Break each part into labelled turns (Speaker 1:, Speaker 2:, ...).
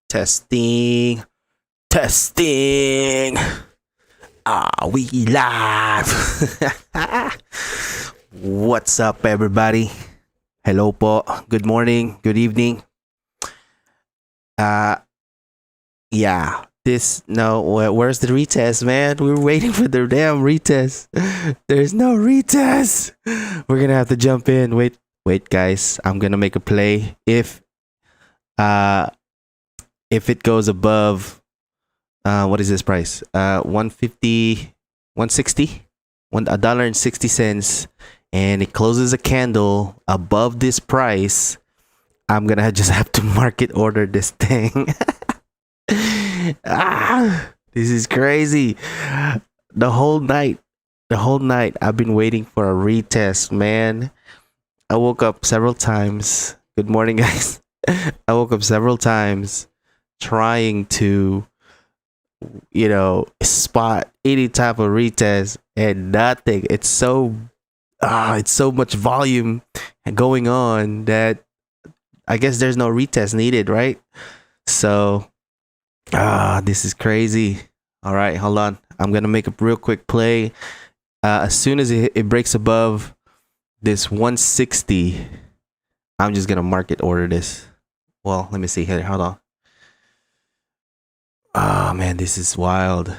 Speaker 1: Testing. Testing. We live. What's up, everybody? Hello po. Good morning. Good evening. Yeah. Where's the retest, man? We're waiting for the damn retest. There's no retest. We're gonna have to jump in. Wait, guys. I'm gonna make a play. If it goes above what is this price? 150, 160, $1.60, and it closes a candle above this price, I'm gonna just have to market order this thing. This is crazy. The whole night I've been waiting for a retest, man. I woke up several times. Good morning, guys. I woke up several times trying to, spot any type of retest, and nothing. It's so much volume going on that I guess there's no retest needed, right? So, this is crazy. All right, hold on. I'm gonna make a real quick play. As soon as it breaks above this 160, I'm just gonna market order this. Well, let me see here. Hold on. Oh man, this is wild.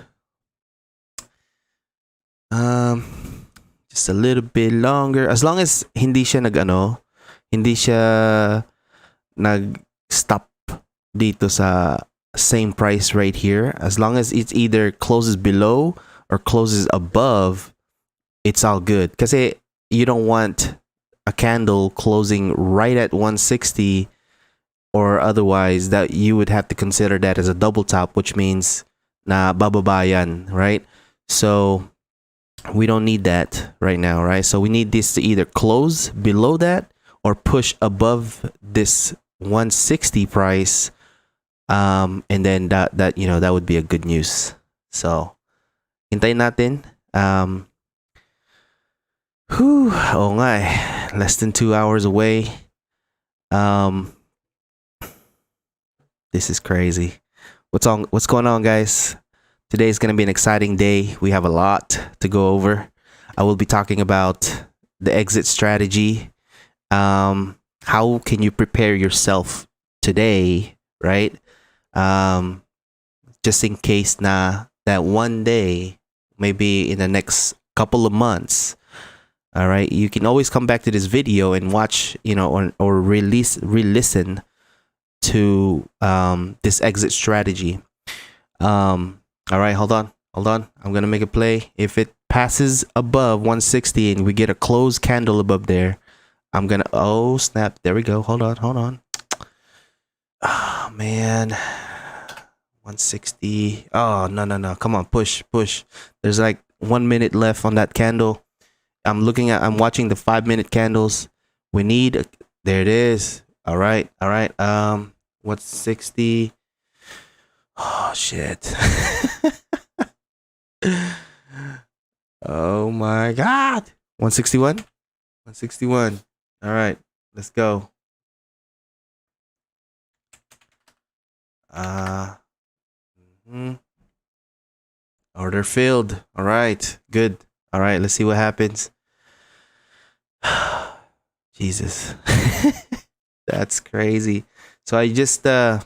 Speaker 1: Just a little bit longer. As long as hindi siya nag-stop dito sa same price right here. As long as it's either closes below or closes above, it's all good. Kasi you don't want a candle closing right at 160, or otherwise that you would have to consider that as a double top, which means na bababa yan, right? So we don't need that right now, right? So we need this to either close below that or push above this 160 price, and then that would be a good news. So hintayin natin. Oh nga, less than 2 hours away. This is crazy. What's going on, guys? Today is going to be an exciting day. We have a lot to go over. I will be talking about the exit strategy. How can you prepare yourself today, right? Just in case that one day, maybe in the next couple of months, all right, you can always come back to this video and watch, or re-listen to this exit strategy. All right, hold on. I'm gonna make a play. If it passes above 160 and we get a closed candle above there, I'm gonna, oh snap, there we go. Hold on. Oh man, 160. Oh no, come on, push. There's like 1 minute left on that candle. I'm watching the 5-minute candles. We need, there it is. All right. 160. Oh shit. Oh my god. 161. All right, let's go. Order filled. All right, good. All right, let's see what happens. Jesus. That's crazy. So I just I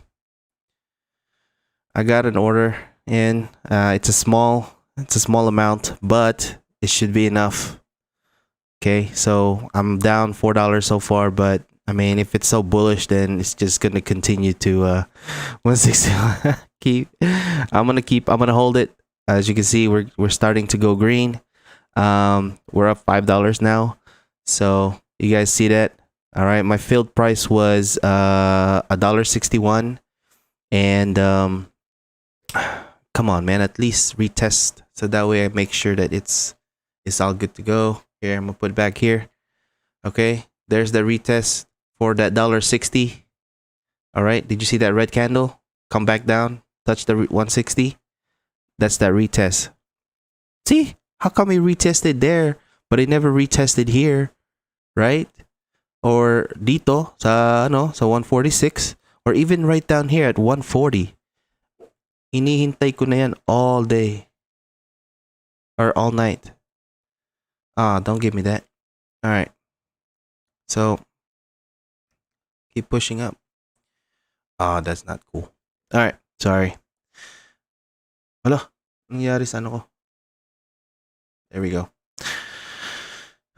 Speaker 1: got an order in. It's a small amount, but it should be enough. Okay, so I'm down $4 so far, but I mean, if it's so bullish, then it's just gonna continue to 160. I'm gonna hold it. As you can see, we're starting to go green. We're up $5 now. So you guys see that? All right, my filled price was $1.61, and come on, man, at least retest, so that way I make sure that it's all good to go. Here, I'm gonna put it back here. Okay, there's the retest for that $1.60. All right, did you see that red candle come back down, touch the 160? That's that retest. See, how come he retested there but it never retested here, right? Or dito sa 146 or even right down here at 140. Hinihintay ko na yan all day or all night. Don't give me that. All right. So keep pushing up. That's not cool. All right. Sorry. Hello. Nangyari sa ano ko? There we go.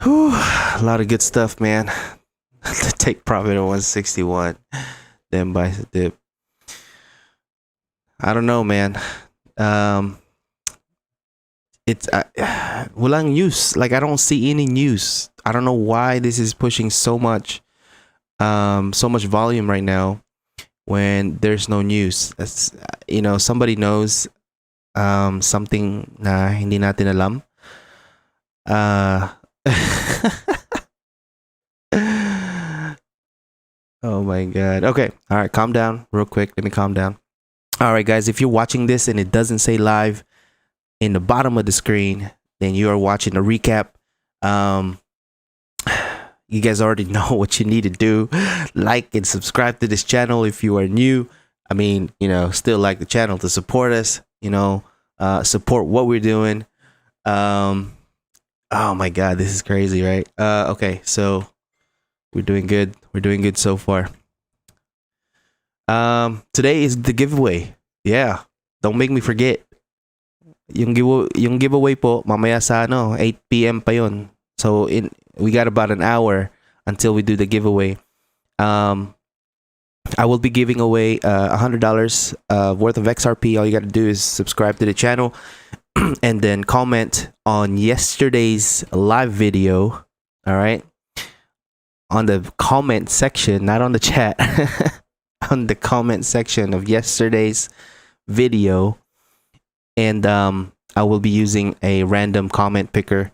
Speaker 1: Whew, a lot of good stuff, man. Take profit at 161. Then buy the dip. I don't know, man. It's walang news. Like, I don't see any news. I don't know why this is pushing so much volume right now when there's no news. That's, somebody knows something na hindi natin alam. Oh my god. Okay. All right, calm down real quick. Let me calm down. All right, guys, if you're watching this and it doesn't say live in the bottom of the screen, then you are watching a recap. You guys already know what you need to do. Like and subscribe to this channel if you are new. I mean, still like the channel to support us, support what we're doing. Oh my god, this is crazy, right? Okay, so we're doing good. We're doing good so far. Today is the giveaway. Yeah, don't make me forget. Yung giveaway po mamaya sa 8 p.m. pa yun. So we got about an hour until we do the giveaway. I will be giving away $100 worth of XRP. All you got to do is subscribe to the channel and then comment on yesterday's live video. All right, on the comment section, not on the chat. On the comment section of yesterday's video, and I will be using a random comment picker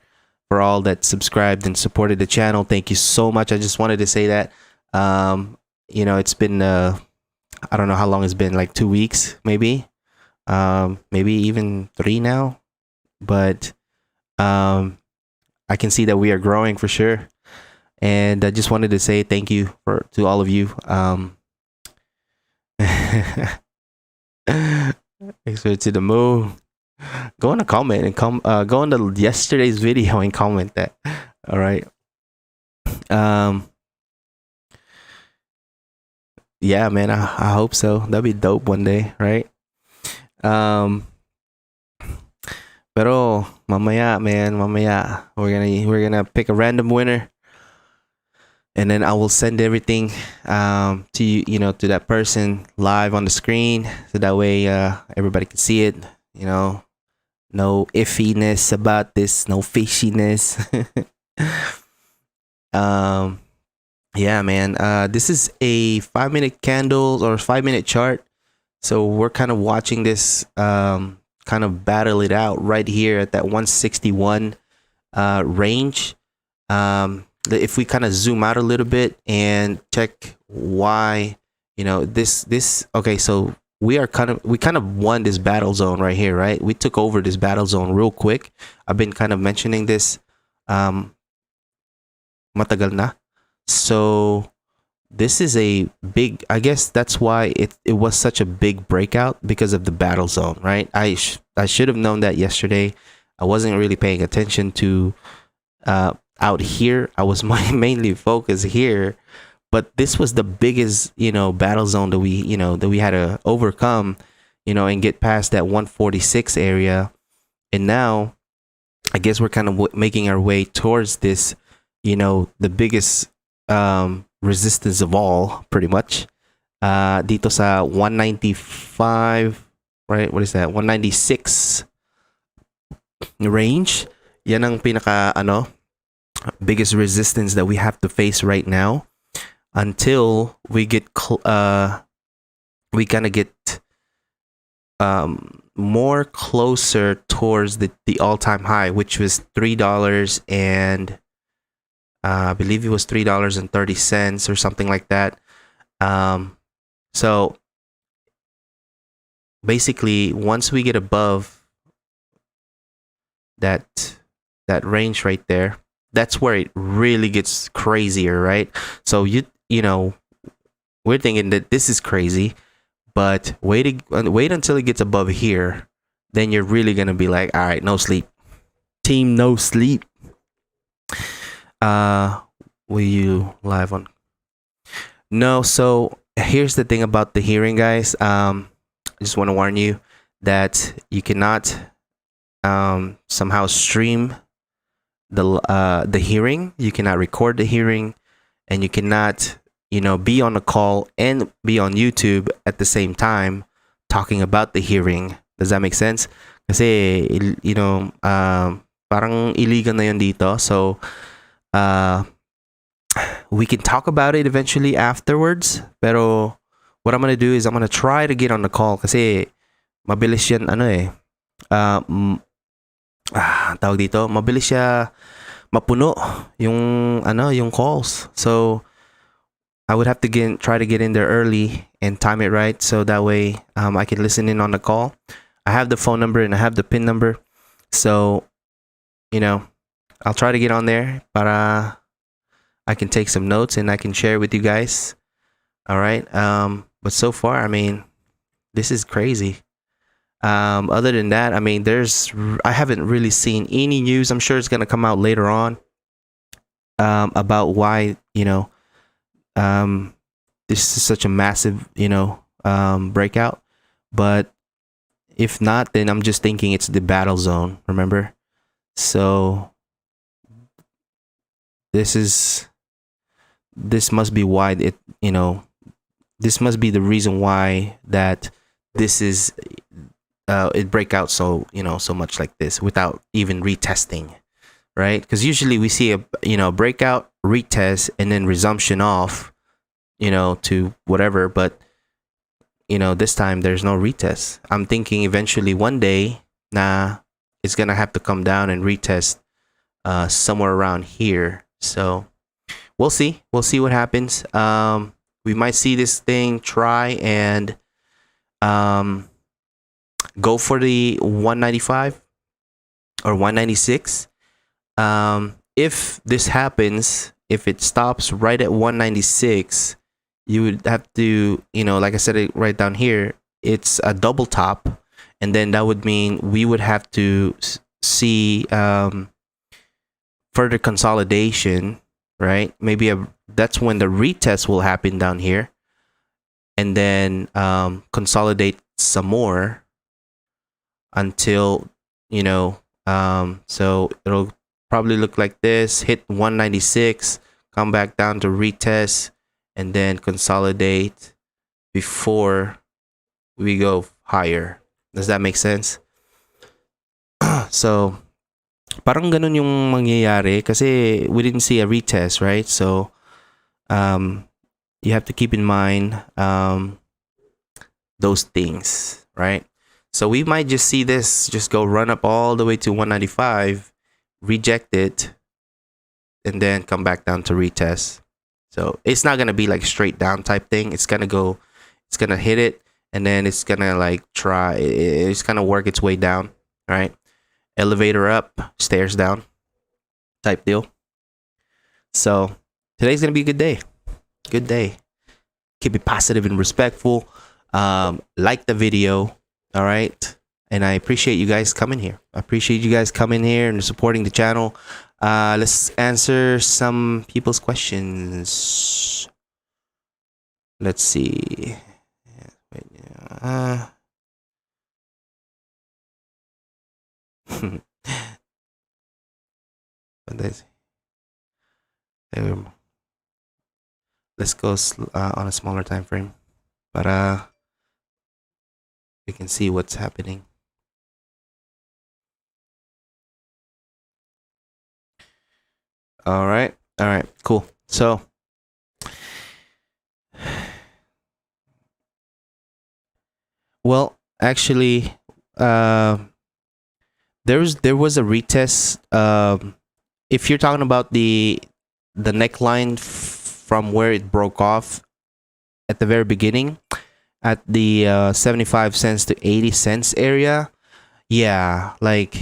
Speaker 1: for all that subscribed and supported the channel. Thank you so much. I just wanted to say that. It's been I don't know how long it's been, like 2 weeks, maybe even 3 now, but I can see that we are growing for sure, and I just wanted to say thank you to all of you. Expert to the moon. Go on a comment and go on to yesterday's video and comment that. All right. Yeah, man. I hope so. That'd be dope one day, right? Pero mamaya, man, we're gonna pick a random winner. And then I will send everything to you, to that person live on the screen, so that way everybody can see it. No iffiness about this, no fishiness. Yeah, man. This is a 5-minute candle or 5-minute chart, so we're kind of watching this kind of battle it out right here at that 161 range. If we kind of zoom out a little bit and check why, this okay, so we kind of won this battle zone right here, right? We took over this battle zone real quick. I've been kind of mentioning this matagal na. So this is a big, I guess that's why it was such a big breakout, because of the battle zone, right? I should have known that yesterday. I wasn't really paying attention to out here. I was mainly focused here, but this was the biggest battle zone that we had to overcome, and get past that 146 area. And now I guess we're kind of making our way towards this, the biggest resistance of all, pretty much, dito sa 195, right? What is that? 196 range. Yan ang pinaka biggest resistance that we have to face right now, until we get we kind of get more closer towards the all-time high, which was $3, and I believe it was $3.30 or something like that. So basically, once we get above that range right there, that's where it really gets crazier, right? So we're thinking that this is crazy, but wait until it gets above here, then you're really gonna be like, all right, no sleep, team, no sleep. Will you live on? No. So here's the thing about the hearing, guys. I just want to warn you that you cannot somehow stream the hearing. You cannot record the hearing, and you cannot, you know, be on a call and be on YouTube at the same time talking about the hearing. Does that make sense? Kasi, you know, parang illegal na yun dito. So, we can talk about it eventually afterwards. Pero, what I'm gonna do is I'm gonna try to get on the call kasi mabilis yan, ano eh. Tawag dito, mabilis siya mapuno yung yung calls. So I would have to try to get in there early and time it right, so that way I can listen in on the call. I have the phone number and I have the PIN number, so you know, I'll try to get on there para I can take some notes and I can share with you guys. All right. But so far, I mean, this is crazy. Other than that, I mean, I haven't really seen any news. I'm sure it's gonna come out later on about why, you know, this is such a massive, you know, breakout. But if not, then I'm just thinking it's the battle zone. Remember, so this must be why it, you know, this must be the reason why that this is it break out so, you know, so much like this without even retesting, right? Because usually we see a, you know, breakout, retest, and then resumption off, you know, to whatever. But you know, this time there's no retest. I'm thinking eventually one day, it's gonna have to come down and retest somewhere around here. So we'll see what happens. We might see this thing try and go for the 195 or 196. If this happens, if it stops right at 196, you would have to, you know, like I said it right down here, it's a double top, and then that would mean we would have to see further consolidation, right? Maybe that's when the retest will happen down here, and then consolidate some more until, you know, so it'll probably look like this, hit 196, come back down to retest, and then consolidate before we go higher. Does that make sense? So parang ganun yung mangyayari kasi we didn't see a retest, right? So you have to keep in mind those things, right? So we might just see this just go run up all the way to 195, reject it, and then come back down to retest. So it's not gonna be like straight down type thing. It's gonna hit it, and then it's gonna like it's gonna work its way down, right? Elevator up, stairs down type deal. So today's gonna be a good day. Good day. Keep it positive and respectful. Like the video. All right. And I appreciate you guys coming here. I appreciate you guys coming here and supporting the channel. Let's answer some people's questions. Let's see. Let's go on a smaller time frame, but we can see what's happening. All right, cool. So well, actually there was a retest. If you're talking about the neckline from where it broke off at the very beginning, at the 75 cents to 80 cents area, yeah, like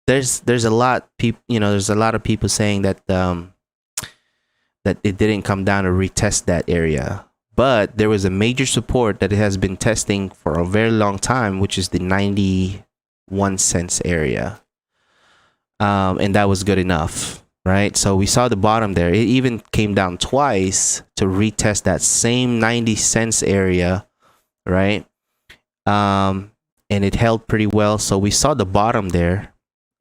Speaker 1: there's a lot people, you know, there's a lot of people saying that that it didn't come down to retest that area. but there was a major support that it has been testing for a very long time, which is the 91 cents area. And that was good enough, right? So we saw the bottom there. It even came down twice to retest that same 90 cents area, right? And it held pretty well. So we saw the bottom there,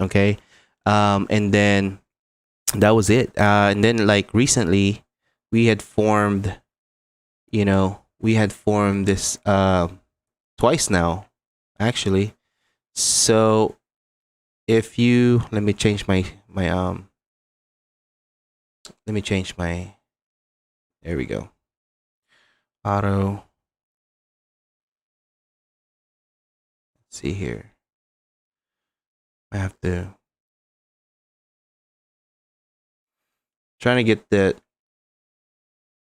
Speaker 1: okay? And then that was it. And then like recently, we had formed, this twice now, actually. So if you let me change my there we go, auto. Let's see here. I have to trying to get that.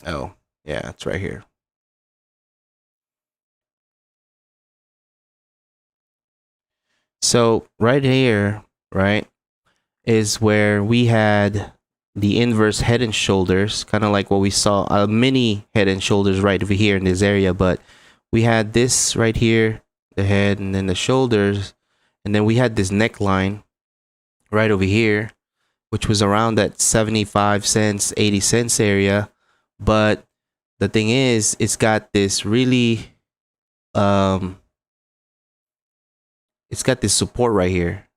Speaker 1: Oh yeah, it's right here. So right here, right, is where we had the inverse head and shoulders, kind of like what we saw, a mini head and shoulders right over here in this area. But we had this right here, the head and then the shoulders, and then we had this neckline right over here, which was around that 75 cents, 80 cents area. But the thing is, it's got this really, it's got this support right here,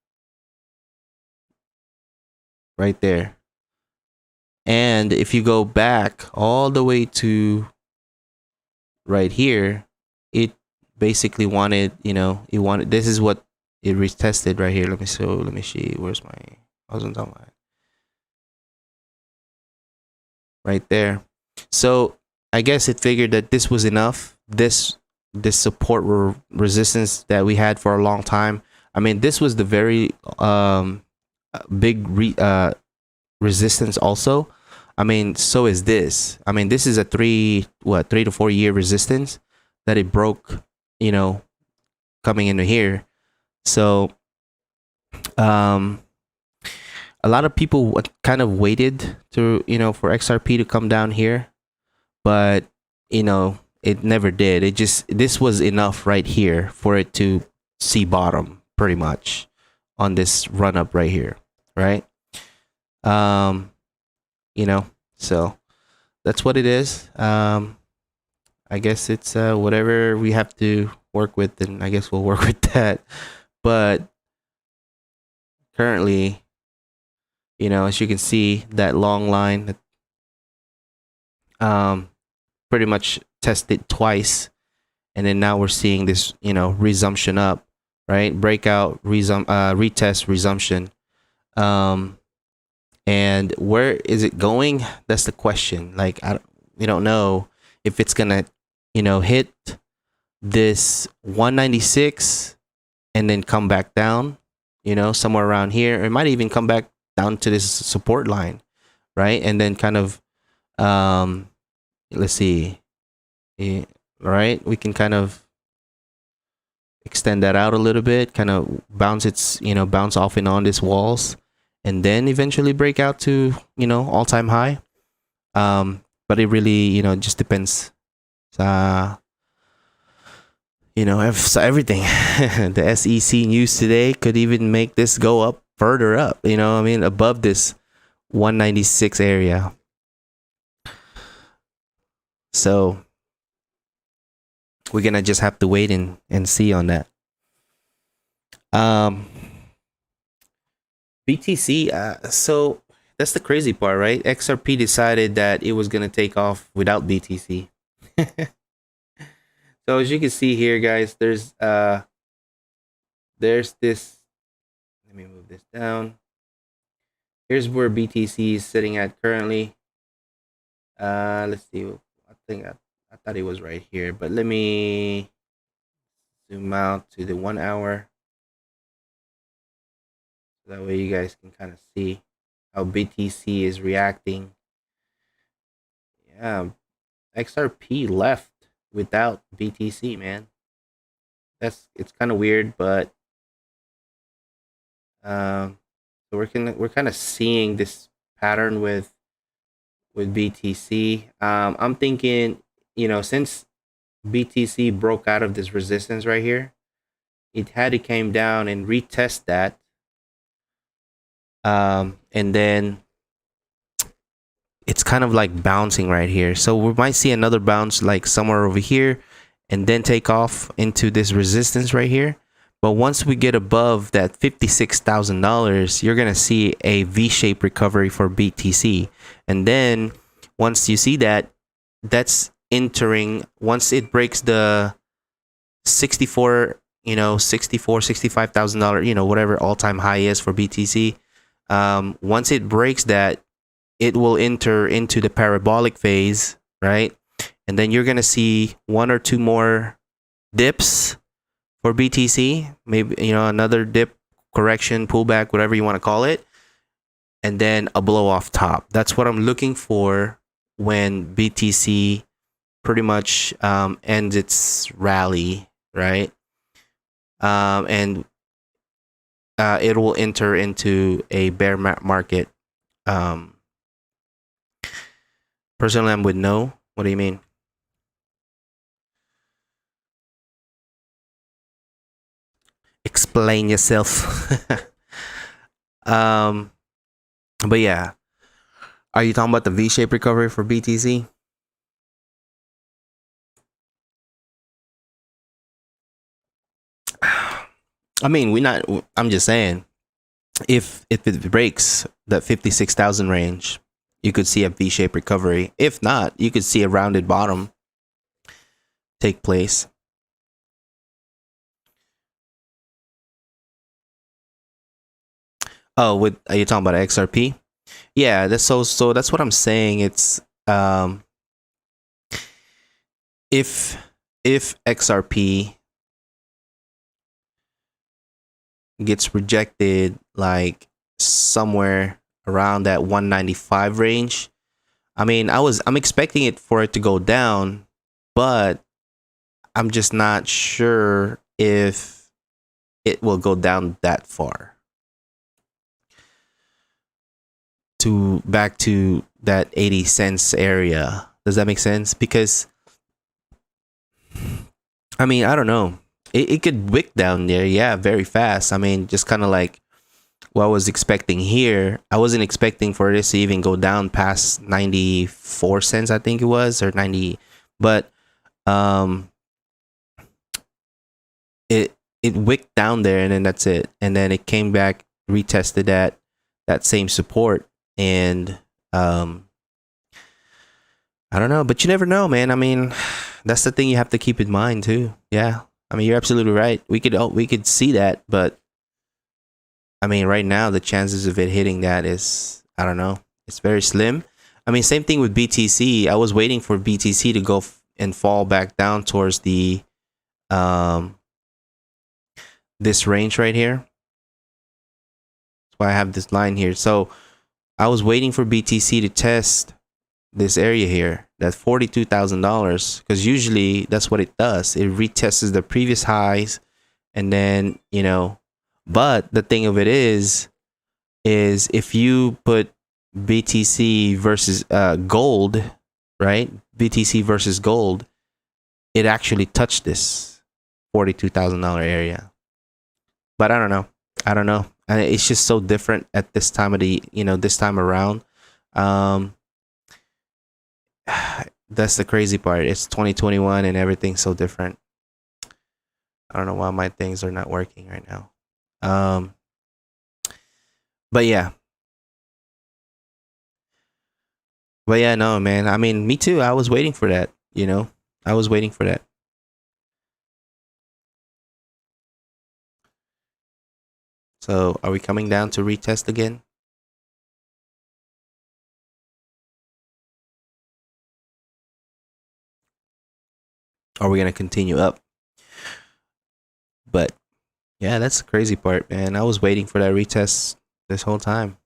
Speaker 1: right there. And if you go back all the way to right here, it basically wanted, this is what it retested right here. Let me see, where's my, I was on top of it. Right there. So I guess it figured that this was enough. This support resistance that we had for a long time. I mean, this was the very big resistance also. I mean, so is this. I mean, this is a 3 to 4 year resistance that it broke, coming into here. So a lot of people kind of waited to, for XRP to come down here, but it never did. This was enough right here for it to see bottom pretty much on this run up right here, right? So that's what it is. I guess it's whatever we have to work with, and I guess we'll work with that. But currently, as you can see, that long line pretty much tested twice, and then now we're seeing this, resumption up, right? Breakout, retest, resumption. And where is it going? That's the question. Like, we don't know if it's gonna, hit this 196 and then come back down, somewhere around here. It might even come back down to this support line, right? And then kind of, let's see, right? We can kind of extend that out a little bit, kind of bounce off and on these walls, and then eventually break out to, all-time high. But it really, just depends. So everything. The SEC news today could even make this go up further up, above this 196 area. So we're gonna just have to wait and see on that. BTC, so that's the crazy part, right? XRP decided that it was gonna take off without BTC. So as you can see here, guys, there's this. Let me move this down. Here's where BTC is sitting at currently. Let's see. I thought it was right here, but let me zoom out to the 1 hour. That way you guys can kind of see how BTC is reacting. Yeah, XRP left without BTC, man. It's kind of weird, but so we're kind of seeing this pattern with BTC. I'm thinking since BTC broke out of this resistance right here, it had to came down and retest that, and then it's kind of like bouncing right here. So we might see another bounce like somewhere over here and then take off into this resistance right here. But once we get above that $56,000, you're going to see a V-shaped recovery for BTC. And then once you see that, that's entering, once it breaks the 64, $65,000, whatever all-time high is for BTC. Once it breaks that, it will enter into the parabolic phase, right? And then you're going to see one or two more dips for BTC, maybe, another dip, correction, pullback, whatever you want to call it, and then a blow off top. That's what I'm looking for when BTC pretty much ends its rally, right? And it will enter into a bear market. Personally, I'm with no. What do you mean? Explain yourself. But yeah, are you talking about the V-shaped recovery for BTC? I mean, I'm just saying, if it breaks that 56,000 range, you could see a V-shaped recovery. If not, you could see a rounded bottom take place. Oh, are you talking about XRP? Yeah, that's so that's what I'm saying. It's if XRP gets rejected like somewhere around that 195 range, I mean, I'm expecting it for it to go down, but I'm just not sure if it will go down that far to back to that 80 cents area. Does that make sense? Because I mean, I don't know. It could wick down there, yeah, very fast. I mean, just kind of like what I was expecting here. I wasn't expecting for this to even go down past 94 cents, I think it was, or 90. But it wicked down there, and then that's it. And then it came back, retested that same support, and I don't know, but you never know, man. I mean, that's the thing you have to keep in mind too. Yeah, I mean, you're absolutely right. We could see that, but I mean, right now the chances of it hitting that is, I don't know, it's very slim. I mean, same thing with BTC. I was waiting for BTC to go and fall back down towards the this range right here. That's why I have this line here. So I was waiting for BTC to test this area here, that $42,000, because usually that's what it does. It retests the previous highs, and then but the thing of it is if you put BTC versus gold, right? BTC versus gold, it actually touched this $42,000 area. But I don't know. And it's just so different at this time of the, this time around. That's the crazy part. It's 2021 and everything's so different. I don't know why my things are not working right now. But yeah. No, man. I mean, me too. I was waiting for that, I was waiting for that. So, are we coming down to retest again? Are we going to continue up? But yeah, that's the crazy part, man. I was waiting for that retest this whole time.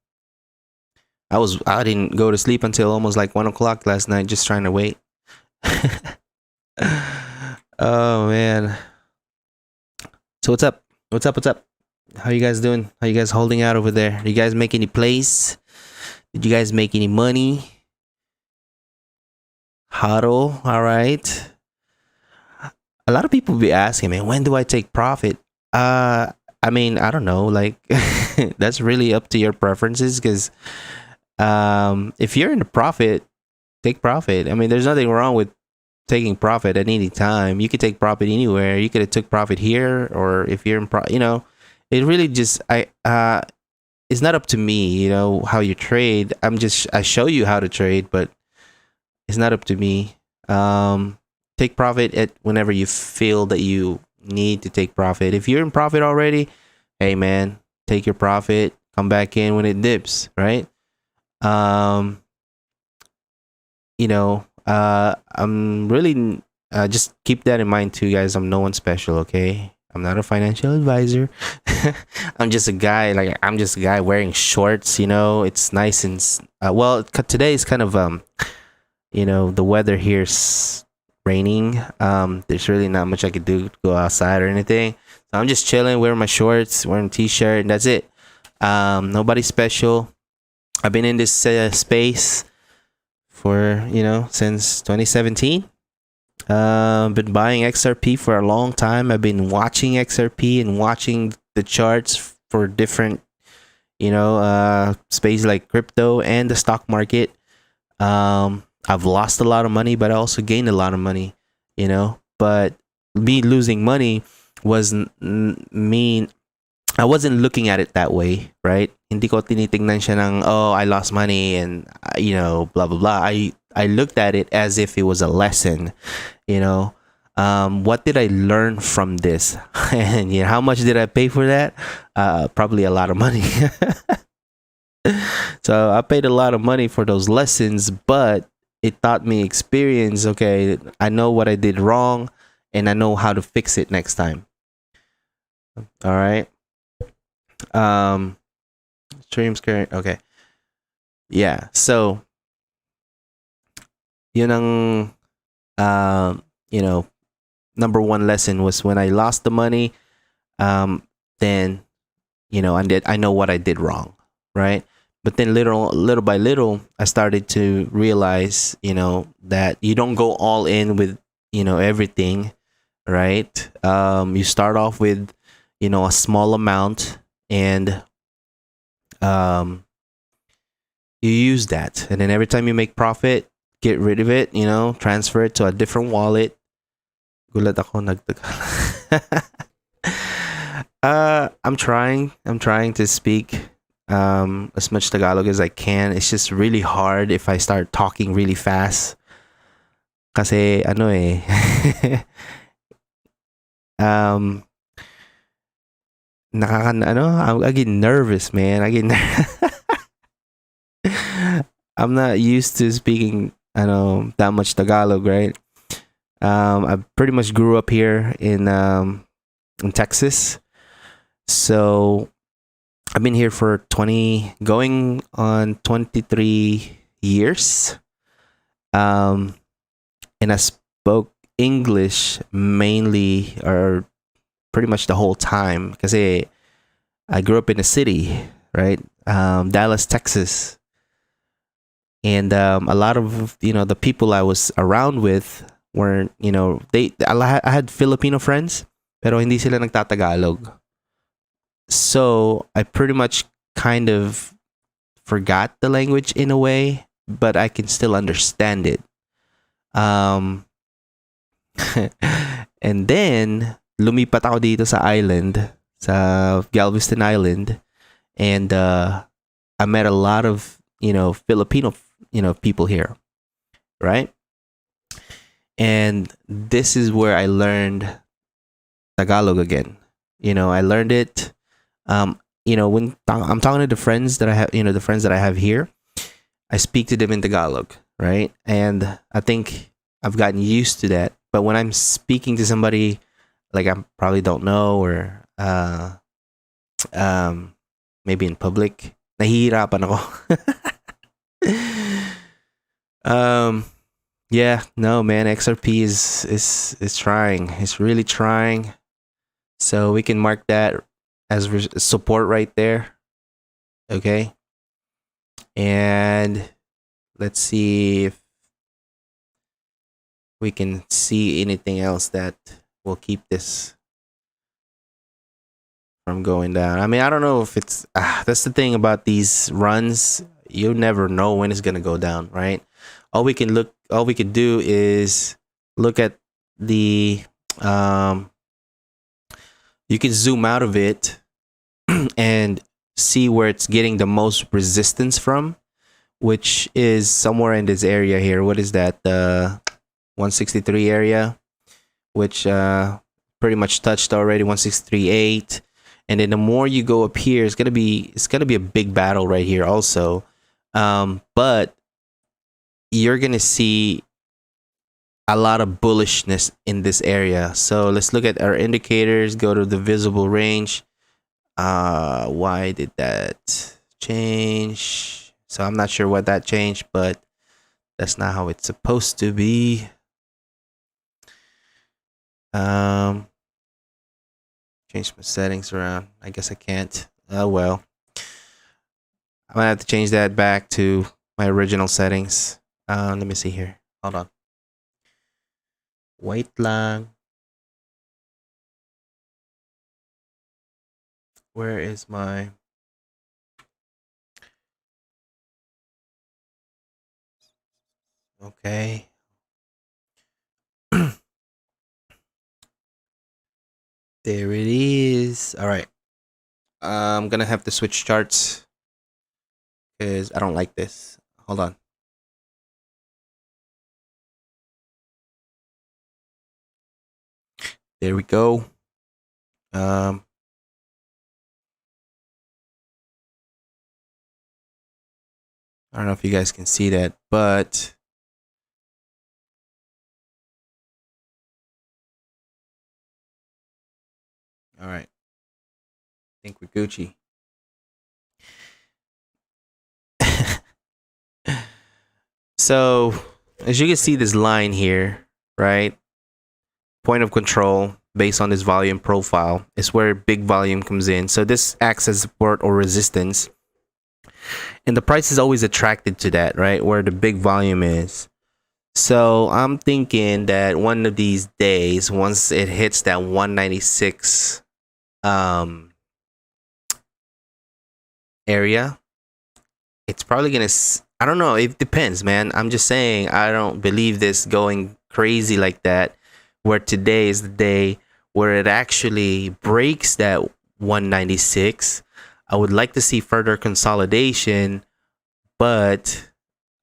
Speaker 1: I didn't go to sleep until almost like 1 o'clock last night, just trying to wait. Oh man. So what's up? What's up? How you guys doing? How you guys holding out over there? Did you guys make any plays? Did you guys make any money? huddle. All right. A lot of people be asking me, when do I take profit? I mean, I don't know. Like, that's really up to your preferences. Because if you're in a profit, take profit. I mean, there's nothing wrong with taking profit at any time. You could take profit anywhere. You could have took profit here, or if you're in it really just it's not up to me, how you trade. I show you how to trade, but it's not up to me. Take profit at whenever you feel that you need to take profit. If you're in profit already, hey man, take your profit, come back in when it dips, right? I'm really just keep that in mind too, guys. I'm no one special, okay? I'm not a financial advisor. I'm just a guy. Like, I'm just a guy wearing shorts. It's nice and well. Today is kind of the weather here's raining. There's really not much I could do to go outside or anything. So I'm just chilling, wearing my shorts, wearing a t-shirt, and that's it. Nobody special. I've been in this space for since 2017. Been buying XRP for a long time. I've been watching XRP and watching the charts for different space like crypto and the stock market. I've lost a lot of money, but I also gained a lot of money, but me losing money wasn't mean. I wasn't looking at it that way, right? Hindi ko tinitingnan siya ng, oh, I lost money and, blah, blah, blah. I looked at it as if it was a lesson, what did I learn from this? And how much did I pay for that? Probably a lot of money. So I paid a lot of money for those lessons, but it taught me experience. Okay, I know what I did wrong and I know how to fix it next time. All right. Streams current. Okay. Yeah. So, yun ang, number one lesson was when I lost the money. Then, I know what I did wrong, right? But then little by little, I started to realize, that you don't go all in with, everything, right? You start off with, a small amount, and you use that, and then every time you make profit, get rid of it, transfer it to a different wallet. Gulat ako I'm trying to speak as much Tagalog as I can. It's just really hard if I start talking really fast. Kasi I get nervous, man. I'm not used to speaking, that much Tagalog, right? I pretty much grew up here in Texas, so I've been here for going on 23 years. And I spoke English mainly, or pretty much the whole time, because I grew up in a city, right? Dallas, Texas. And a lot of the people I was around with weren't, I had Filipino friends, pero hindi sila nagtatagalog. So I pretty much kind of forgot the language in a way, but I can still understand it. And then lumipat ako dito sa island, sa Galveston Island, and I met a lot of Filipino people here, right? And this is where I learned Tagalog again. I learned it. When I'm talking to the friends that I have, the friends that I have here, I speak to them in Tagalog, right? And I think I've gotten used to that. But when I'm speaking to somebody like I probably don't know, or maybe in public, nahihirapan ako. Yeah, no, man, XRP is trying. It's really trying. So we can mark that as support right there. Okay. And let's see if we can see anything else that will keep this from going down. I mean, I don't know if it's that's the thing about these runs. You never know when it's gonna go down, right? All we can do is look at the you can zoom out of it and see where it's getting the most resistance from, which is somewhere in this area here. What is that? The 163 area, which pretty much touched already, 163.8. And then the more you go up here, it's gonna be a big battle right here also. But you're gonna see a lot of bullishness in this area. So let's look at our indicators. Go to the visible range. Why did that change? So I'm not sure what that changed, but that's not how it's supposed to be. Change my settings around. I guess I can't. Oh well. I'm gonna have to change that back to my original settings. Let me see here. Hold on. Wait lang. Where is my... Okay. There it is. All right. I'm gonna have to switch charts because I don't like this. Hold on. There we go. I don't know if you guys can see that, but all right. I think we're Gucci. So, as you can see this line here, right? Point of control based on this volume profile is where big volume comes in. So this acts as support or resistance. And the price is always attracted to that, right? Where the big volume is. So I'm thinking that one of these days, once it hits that 196 area, it's probably gonna... I don't know, it depends, man. I'm just saying, I don't believe this going crazy like that, where today is the day where it actually breaks that 196. I would like to see further consolidation, but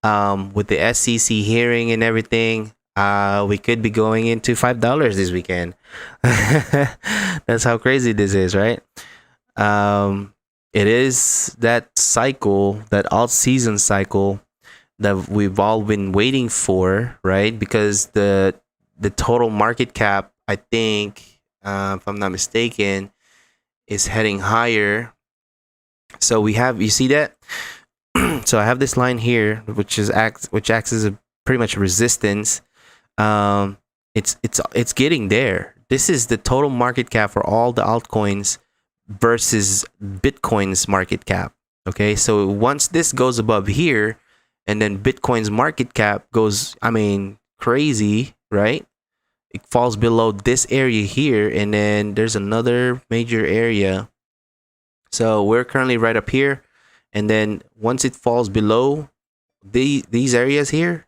Speaker 1: with the SEC hearing and everything, we could be going into $5 this weekend. That's how crazy this is, right? It is that cycle, that alt-season cycle that we've all been waiting for, right? Because the total market cap, I think, if I'm not mistaken, is heading higher. So we have, you see that? So I have this line here, which acts as a pretty much resistance. It's getting there. This is the total market cap for all the altcoins versus Bitcoin's market cap. Okay, so once this goes above here, and then Bitcoin's market cap goes, I mean, crazy, right? It falls below this area here, and then there's another major area. So we're currently right up here, and then once it falls below these areas here,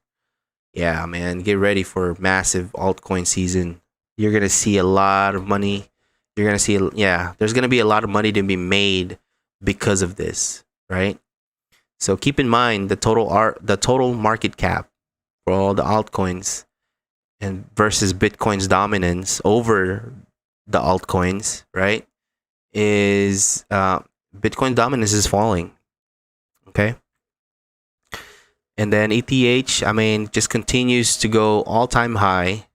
Speaker 1: yeah, man, get ready for massive altcoin season. You're gonna see a lot of money. You're gonna see, yeah, there's gonna be a lot of money to be made because of this, right? So keep in mind the total market cap for all the altcoins and versus Bitcoin's dominance over the altcoins, right? Is Bitcoin dominance is falling. Okay. And then ETH, I mean, just continues to go all-time high,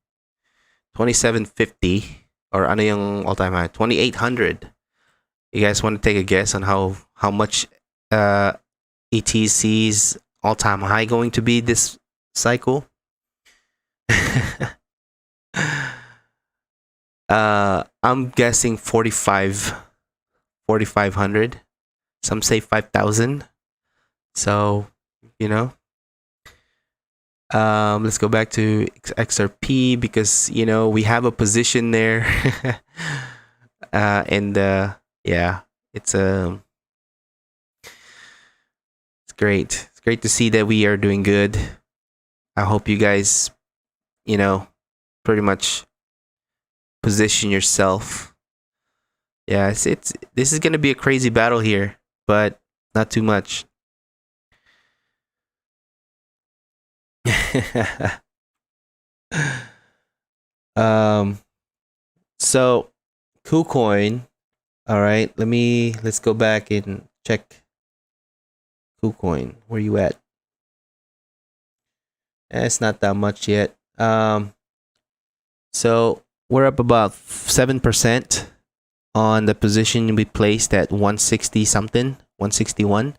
Speaker 1: 2750, or ano yung all-time high? 2800. You guys want to take a guess on how much ETC's all-time high going to be this cycle? I'm guessing 4,500. Some say 5,000. So, you know, Let's go back to XRP because we have a position there. And yeah, it's great. It's great to see that we are doing good. I hope you guys, pretty much position yourself. Yeah, this is gonna be a crazy battle here, but not too much. So KuCoin. All right, let's go back and check KuCoin. Where you at? It's not that much yet. So we're up about 7% on the position we placed at 160 something, 161.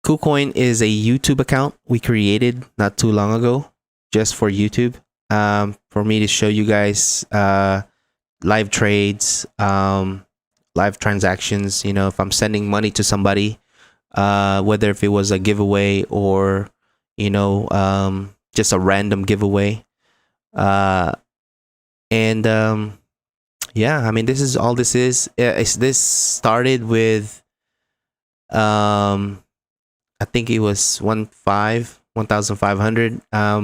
Speaker 1: KuCoin is a YouTube account we created not too long ago, just for YouTube. For me to show you guys live trades, live transactions. If I'm sending money to somebody, whether if it was a giveaway or just a random giveaway. And yeah, I mean, this is all this is. This started with I think it was 1,500.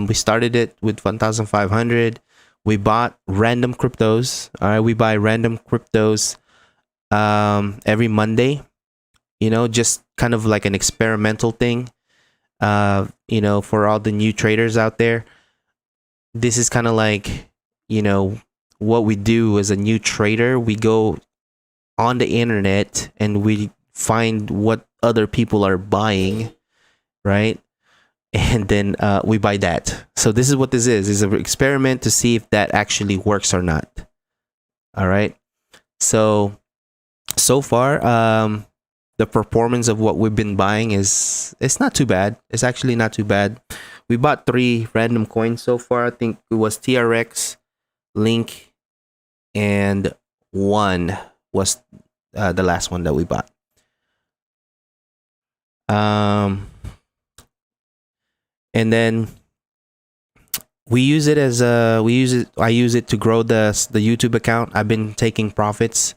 Speaker 1: We started it with 1,500. We bought random cryptos. All right, we buy random cryptos every Monday. Just kind of like an experimental thing. For all the new traders out there, this is kind of like what we do as a new trader. We go on the internet and we find what other people are buying, right? And then we buy that. So this is what this is an experiment to see if that actually works or not. All right. So far, the performance of what we've been buying it's not too bad. It's actually not too bad. We bought 3 random coins so far. I think it was TRX, Link, and 1 was the last one that we bought. And then I use it to grow the YouTube account. I've been taking profits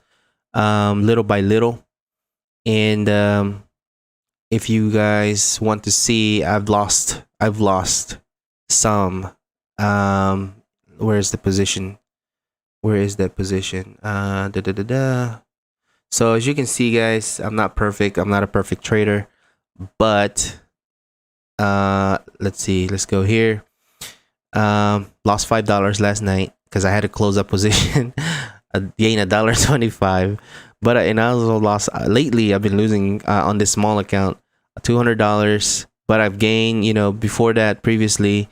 Speaker 1: little by little. And if you guys want to see, I've lost some. Where is the position? So as you can see, guys, I'm not perfect. I'm not a perfect trader, but let's see. Let's go here. Lost $5 last night because I had to close up position. Gain $1.25. But and I also lost lately. I've been losing on this small account $200. But I've gained, before that previously,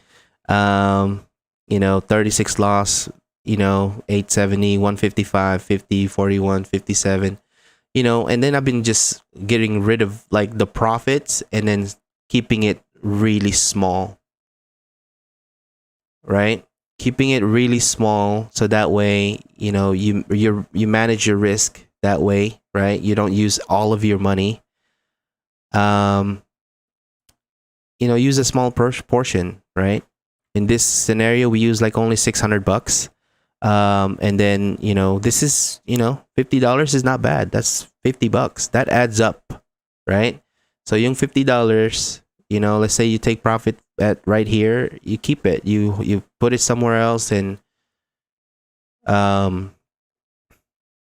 Speaker 1: 36 loss, 870, 155, 50, 41, 57, and then I've been just getting rid of like the profits and then keeping it really small, right? Keeping it really small so that way, you manage your risk that way, right? You don't use all of your money. Use a small portion, right? In this scenario, we use like only $600. And then, this is, $50 is not bad. That's $50. That adds up, right? So yung $50, let's say you take profit at right here, you keep it, you put it somewhere else, and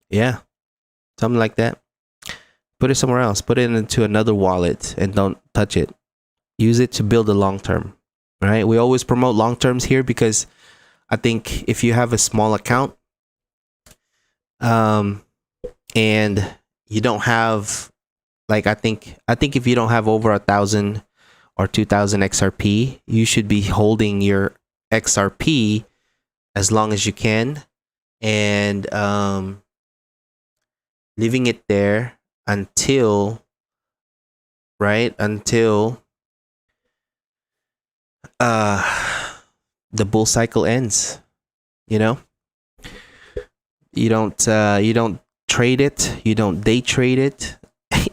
Speaker 1: yeah, something like that. Put it somewhere else, put it into another wallet and don't touch it. Use it to build a long term, right? We always promote long terms here because I think if you have a small account and you don't have, like, I think if you don't have over 1,000 or 2,000 XRP, you should be holding your XRP as long as you can and leaving it there until the bull cycle ends. You don't trade it, you don't day trade it,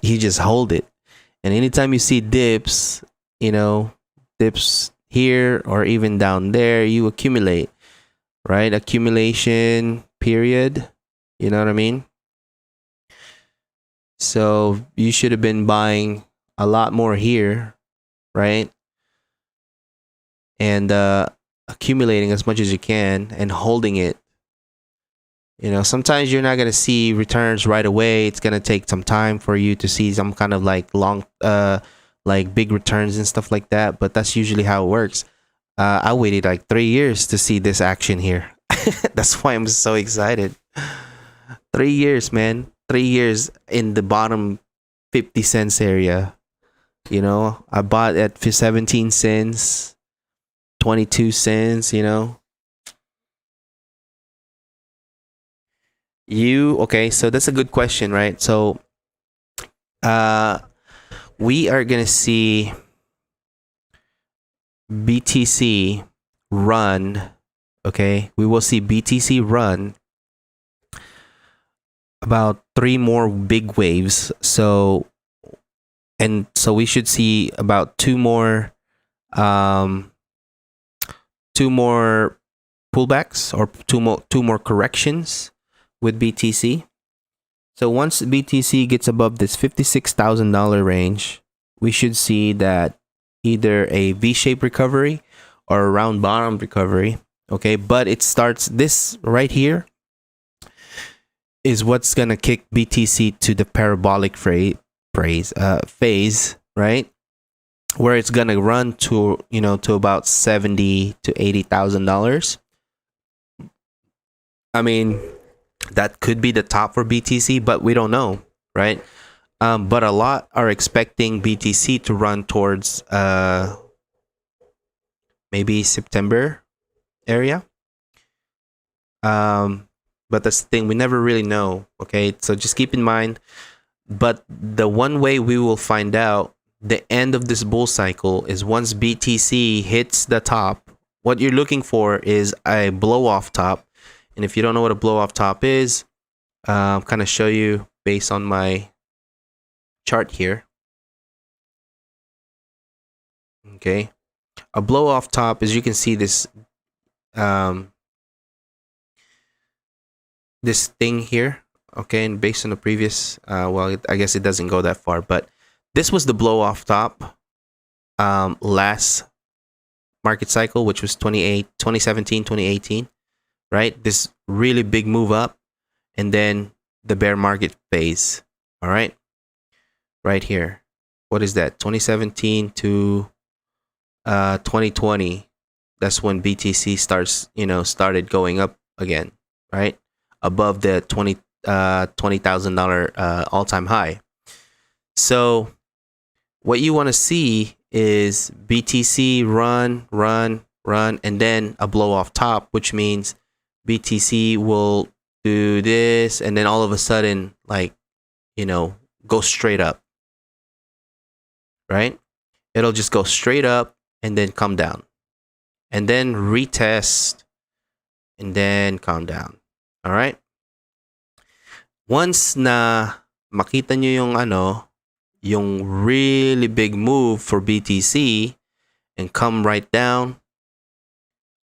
Speaker 1: you just hold it And anytime you see dips, dips here or even down there, you accumulate, right? Accumulation period. You know what I mean? So you should have been buying a lot more here, right? And accumulating as much as you can and holding it. Sometimes you're not going to see returns right away. It's going to take some time for you to see some kind of like like big returns and stuff like that. But that's usually how it works. I waited like 3 years to see this action here. That's why I'm so excited. 3 years, man. 3 years in the bottom 50 cents area. I bought at 17 cents, 22 cents, Okay, so that's a good question, right? So we are gonna see BTC run. Okay, we will see BTC run about 3 more big waves. So we should see about two more pullbacks or two more corrections with BTC. So once BTC gets above this $56,000 range, we should see that either a V-shaped recovery or a round bottom recovery. Okay, but it starts this right here is what's gonna kick BTC to the parabolic phase, right? Where it's gonna run to to about $70,000 to $80,000. I mean, that could be the top for BTC, but we don't know, right? But a lot are expecting BTC to run towards maybe September area. But that's the thing, we never really know. Okay, so just keep in mind. But the one way we will find out the end of this bull cycle is once BTC hits the top. What you're looking for is a blow off top. And if you don't know what a blow off top is, kind of show you based on my chart here. Okay, a blow off top, as you can see, this this thing here. Okay, and based on the previous, well, I guess it doesn't go that far, but this was the blow off top last market cycle, which was 2017, 2018, right? This really big move up, and then the bear market phase. All right, right here. What is that? 2017 to 2020. That's when BTC started going up again, right? Above the $20,000 all-time high. So what you want to see is BTC run, and then a blow off top, which means BTC will do this, and then all of a sudden, go straight up, right? It'll just go straight up and then come down, and then retest, and then calm down. All right? Once na makita nyo yung really big move for BTC and come right down,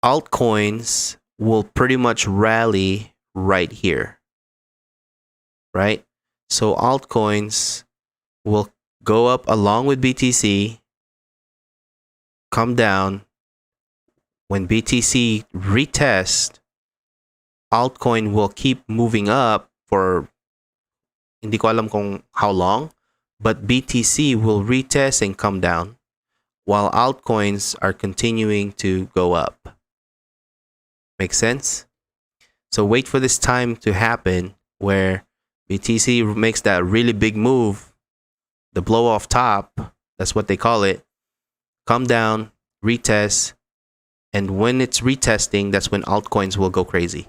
Speaker 1: altcoins will pretty much rally right here, right? So altcoins will go up along with BTC, come down. When BTC retest, altcoin will keep moving up for hindi ko alam kung how long, but BTC will retest and come down while altcoins are continuing to go up. Make sense? So wait for this time to happen where BTC makes that really big move, the blow off top, that's what they call it, come down, retest, and when it's retesting, that's when altcoins will go crazy.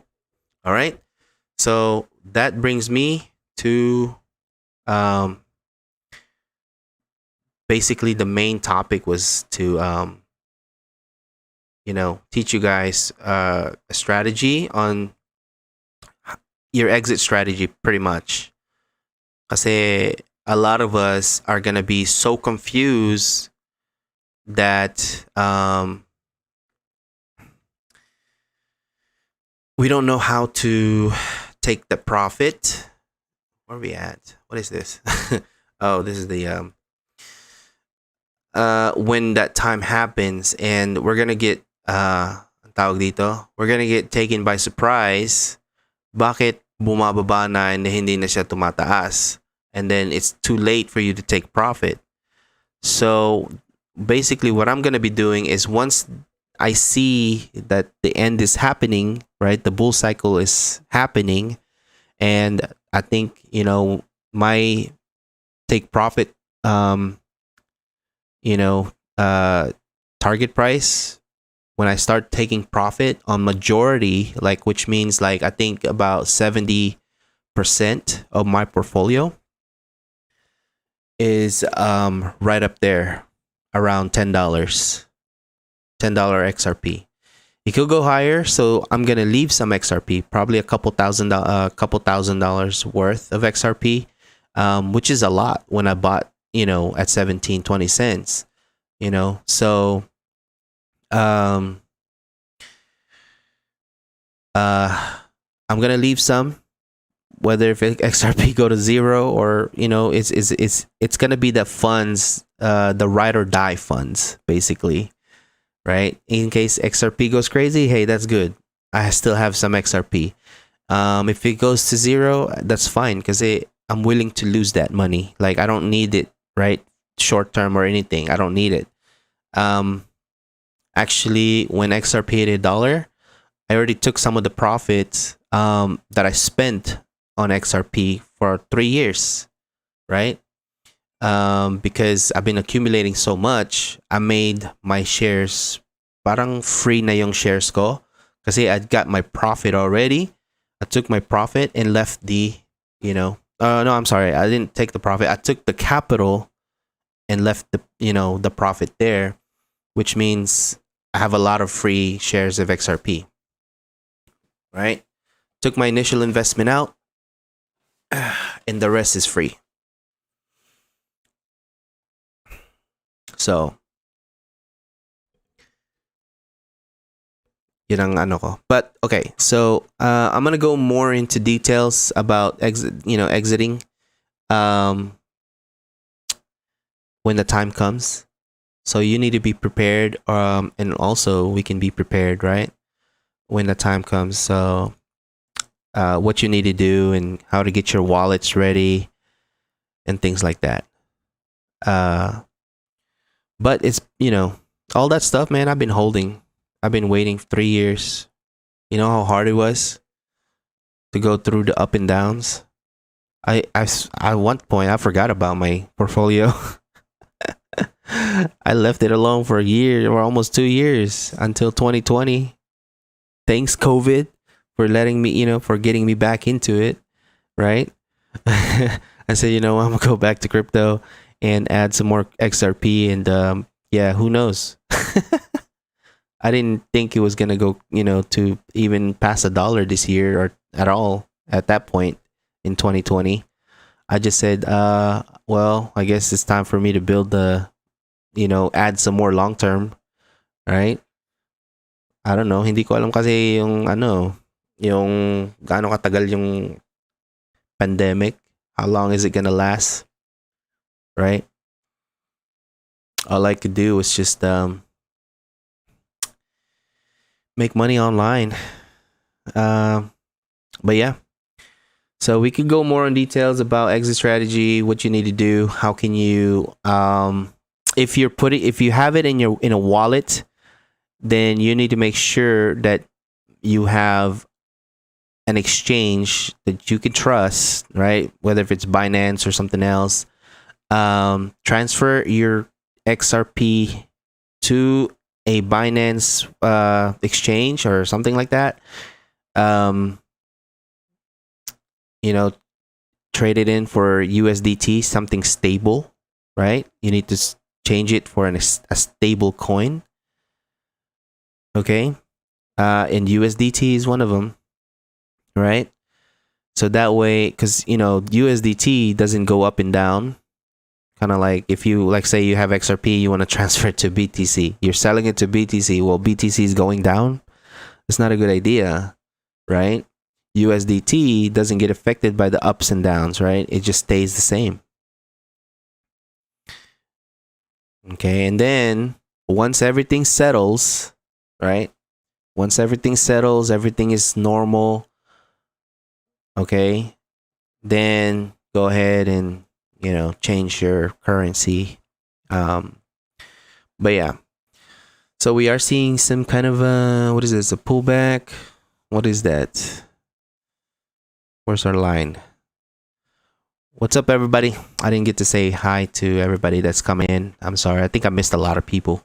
Speaker 1: All right? So that brings me to basically the main topic was to teach you guys a strategy on your exit strategy, pretty much. Kasi a lot of us are gonna be so confused that we don't know how to take the profit. Where are we at? What is this? Oh, this is the when that time happens, and we're gonna get ang tawag dito, we're gonna get taken by surprise. Bakit bumababa na and hindi na siya tumataas? And then it's too late for you to take profit. So basically what I'm gonna be doing is, once I see that the end is happening, right? The bull cycle is happening, and I think, my take profit, target price, when I start taking profit on majority, like, which means, like, I think about 70% of my portfolio is right up there around $10 XRP. It could go higher, so I'm gonna leave some XRP, probably a couple thousand dollars worth of XRP, which is a lot when I bought, at 17-20 cents. So I'm gonna leave some, whether if XRP go to zero, or it's gonna be the funds, the ride or die funds, basically, right? In case XRP goes crazy, hey, that's good. I still have some XRP. If it goes to zero, that's fine, because I'm willing to lose that money. Like, I don't need it, right? Short term or anything, I don't need it. Actually, when XRP hit $1, I already took some of the profits that I spent on XRP for 3 years, right? Because I've been accumulating so much, I made my shares parang free na yung shares ko, kasi I got my profit already. I took my profit and left the, no, I'm sorry, I didn't take the profit. I took the capital and left the, the profit there, which means I have a lot of free shares of XRP, right? Took my initial investment out, and the rest is free. So, yun ang ano ko. But okay, so I'm gonna go more into details about exiting, when the time comes. So you need to be prepared, and also we can be prepared, right? When the time comes. So what you need to do and how to get your wallets ready and things like that. But it's, all that stuff, man, I've been holding. I've been waiting 3 years. You know how hard it was to go through the up and downs? At one point, I forgot about my portfolio. I left it alone for a year, or almost 2 years, until 2020. Thanks, COVID, for letting me, for getting me back into it, right? I said, I'm gonna go back to crypto and add some more XRP, and yeah, who knows? I didn't think it was gonna go, to even pass $1 this year, or at all at that point in 2020. I just said, well, I guess it's time for me to build add some more long term, right? I don't know, hindi ko alam kasi yung gaano katagal yung pandemic. How long is it gonna last, right? All I could do was just make money online. But yeah, so we could go more in details about exit strategy, what you need to do, how can you, if you have it in a wallet, then you need to make sure that you have an exchange that you can trust, right? Whether if it's Binance or something else. Transfer your XRP to a Binance exchange or something like that. Trade it in for USDT, something stable, right? You need to change it for a stable coin. Okay, and USDT is one of them, right? So that way, because USDT doesn't go up and down. Kind of like if you say you have XRP, you want to transfer it to BTC. You're selling it to BTC. Well, BTC is going down. It's not a good idea, right? USDT doesn't get affected by the ups and downs, right? It just stays the same. Okay, and then once everything settles, right? Once everything settles, everything is normal. Okay, then go ahead and change your currency. But yeah, so we are seeing some kind of what is this? A pullback? What is that? Where's our line? What's up, everybody? I didn't get to say hi to everybody that's coming in. I'm sorry. I think I missed a lot of people.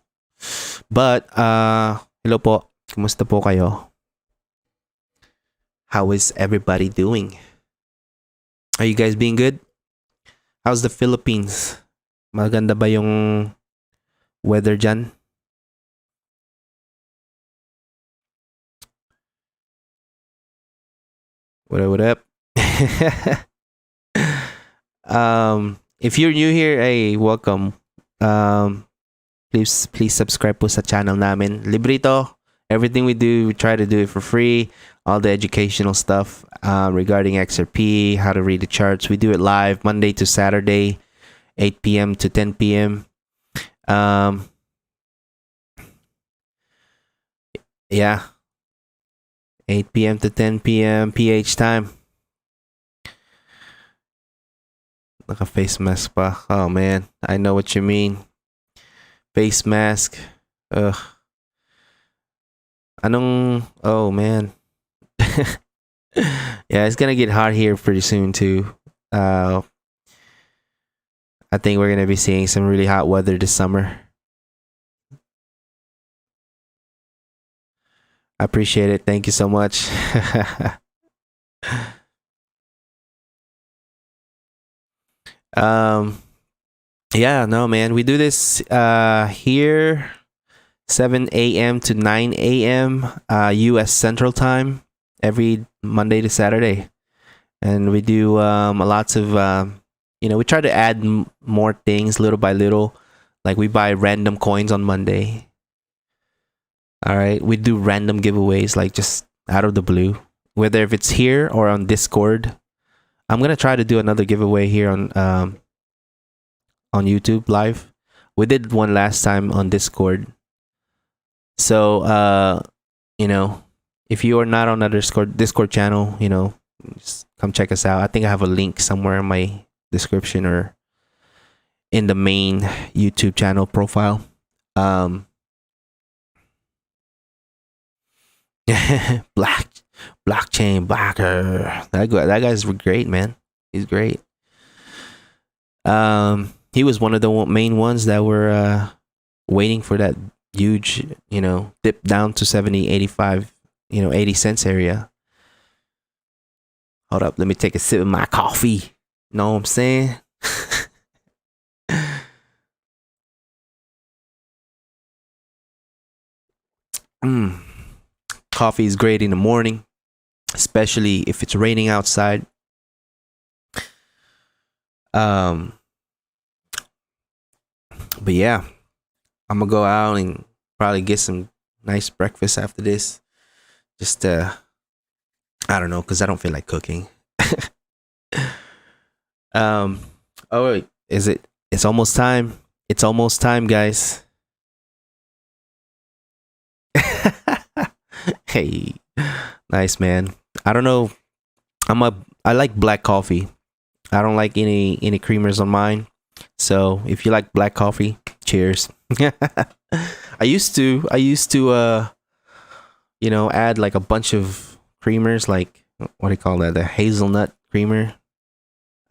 Speaker 1: But hello po. Kumusta po kayo? How is everybody doing? Are you guys being good? How's the Philippines? Maganda ba yung weather dyan? What up? If you're new here, hey, welcome. Please subscribe po sa channel namin. Librito. Everything we do, we try to do it for free. All the educational stuff regarding XRP, how to read the charts. We do it live Monday to Saturday, 8 p.m. to 10 p.m. Yeah. 8 p.m. to 10 p.m. PH time. Naka-face mask pa. Oh, man. I know what you mean. Face mask. Ugh. Oh, man. Yeah, it's gonna get hot here pretty soon, too. I think we're gonna be seeing some really hot weather this summer. I appreciate it. Thank you so much. Yeah, no, man. We do this here 7 a.m. to 9 a.m. US Central Time every Monday to Saturday. And we do lots of we try to add more things little by little. Like we buy random coins on Monday. All right, we do random giveaways like just out of the blue, whether if it's here or on Discord. I'm gonna try to do another giveaway here on YouTube live. We did one last time on Discord. So if you are not on the Discord channel, just come check us out. I think I have a link somewhere in my description or in the main YouTube channel profile. Blockchain Blacker. That guy's great, man. He's great. He was one of the main ones that were waiting for that huge, dip down to 70, 85, 80 cents area. Hold up, let me take a sip of my coffee. Know what I'm saying? Coffee is great in the morning, especially if it's raining outside. But yeah, I'm gonna go out and probably get some nice breakfast after this. Just I don't know, because I don't feel like cooking. Oh wait, it's almost time. It's almost time, guys. Hey, nice, man. I don't know. I like black coffee. I don't like any creamers on mine. So if you like black coffee, cheers. I used to add like a bunch of creamers, like what do you call that? The hazelnut creamer.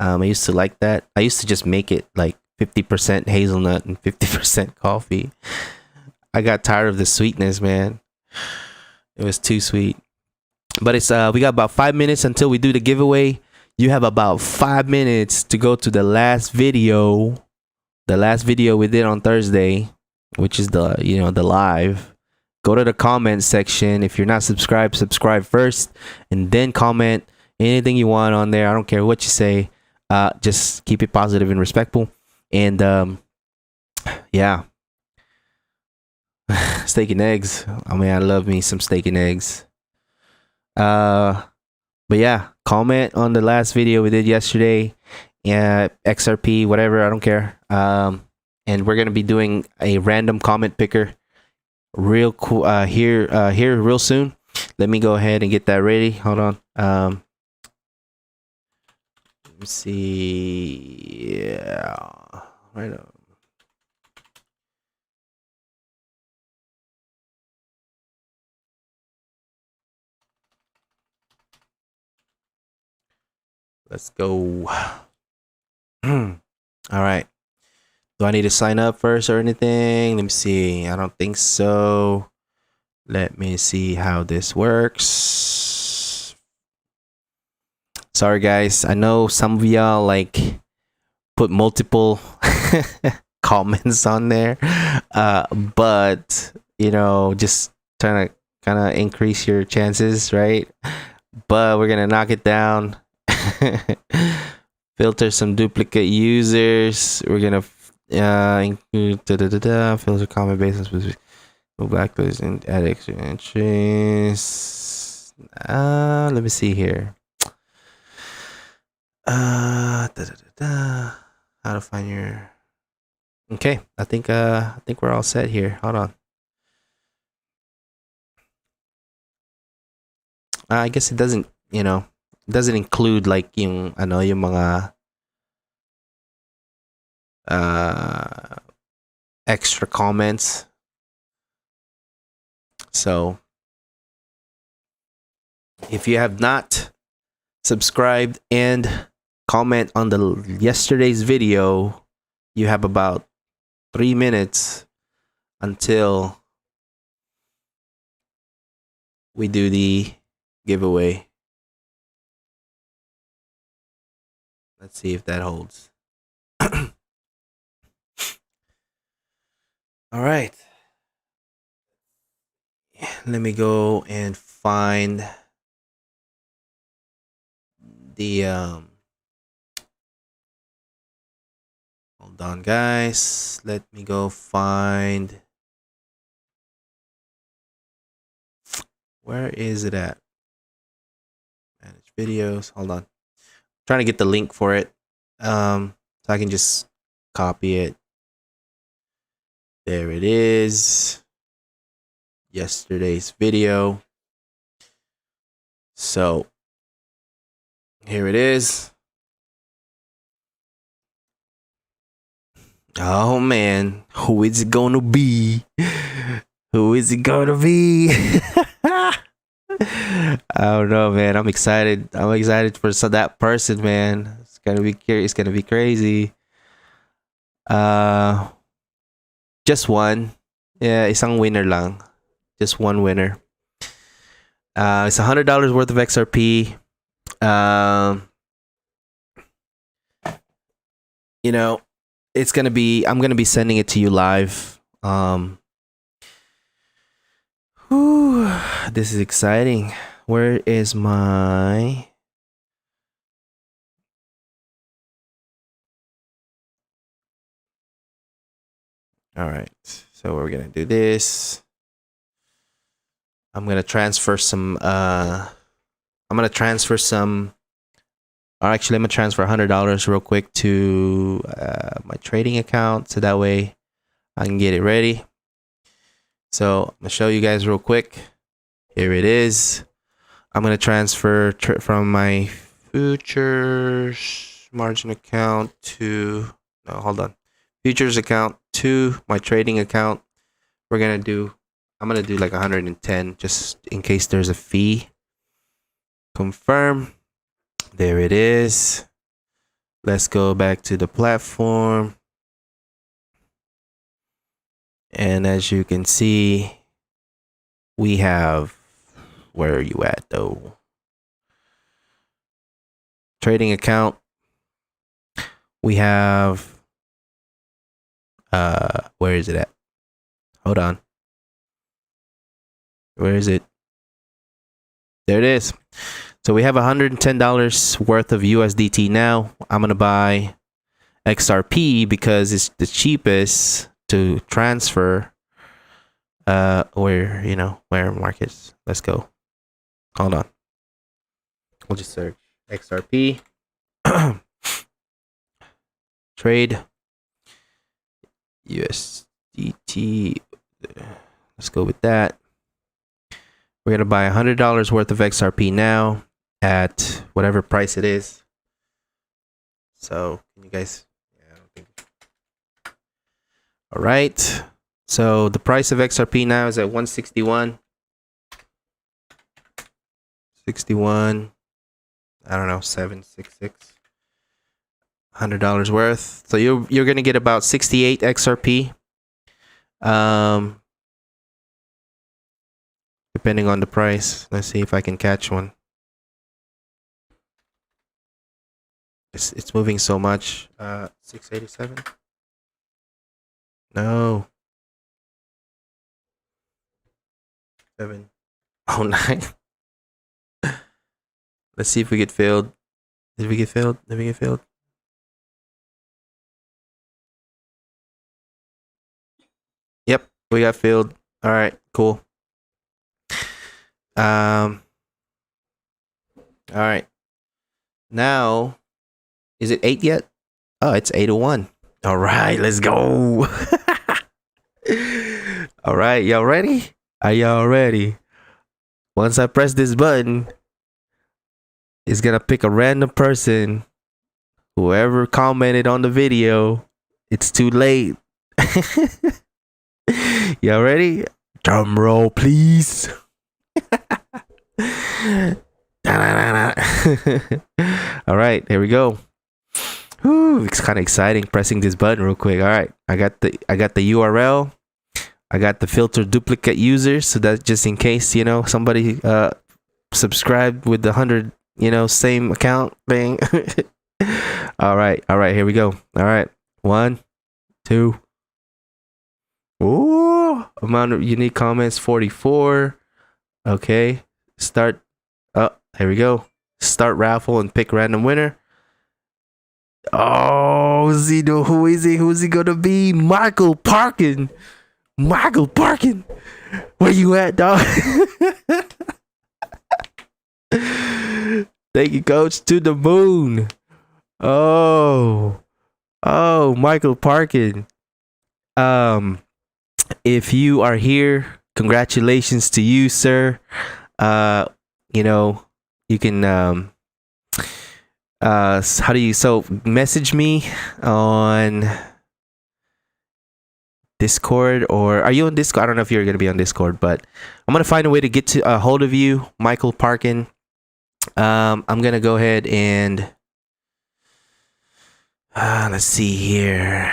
Speaker 1: I used to like that. I used to just make it like 50% hazelnut and 50% coffee. I got tired of the sweetness, man. It was too sweet. But it's we got about 5 minutes until we do the giveaway. You have about 5 minutes to go to the last video. The last video we did on Thursday, which is the live. Go to the comment section. If you're not subscribed, subscribe first and then comment. anything you want on there. I don't care what you say. Just keep it positive and respectful. And yeah, steak and eggs. I mean, I love me some steak and eggs. But yeah, comment on the last video we did yesterday. Yeah, XRP, whatever. I don't care. And we're gonna be doing a random comment picker real cool here real soon. Let me go ahead and get that ready. Hold on. Let me see. Yeah, right on. Let's go. All right. Do I need to sign up first or anything? Let me see. I don't think so. Let me see how this works. Sorry guys, I know some of y'all like put multiple comments on there, but you know, just trying to kind of increase your chances, right? But we're gonna knock it down. Filter some duplicate users. We're gonna include filter comment based on specific blacklist and add extra entries. Let me see here. How to find your. Okay, I think we're all set here. Hold on. I guess it doesn't, you know, doesn't include like yung ano yung mga extra comments. So if you have not subscribed and comment on the yesterday's video, you have about 3 minutes until we do the giveaway. Let's see if that holds. All right. Let me go and find the hold on guys. Let me go find, where is it at? Manage videos. Hold on. I'm trying to get the link for it. So I can just copy it. There it is. Yesterday's video. So here it is. Oh man, who is it gonna be? Who is it gonna be? I don't know, man. I'm excited. I'm excited for that person, man. It's gonna be curious. It's gonna be crazy. Just one. Yeah, isang winner lang. Just one winner. It's $100 worth of XRP. You know, it's gonna be. I'm gonna be sending it to you live. Whew, this is exciting. Where is my? All right. So we're gonna do this. I'm gonna transfer some. I'm gonna transfer some. Or actually, I'm gonna transfer $100 real quick to my trading account, so that way I can get it ready. So I'm gonna show you guys real quick. Here it is. I'm gonna transfer from my futures margin account to hold on, futures account to my trading account. I'm gonna do like 110 just in case there's a fee. Confirm. There it is. Let's go back to the platform. And as you can see, we have, where are you at though? Trading account. We have, where is it at? Hold on. Where is it? There it is. So we have $110 worth of USDT now. I'm gonna buy XRP because it's the cheapest to transfer. Where markets. Let's go. Hold on. We'll just search XRP. Trade USDT. Let's go with that. We're gonna buy $100 worth of XRP now at whatever price it is. So can you guys? Yeah, I don't think. All right. So the price of XRP now is at 161. 61. I don't know, 766. $100 worth. So you're gonna get about 68 XRP. Depending on the price. Let's see if I can catch one. It's moving so much. 687. No. 709. Let's see if we get filled. Did we get filled? Did we get filled? Yep, we got filled. All right, cool. All right. Now, is it 8 yet? Oh, it's 8:01. All right, let's go. All right, y'all ready? Are y'all ready? Once I press this button, it's gonna pick a random person. Whoever commented on the video, it's too late. Y'all ready? Drum roll, please. All right, here we go. Whew, it's kind of exciting pressing this button real quick. All right, I got the URL. I got the filter duplicate users, so that's just in case somebody subscribed with the 100 same account thing. All right, here we go. All right, 1, 2. Ooh, amount of unique comments 44. Okay, start. Oh, here we go. Start raffle and pick random winner. Oh, who is he? Who's he gonna be? Michael Parkin. Michael Parkin. Where you at, dog? Thank you, coach. To the moon. Oh, Michael Parkin. If you are here, congratulations to you, sir. You can message me on Discord, or are you on Discord? I don't know if you're gonna be on Discord, but I'm gonna find a way to get to a hold of you, Michael Parkin. I'm gonna go ahead and let's see here.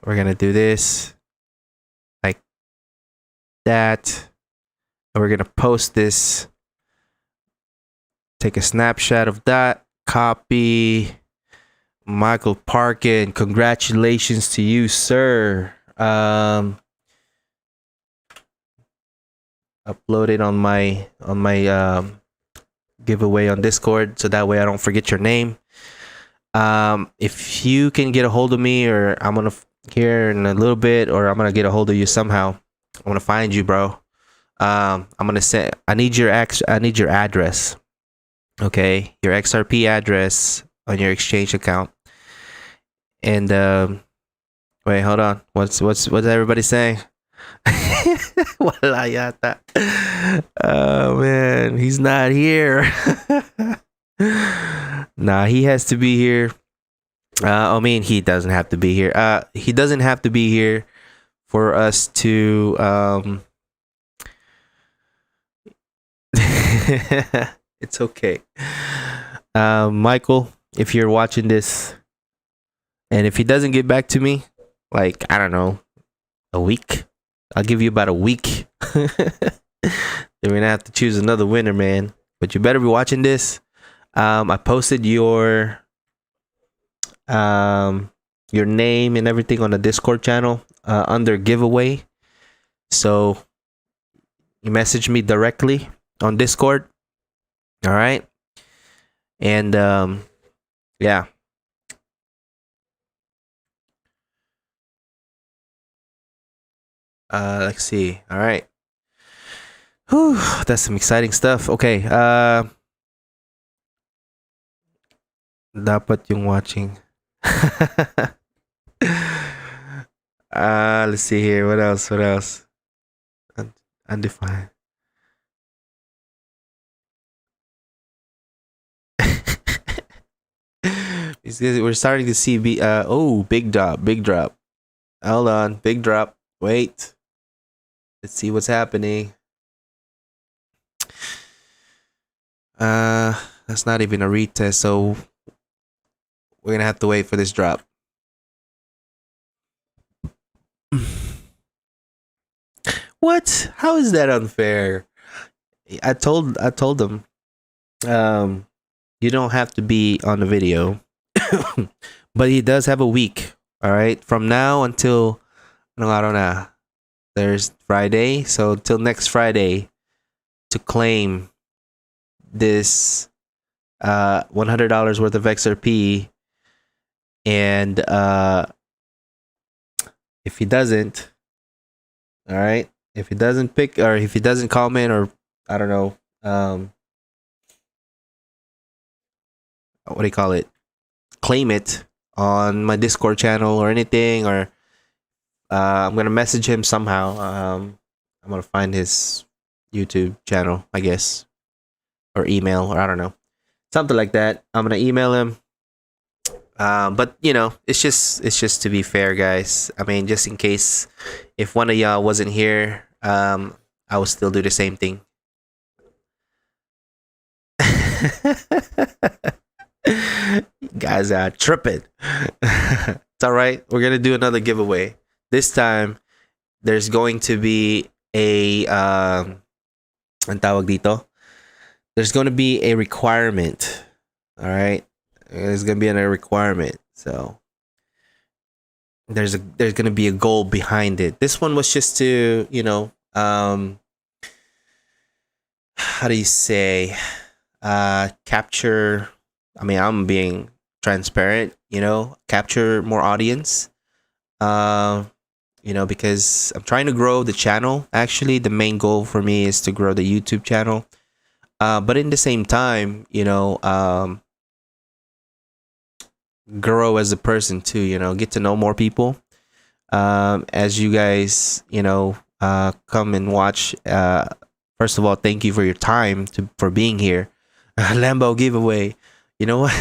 Speaker 1: We're gonna do this like that, and we're gonna post this. Take a snapshot of that. Copy. Michael Parkin, congratulations to you, sir. Upload it on my giveaway on Discord, so that way I don't forget your name. If you can get a hold of me, or I'm gonna here in a little bit, or I'm gonna get a hold of you somehow. I'm gonna find you, bro. I'm gonna say I need your address. Okay, your XRP address on your exchange account. And wait, hold on. What's everybody saying? Wala yata. Oh man, he's not here. Nah, he has to be here. He doesn't have to be here. He doesn't have to be here for us to it's okay. Michael, if you're watching this, and if he doesn't get back to me, like, I don't know, a week, I'll give you about a week. Then we're gonna have to choose another winner, man. But you better be watching this. I posted your name and everything on the Discord channel under giveaway. So, you message me directly on Discord. All right. And yeah. Let's see. All right. Whew, that's some exciting stuff. Okay. Dapat yung watching. Let's see here. What else? What else? Undefined. We're starting to see big drop, big drop. Hold on, big drop. Wait. Let's see what's happening. That's not even a retest, so we're gonna have to wait for this drop. What? How is that unfair? I told them, you don't have to be on the video, but he does have a week. All right, from now until I don't know. There's Friday, so till next Friday to claim this $100 worth of XRP, and if he doesn't, all right, if he doesn't pick, or if he doesn't comment, or I don't know, what do you call it, claim it on my Discord channel or anything, or I'm gonna message him somehow. I'm gonna find his YouTube channel, I guess, or email, or I don't know, something like that. I'm gonna email him. But you know, it's just to be fair, guys. I mean, just in case if one of y'all wasn't here, I will still do the same thing. Guys are tripping. It's all right. We're gonna do another giveaway. This time, there's going to be a ang tawag dito? There's going to be a requirement. All right, there's going to be a requirement. So there's going to be a goal behind it. This one was just to, you know, how do you say, capture. I mean, I'm being transparent. You know, capture more audience. You know, because I'm trying to grow the channel. Actually, the main goal for me is to grow the YouTube channel. But in the same time, you know, grow as a person too. You know, get to know more people. As you guys, you know, come and watch. First of all, thank you for your time for being here. Lambo giveaway. You know what?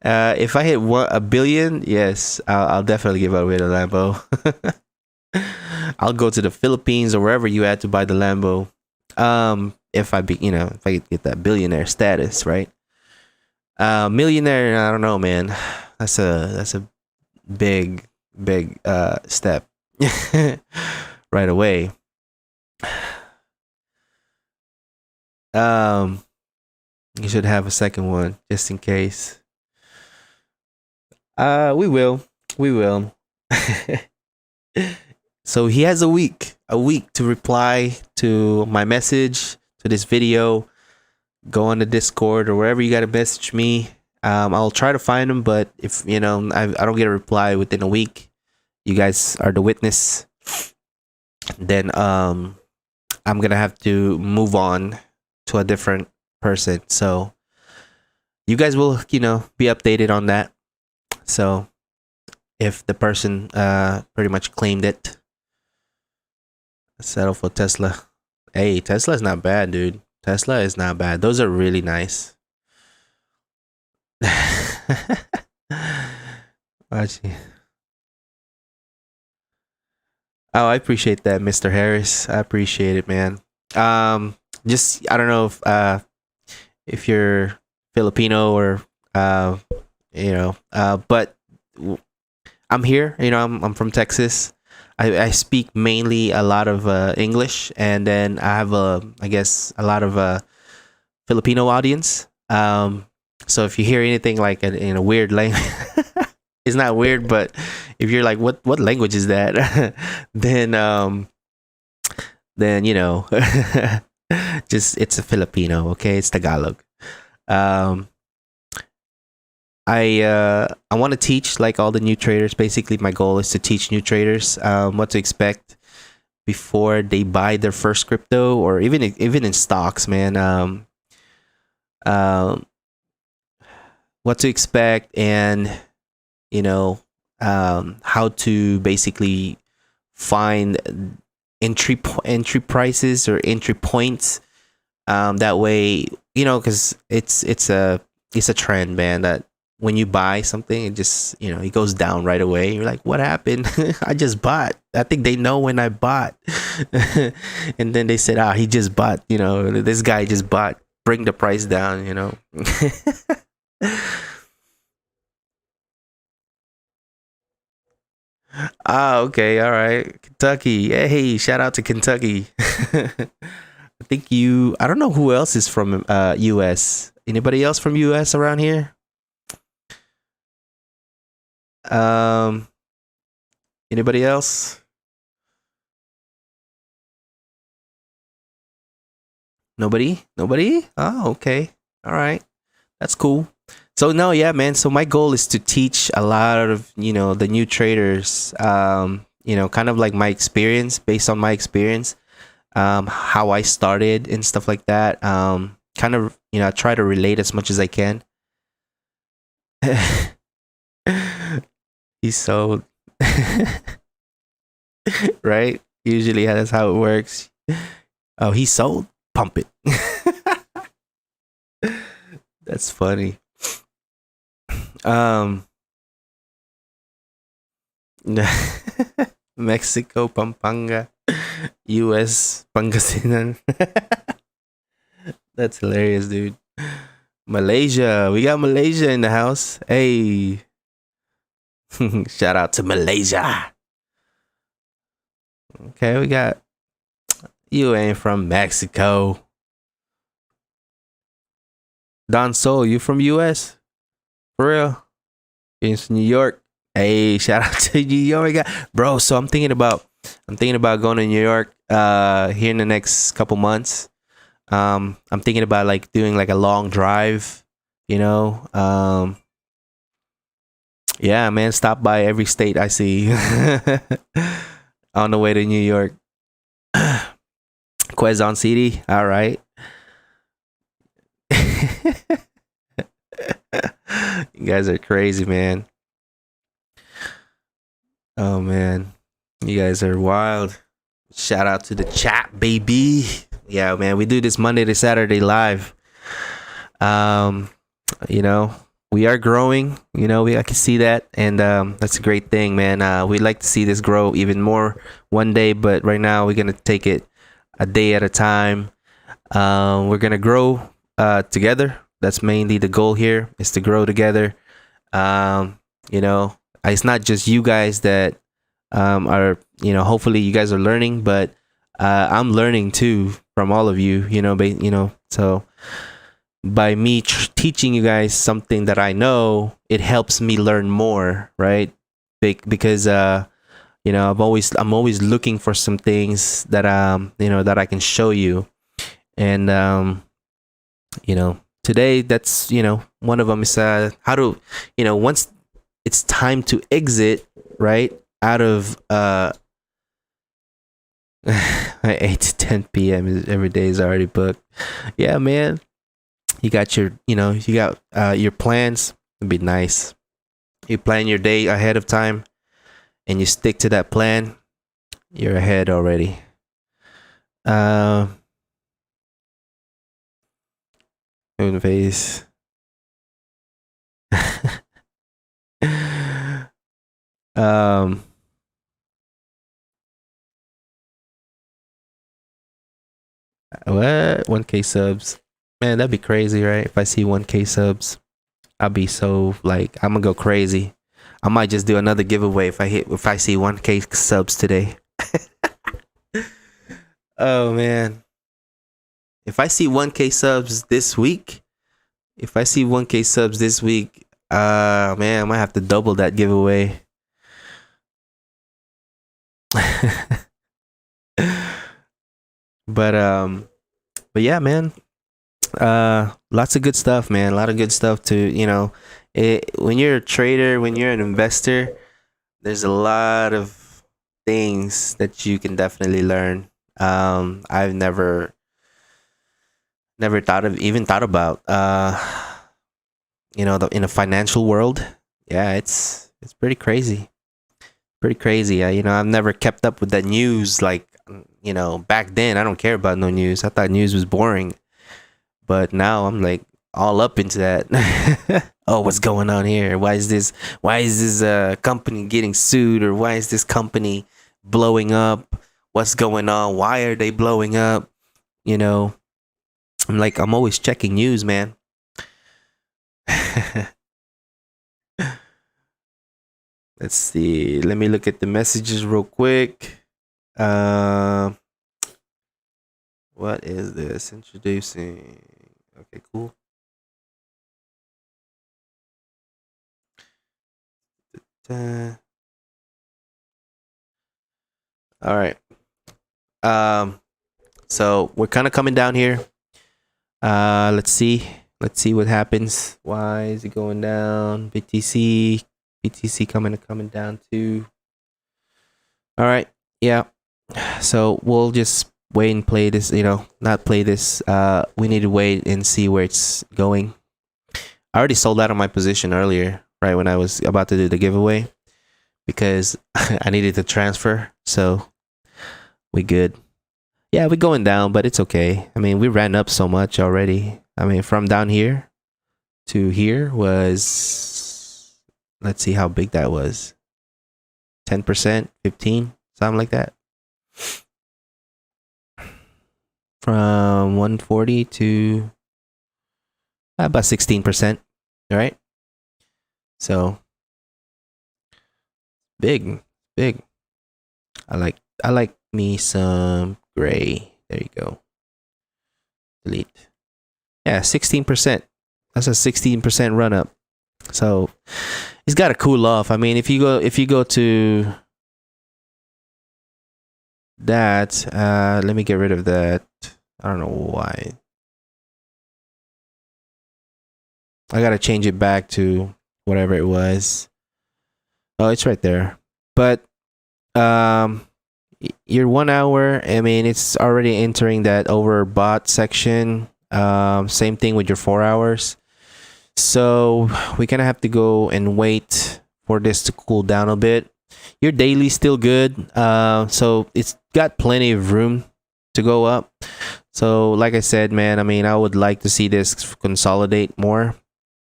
Speaker 1: If I hit a billion, yes, I'll definitely give away the Lambo. I'll go to the Philippines or wherever you had to buy the Lambo. If I get that billionaire status, right? Millionaire, I don't know, man. That's a big step right away. You should have a second one just in case. We will. So he has a week to reply to my message, to this video. Go on the Discord or wherever you got to message me. I'll try to find him, but if you know I don't get a reply within a week, you guys are the witness. Then I'm gonna have to move on to a different person. So you guys will, you know, be updated on that. So if the person pretty much claimed it, settle for Tesla. Hey, Tesla is not bad, dude. Tesla is not bad. Those are really nice. Watching. Oh, I appreciate that, Mr. Harris. I appreciate it, man. Just I don't know if you're Filipino or you know, but I'm here. You know, I'm from Texas. I speak mainly a lot of English, and then I have I guess a lot of Filipino audience. So if you hear anything like in a weird language, it's not weird, but if you're like, what language is that? Then then you know, just it's a Filipino, okay? It's Tagalog. Um, I want to teach like all the new traders. Basically, my goal is to teach new traders what to expect before they buy their first crypto, or even in stocks, man. Um, what to expect, and you know, how to basically find entry prices or entry points. That way, you know, because it's a trend, man. That when you buy something, it just, you know, it goes down right away. You're like, what happened? I just bought. I think they know when I bought, and then they said, ah, he just bought. You know, this guy just bought. Bring the price down. You know. Ah, okay, all right. Kentucky. Hey, shout out to Kentucky. I think you. I don't know who else is from U.S. Anybody else from U.S. around here? Um, Anybody else? Nobody. Nobody. Oh, okay. All right. That's cool. So no, yeah, man. So my goal is to teach a lot of, you know, the new traders. You know, kind of like my experience, based on my experience, how I started and stuff like that. Kind of, you know, I try to relate as much as I can. He's sold. Right? Usually that's how it works. Oh, he sold? Pump it. That's funny. Um Mexico, Pampanga, US, Pangasinan. That's hilarious, dude. Malaysia. We got Malaysia in the house. Hey. Shout out to Malaysia. Okay, we got you ain't from Mexico. Don Sol, you from US? For real? It's New York. Hey, shout out to New York. Bro, so I'm thinking about going to New York here in the next couple months. I'm thinking about like doing like a long drive, you know. Yeah, man, stop by every state I see on the way to New York. Quezon City. All right. You guys are crazy, man. Oh man. You guys are wild. Shout out to the chat, baby. Yeah, man, we do this Monday to Saturday live. Um, you know, we are growing. You know, I can see that, and that's a great thing, man. We'd like to see this grow even more one day, but right now we're gonna take it a day at a time. We're gonna grow together. That's mainly the goal here, is to grow together. You know, it's not just you guys that are, you know, hopefully you guys are learning, but I'm learning too from all of you. So by me teaching you guys something that I know, it helps me learn more, right? Because you know, I'm always looking for some things that you know, that I can show you, and you know, today that's, you know, one of them is how to, you know, once it's time to exit, right, out of 8 to 10 p.m. Every day is already booked. Yeah, man. You got your, you know, you got your plans. It'd be nice. You plan your day ahead of time and you stick to that plan. You're ahead already. Moon phase. um what, 1K subs, man, that'd be crazy, right? If I see 1K subs, I'll be so, like, I'm gonna go crazy. I might just do another giveaway if I see 1K subs today. Oh man, if I see 1K subs this week, man, I might have to double that giveaway. But yeah, man. Lots of good stuff, man. A lot of good stuff to, when you're a trader, when you're an investor, there's a lot of things that you can definitely learn. I've never thought about in a financial world. Yeah, it's pretty crazy. Pretty crazy. I've never kept up with that news like, back then. I don't care about no news. I thought news was boring. But now I'm like all up into that. Oh, what's going on here? Why is this company getting sued, or why is this company blowing up? What's going on? Why are they blowing up? I'm always checking news, man. Let's see. Let me look at the messages real quick. What is this? Introducing. Okay, cool. All right. So we're kind of coming down here. Let's see what happens. Why is it going down? BTC coming down too. All right. Yeah. So we'll just wait and play this, not play this. We need to wait and see where it's going. I already sold out of my position earlier, right when I was about to do the giveaway, because I needed to transfer. So we good. Yeah, we're going down, but it's okay. I mean, we ran up so much already. I mean, from down here to here was, let's see how big that was. 10%, 15, something like that. From 140 to about 16%. All right. So big. I like me some gray. There you go. Delete. Yeah, 16%. That's a 16% run up. So it's got to cool off. I mean, if you go to that, let me get rid of that. I don't know why. I gotta change it back to whatever it was. Oh, it's right there. But your 1 hour, I mean, it's already entering that overbought section. Same thing with your 4 hours. So we kind of have to go and wait for this to cool down a bit. Your daily's still good. So it's got plenty of room to go up. So like I said, man, I mean, I would like to see this consolidate more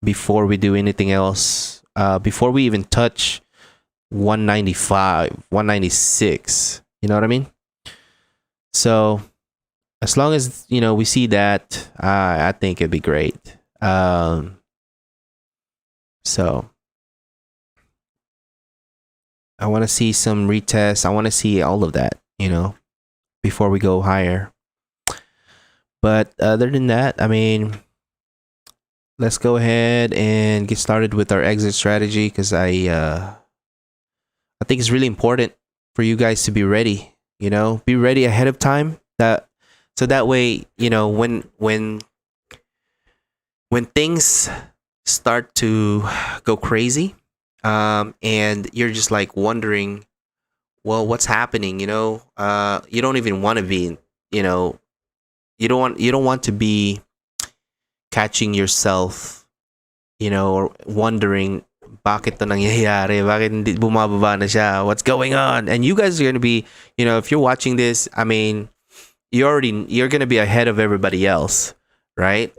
Speaker 1: before we do anything else. Before we even touch 195, 196. You know what I mean? So as long as, we see that, I think it'd be great. So I want to see some retests. I want to see all of that, before we go higher. But other than that, I mean, let's go ahead and get started with our exit strategy, because I think it's really important for you guys to be ready. Be ready ahead of time. So that way, when things start to go crazy, and you're just like wondering, well, what's happening? You don't even want to be, you don't want to be catching yourself, or wondering, bakit to nangyayari? Bakit hindi bumababa na siya? What's going on? And you guys are going to be, if you're watching this, I mean, you're going to be ahead of everybody else, right?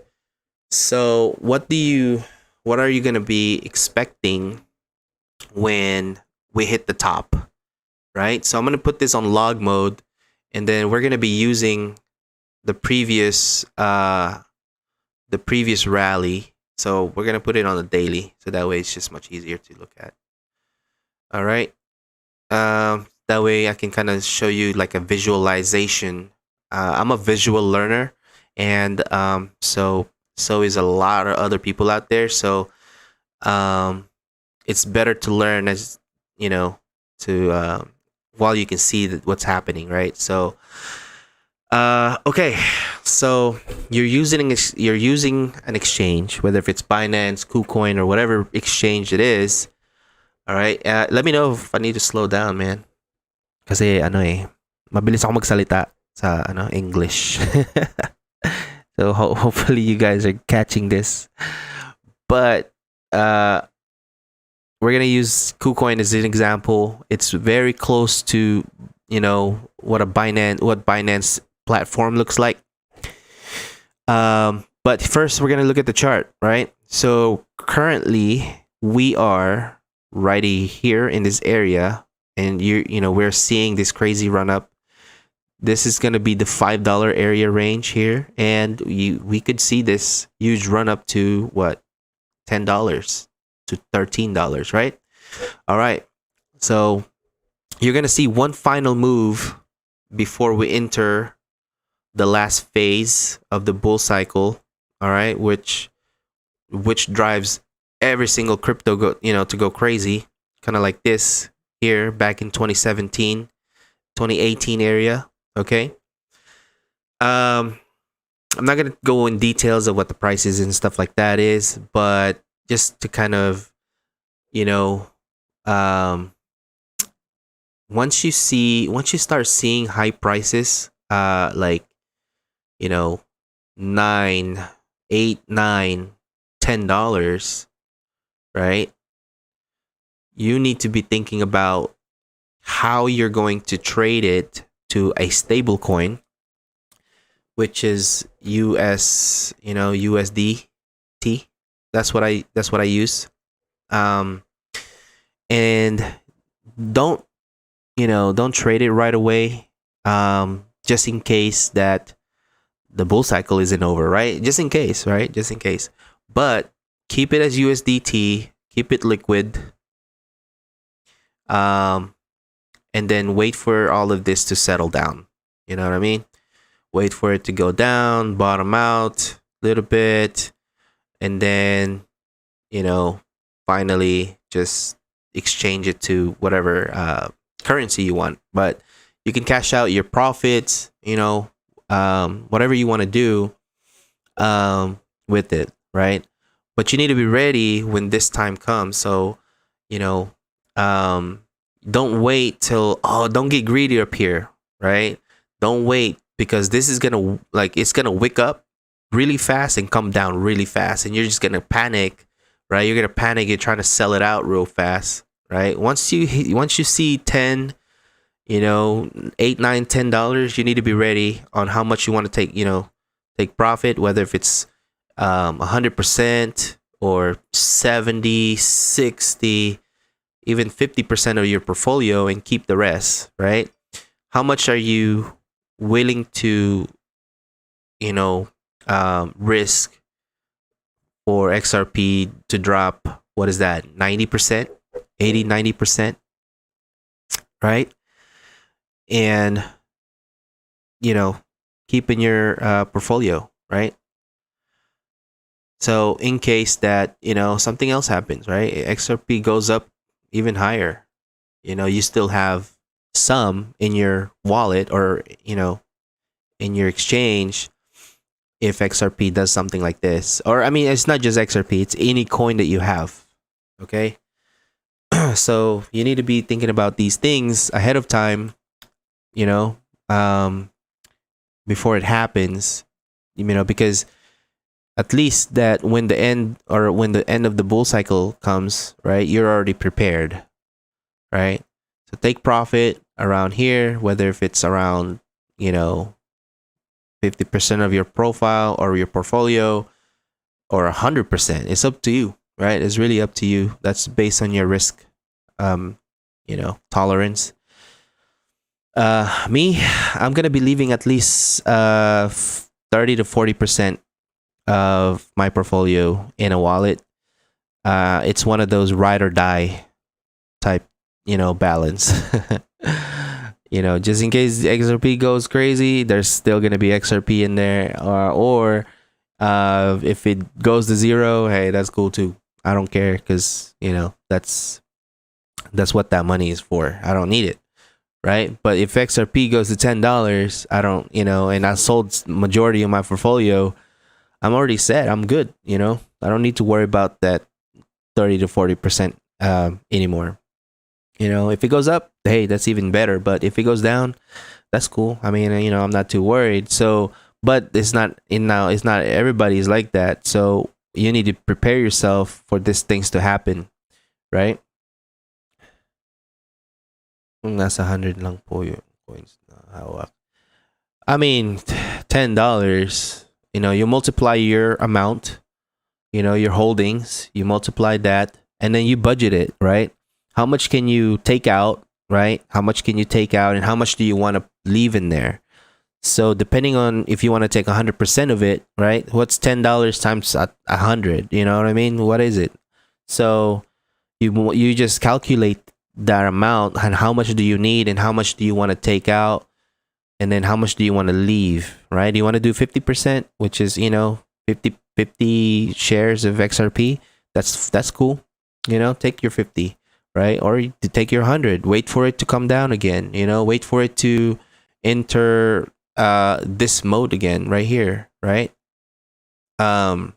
Speaker 1: So what are you going to be expecting when we hit the top, right? So I'm going to put this on log mode, and then we're going to be using the previous rally. So we're going to put it on the daily, so that way it's just much easier to look at. All right. That way I can kind of show you like a visualization. I'm a visual learner, and so is a lot of other people out there. So it's better to learn as to while you can see what's happening, right? So Okay, so you're using an exchange, whether if it's Binance, KuCoin, or whatever exchange it is. All right. Let me know if I need to slow down, man. Kasi ano mabilis ako magsalita sa English. So hopefully you guys are catching this. But we're gonna use KuCoin as an example. It's very close to what Binance platform looks like. But first we're gonna look at the chart, right? So currently we are right here in this area, and we're seeing this crazy run up. This is gonna be the $5 area range here, and we could see this huge run up to what, $10 to $13, right? All right, so you're gonna see one final move before we enter the last phase of the bull cycle. All right, which drives every single crypto to go crazy, kind of like this here back in 2017, 2018 area. Okay. I'm not gonna go in details of what the prices and stuff like that is, but just to kind of once you start seeing high prices, like $9, $8, $9, $10, right? You need to be thinking about how you're going to trade it to a stable coin, which is USDT. That's what I use. And don't trade it right away. Just in case that the bull cycle isn't over, right? Just in case, right? Just in case. But keep it as USDT, keep it liquid. And then wait for all of this to settle down. You know what I mean? Wait for it to go down, bottom out a little bit, and then finally just exchange it to whatever currency you want. But you can cash out your profits, whatever you want to do with it, right? But you need to be ready when this time comes. So don't wait till don't get greedy up here, right? Don't wait, because this is gonna it's gonna wick up really fast and come down really fast, and you're just gonna panic, right? You're gonna panic. You're trying to sell it out real fast, right? Once you see 10, $8, $9, $10, you need to be ready on how much you want to take profit, whether if it's 100% or 70, 60, even 50% of your portfolio, and keep the rest, right? How much are you willing to risk for XRP to drop? What is that, 90%, 80, 90%, right? And keep in your portfolio, right? So in case that something else happens, right, XRP goes up even higher, you still have some in your wallet or in your exchange if XRP does something like this. Or I mean, it's not just XRP, it's any coin that you have. Okay. So you need to be thinking about these things ahead of time, before it happens, because at least that when the end of the bull cycle comes, right, you're already prepared, right? So take profit around here, whether if it's around 50% of your profile or your portfolio, or 100%. It's up to you, right? It's really up to you. That's based on your risk tolerance. Me, I'm gonna be leaving at least 30 to 40% of my portfolio in a wallet. It's one of those ride or die type balance. Just in case the XRP goes crazy, there's still gonna be XRP in there, or if it goes to zero, hey, that's cool too. I don't care, because that's what that money is for. I don't need it, right? But if XRP goes to $10, I don't, and I sold majority of my portfolio, I'm already set. I'm good. I don't need to worry about that 30 to 40% anymore. If it goes up, hey, that's even better. But if it goes down, that's cool. I mean, I'm not too worried. So, but it's not everybody is like that. So you need to prepare yourself for these things to happen, right? Kung nasa 100 lang po yung coins na hawak. I mean, $10, you multiply your amount, your holdings, you multiply that, and then you budget it, right? How much can you take out, right? How much can you take out, and how much do you want to leave in there? So depending on if you want to take 100% of it, right? What's $10 times 100? You know what I mean? What is it? So you just calculate that amount and how much do you need and how much do you want to take out, and then how much do you want to leave, right? Do you want to do 50%, which is 50 shares of XRP? That's cool. Take your 50, right? Or you take your 100. Wait for it to come down again. Wait for it to enter this mode again right here, right? And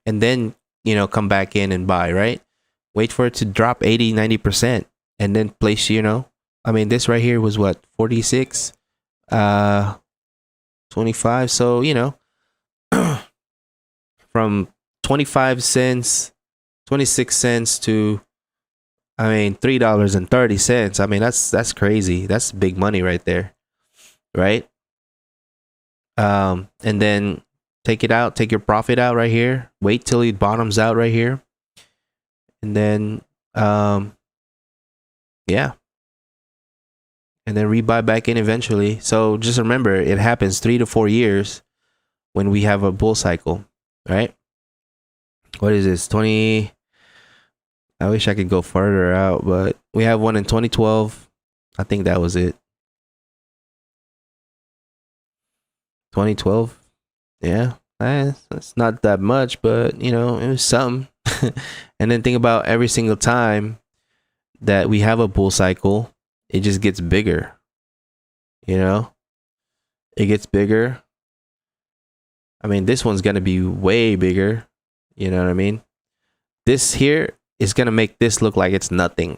Speaker 1: then come back in and buy, right? Wait for it to drop 80-90% and then place, I mean, this right here was what, 46 25. So from 25 cents, 26 cents to, I mean, $3.30. I mean, that's crazy. That's big money right there, right? And then take your profit out right here. Wait till it bottoms out right here, and then yeah, and then rebuy back in eventually. So just remember, it happens 3 to 4 years when we have a bull cycle, right? What is this? 20. I wish I could go further out, but we have one in 2012. I think that was it. 2012. Yeah, that's not that much, but it was something. And then think about every single time that we have a bull cycle, it just gets bigger. It gets bigger. I mean, this one's gonna be way bigger. You know what I mean? This here is gonna make this look like it's nothing.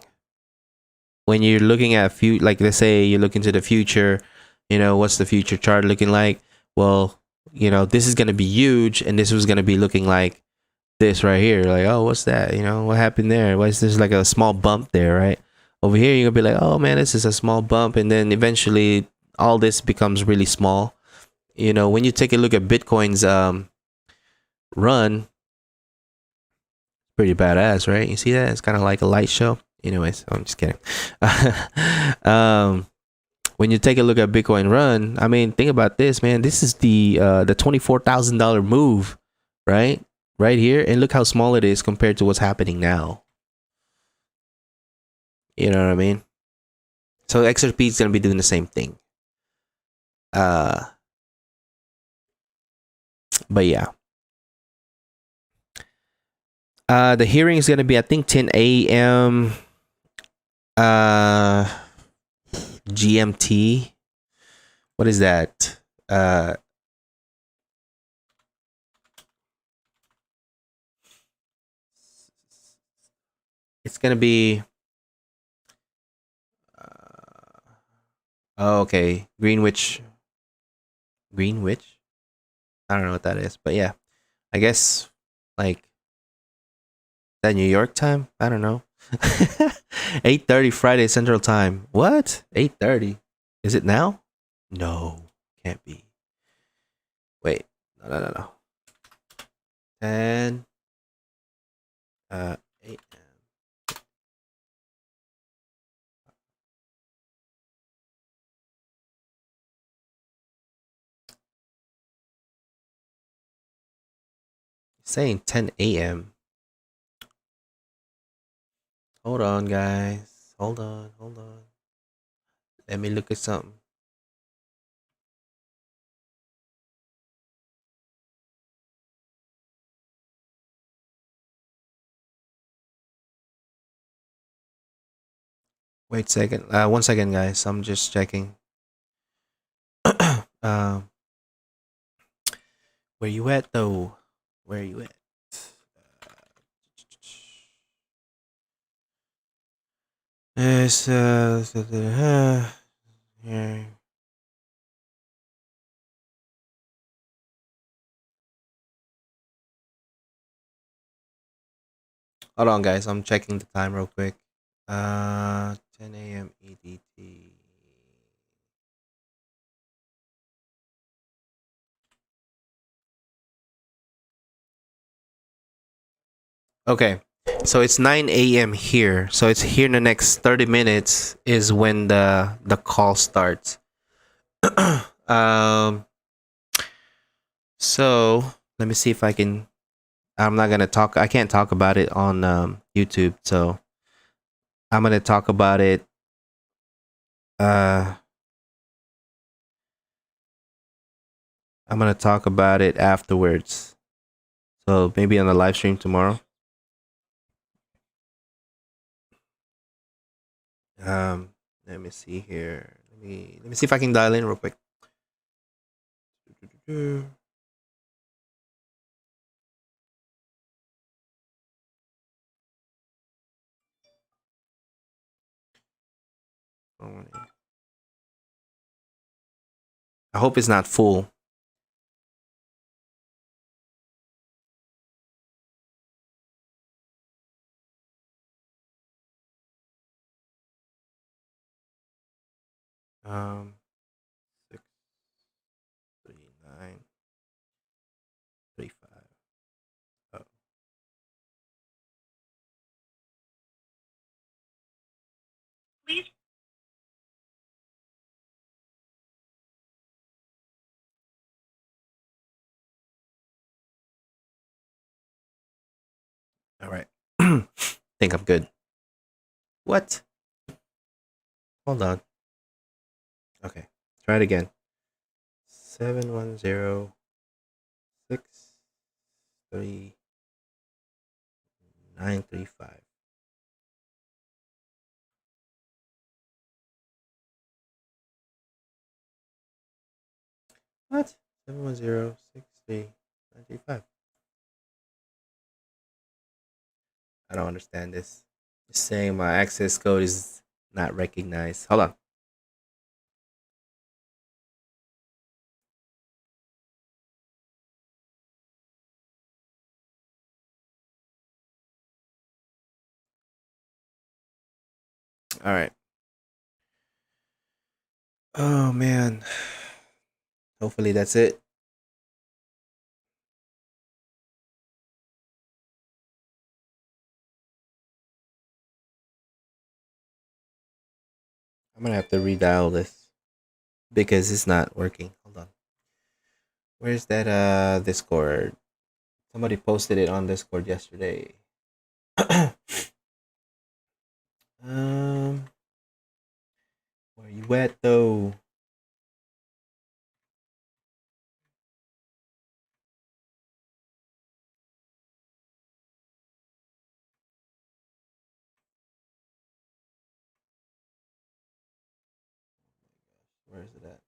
Speaker 1: When you're looking at like let's say you look into the future, what's the future chart looking like? Well, this is gonna be huge, and this was gonna be looking like this right here. Like, oh, what's that? What happened there? Why is this like a small bump there, right? Over here, you're gonna be like, oh man, this is a small bump, and then eventually all this becomes really small. When you take a look at Bitcoin's run, pretty badass, right? You see that? It's kind of like a light show. Anyways, I'm just kidding. When you take a look at Bitcoin run, I mean, think about this, man. This is the $24,000 move, right? Right here, and look how small it is compared to what's happening now. You know what I mean? So XRP is gonna be doing the same thing. But yeah. The hearing is gonna be, I think, 10 a.m. GMT. What is that? It's gonna be. Oh, okay, Greenwich. Greenwich. I don't know what that is, but yeah, I guess like that New York time. I don't know. 8:30 Friday Central Time. What? 8:30? Is it now? No, can't be. Wait, no. 10. 8. Saying 10 a.m. Hold on, guys. Hold on. Let me look at something. Wait a second. 1 second, guys. I'm just checking. um, where you at though? Where you at? It's yeah. Hold on, guys. I'm checking the time real quick. 10 a.m. EDT. Okay, so it's 9 a.m. here. So it's here in the next 30 minutes is when the call starts. um. So let me see if I can. I'm not gonna talk. I can't talk about it on YouTube. So I'm gonna talk about it. Uh, I'm gonna talk about it afterwards. So maybe on the live stream tomorrow. Let me see here. Let me see if I can dial in real quick. I hope it's not full. Um, 63935. Oh. Please. All right. Think I'm good. What? Hold on. Okay. Try it again. 710-63935. What? 710-63935. I don't understand this. It's saying my access code is not recognized. Hold on. All right. Oh man. Hopefully that's it. I'm gonna have to redial this because it's not working. Hold on. Where's that Discord? Somebody posted it on Discord yesterday. um where you at though? Where is it at?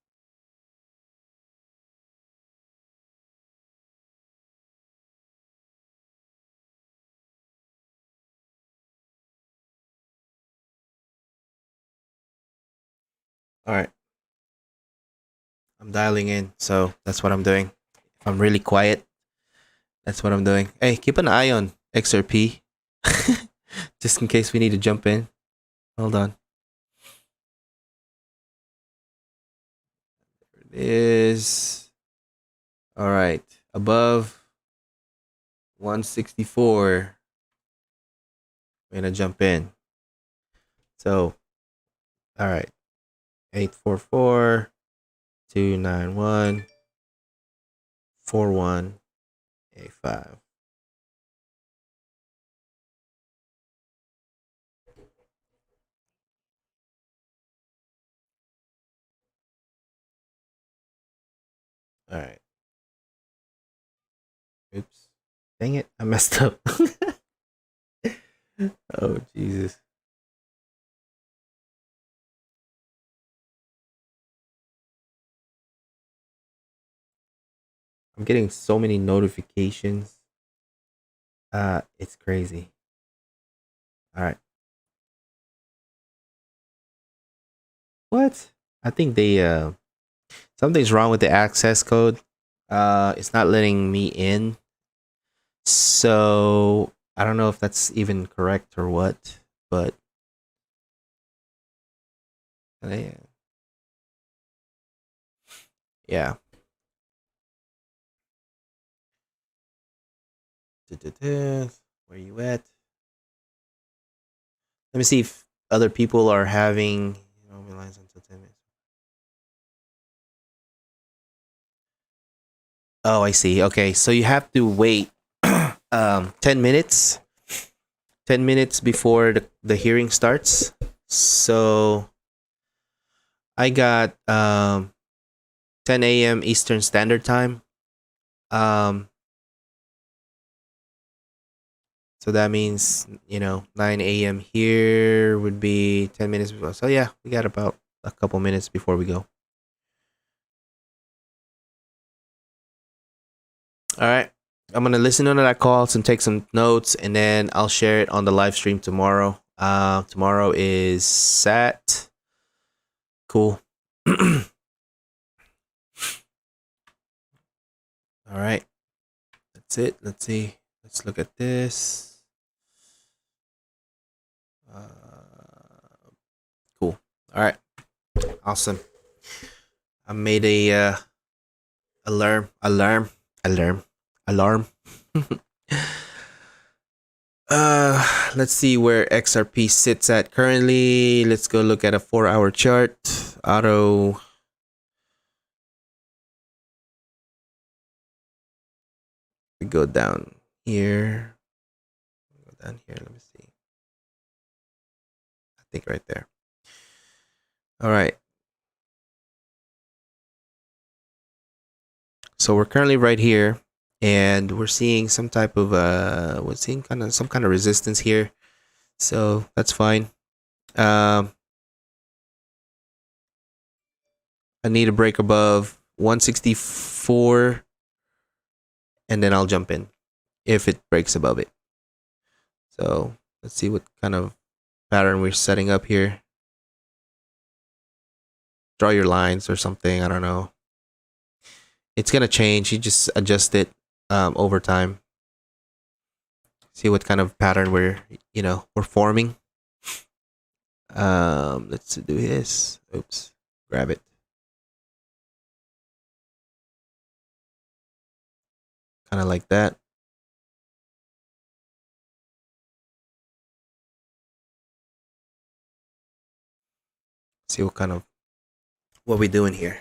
Speaker 1: Alright. I'm dialing in, so that's what I'm doing. If I'm really quiet, that's what I'm doing. Hey, keep an eye on XRP. Just in case we need to jump in. Hold on. There it is. Alright. Above 164. We're gonna jump in. So, alright. 844-291-4185. Alright. Oops. Dang it, I messed up. Oh, Jesus. I'm getting so many notifications. It's crazy. All right. What? I think they something's wrong with the access code. It's not letting me in. So I don't know if that's even correct or what, but yeah. Where you at? Let me see if other people are having lines until 10 minutes. Oh, I see. Okay, so you have to wait 10 minutes. 10 minutes before the hearing starts. So I got 10 a.m. Eastern Standard Time. So that means, 9 a.m. here would be 10 minutes before. So yeah, we got about a couple minutes before we go. All right. I'm going to listen to that call and take some notes, and then I'll share it on the live stream tomorrow. Tomorrow is Sat. Cool. All right. That's it. Let's see. Let's look at this. Cool. All right. Awesome. I made a alarm. Let's see where XRP sits at currently. Let's go look at a 4-hour chart. Auto. We go down here. Go down here. Let me see. I think right there. All right. So we're currently right here, and we're seeing some type of we're seeing some kind of resistance here. So that's fine. I need a break above 164, and then I'll jump in if it breaks above it. So let's see what kind of pattern we're setting up here. Draw your lines or something. I don't know. It's gonna change. You just adjust it over time. See what kind of pattern we're forming. Let's do this. Oops, grab it. Kind of like that. See what we doing here.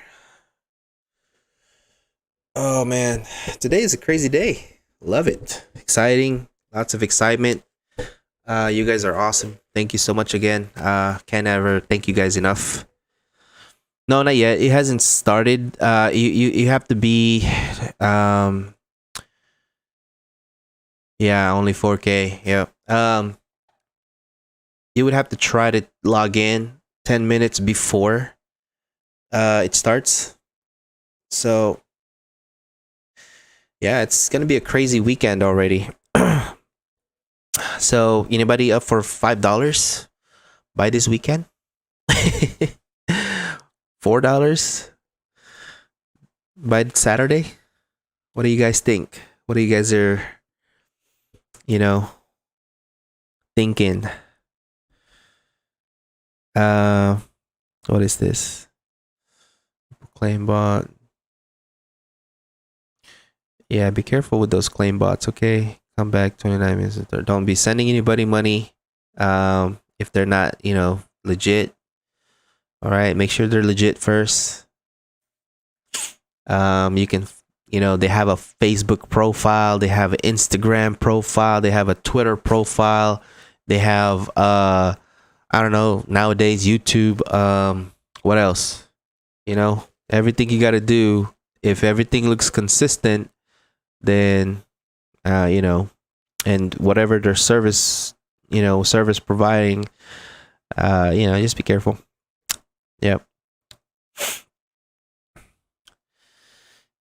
Speaker 1: Oh man, today is a crazy day. Love it. Exciting. Lots of excitement. You guys are awesome. Thank you so much again. Can't ever thank you guys enough. No, not yet. It hasn't started. You have to be yeah, only 4K. Yeah. You would have to try to log in 10 minutes before it starts. So yeah, it's gonna be a crazy weekend already. So anybody up for $5 by this weekend? $4 by Saturday? What do you guys think? What do you guys are thinking? What is this? Claim bot. Yeah, be careful with those claim bots, okay? Come back 29 minutes. Don't be sending anybody money if they're not, legit. All right, make sure they're legit first. You can, they have a Facebook profile, they have an Instagram profile, they have a Twitter profile, they have I don't know, nowadays YouTube. What else? Everything you got to do. If everything looks consistent, then and whatever their service providing, just be careful. Yep.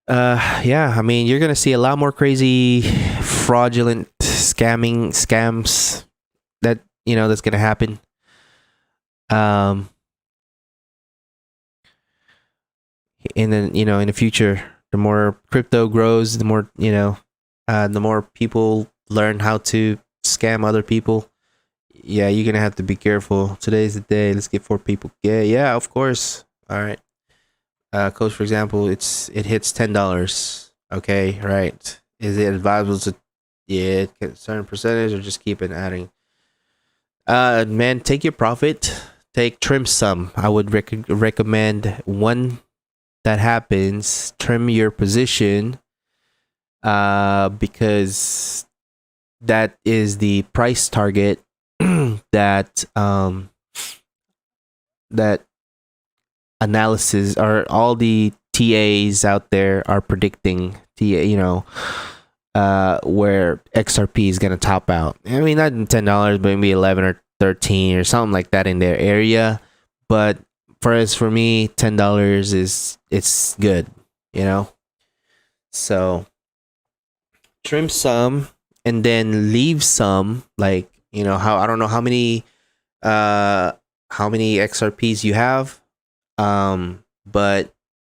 Speaker 1: Yeah, I mean, you're gonna see a lot more crazy, fraudulent scams that that's gonna happen. Um, and then in the future, the more crypto grows, the more the more people learn how to scam other people. Yeah, you're gonna have to be careful. Today's the day. Let's get 4 people. Yeah, of course. All right. Coach, for example, it hits $10. Okay, right. Is it advisable to get a certain percentage or just keep it adding? Man, take your profit. Trim some. I would recommend when that happens, trim your position. Because that is the price target that that analysis or all the TAs out there are predicting where XRP is gonna top out. I mean, not $10, but maybe 11 or 13 or something like that in their area. But for me, $10 it's good, you know. So trim some and then leave some, like how I don't know how many XRPs you have, but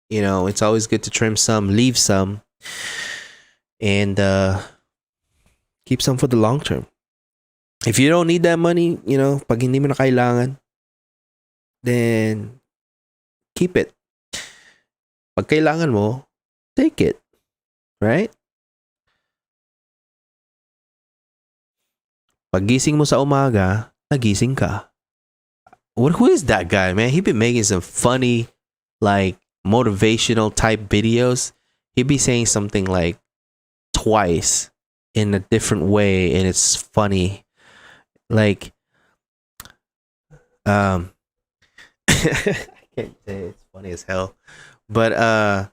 Speaker 1: it's always good to trim some, leave some, and keep some for the long term. If you don't need that money, pag hindi mo na kailangan, then keep it. Pag kailangan mo, take it, right? Paggising mo sa umaga, nagising ka. Who is that guy, man? He been making some funny, like, motivational type videos. He'd be saying something like twice in a different way, and it's funny. Like, I can't say it's funny as hell, but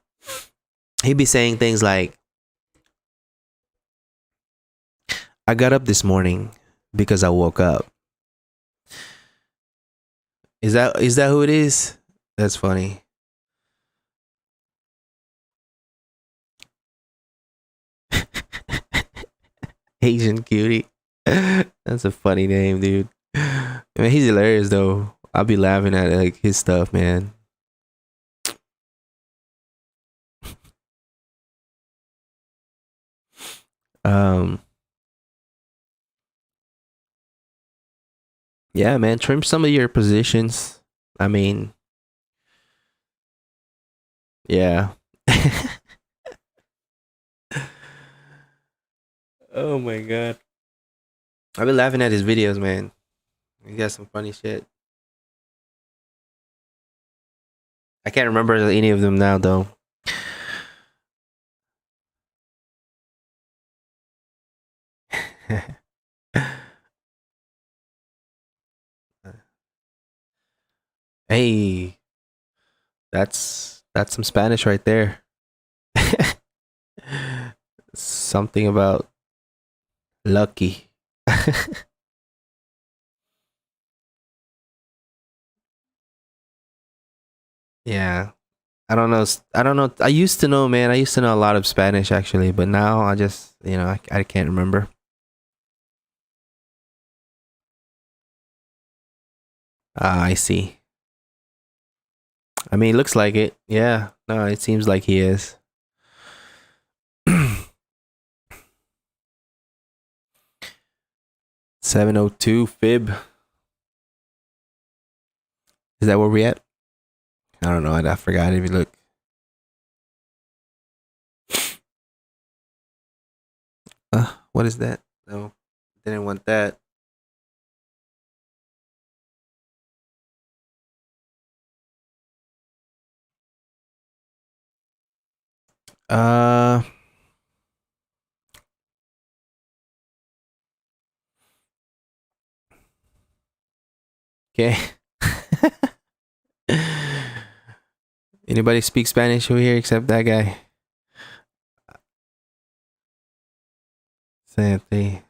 Speaker 1: he'd be saying things like, "I got up this morning because I woke up." Is that who it is? That's funny. Asian cutie. That's a funny name, dude. I mean, he's hilarious though. I'll be laughing at like his stuff, man. Um, yeah, man, trim some of your positions. I mean, yeah. Oh my god. I've been laughing at his videos, man. He got some funny shit. I can't remember any of them now, though. Hey, that's some Spanish right there. Something about lucky. Yeah. I don't know. I used to know, man. I used to know a lot of Spanish actually, but now I just, I can't remember. Ah, I see. I mean, it looks like it. Yeah. No, it seems like he is. 702 fib. Is that where we at? I don't know. I forgot if you look. What is that? No, didn't want that. Uh, okay. Anybody speak Spanish over here except that guy? Same thing.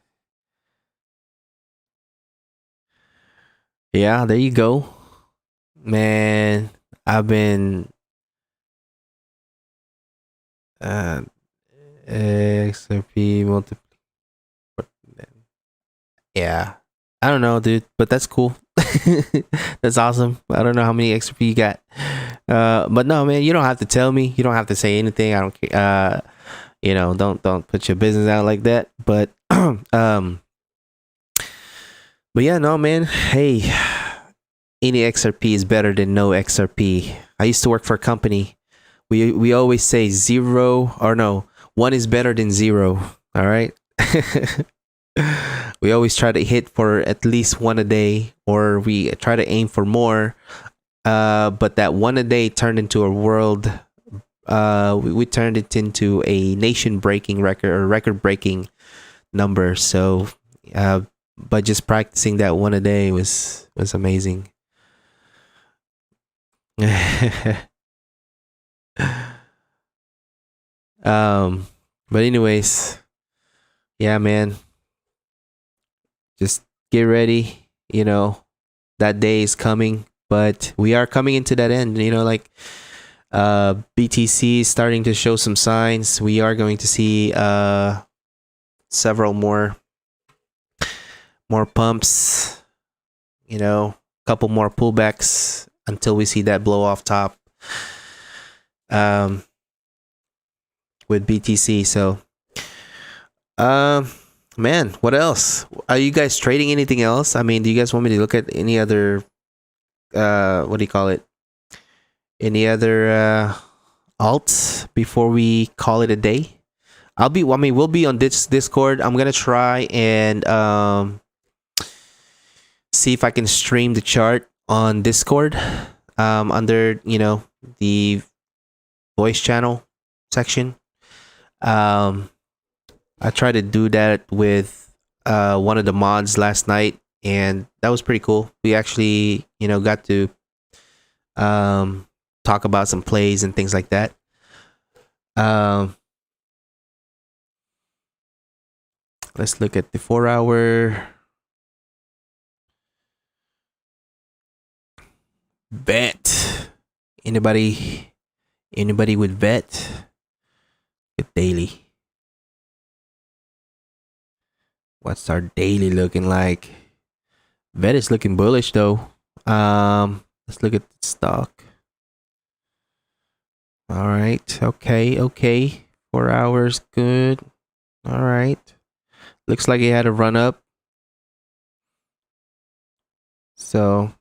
Speaker 1: Yeah, there you go. Man, I've been Uh, XRP multi. Yeah, I don't know, dude, but that's cool. That's awesome. I don't know how many XRP you got. But no, man, you don't have to tell me. You don't have to say anything. I don't care. You know, don't put your business out like that. But but yeah, no, man. Hey, any XRP is better than no XRP. I used to work for a company. We always say zero or no, one is better than zero. All right. We always try to hit for at least one a day, or we try to aim for more. But that one a day turned into a world. We turned it into a nation-breaking record or record-breaking number. So, but just practicing that one a day was amazing. But anyways, yeah, man. Just get ready. You know, that day is coming, but we are coming into that end. You know, like BTC is starting to show some signs. We are going to see several more pumps. You know, a couple more pullbacks until we see that blow off top. With BTC, so man, what else? Are you guys trading anything else? I mean, do you guys want me to look at any other what do you call it? Any other alts before we call it a day? We'll be on this Discord. I'm gonna try and see if I can stream the chart on Discord under, you know, the voice channel section. I tried to do that with one of the mods last night, and that was pretty cool. We actually, you know, got to talk about some plays and things like that. Let's look at the 4-hour bet. Anybody with bet? Get daily. What's our daily looking like? Bet is looking bullish though. Let's look at the stock. All right. Okay. 4 hours. Good. All right. Looks like it had a run up. So,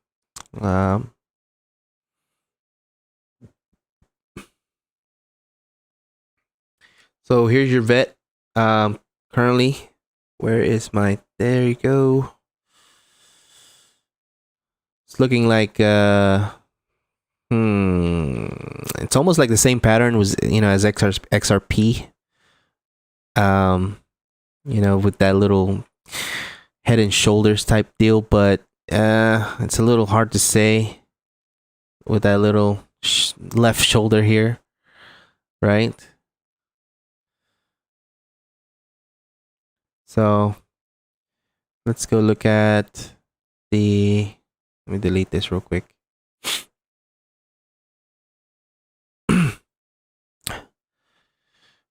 Speaker 1: so here's your vet. Currently, where is my? There you go. It's looking like it's almost like the same pattern was, you know, as XRP. You know, with that little head and shoulders type deal, but it's a little hard to say with that little left shoulder here, right? So let's go look at the. Let me delete this real quick.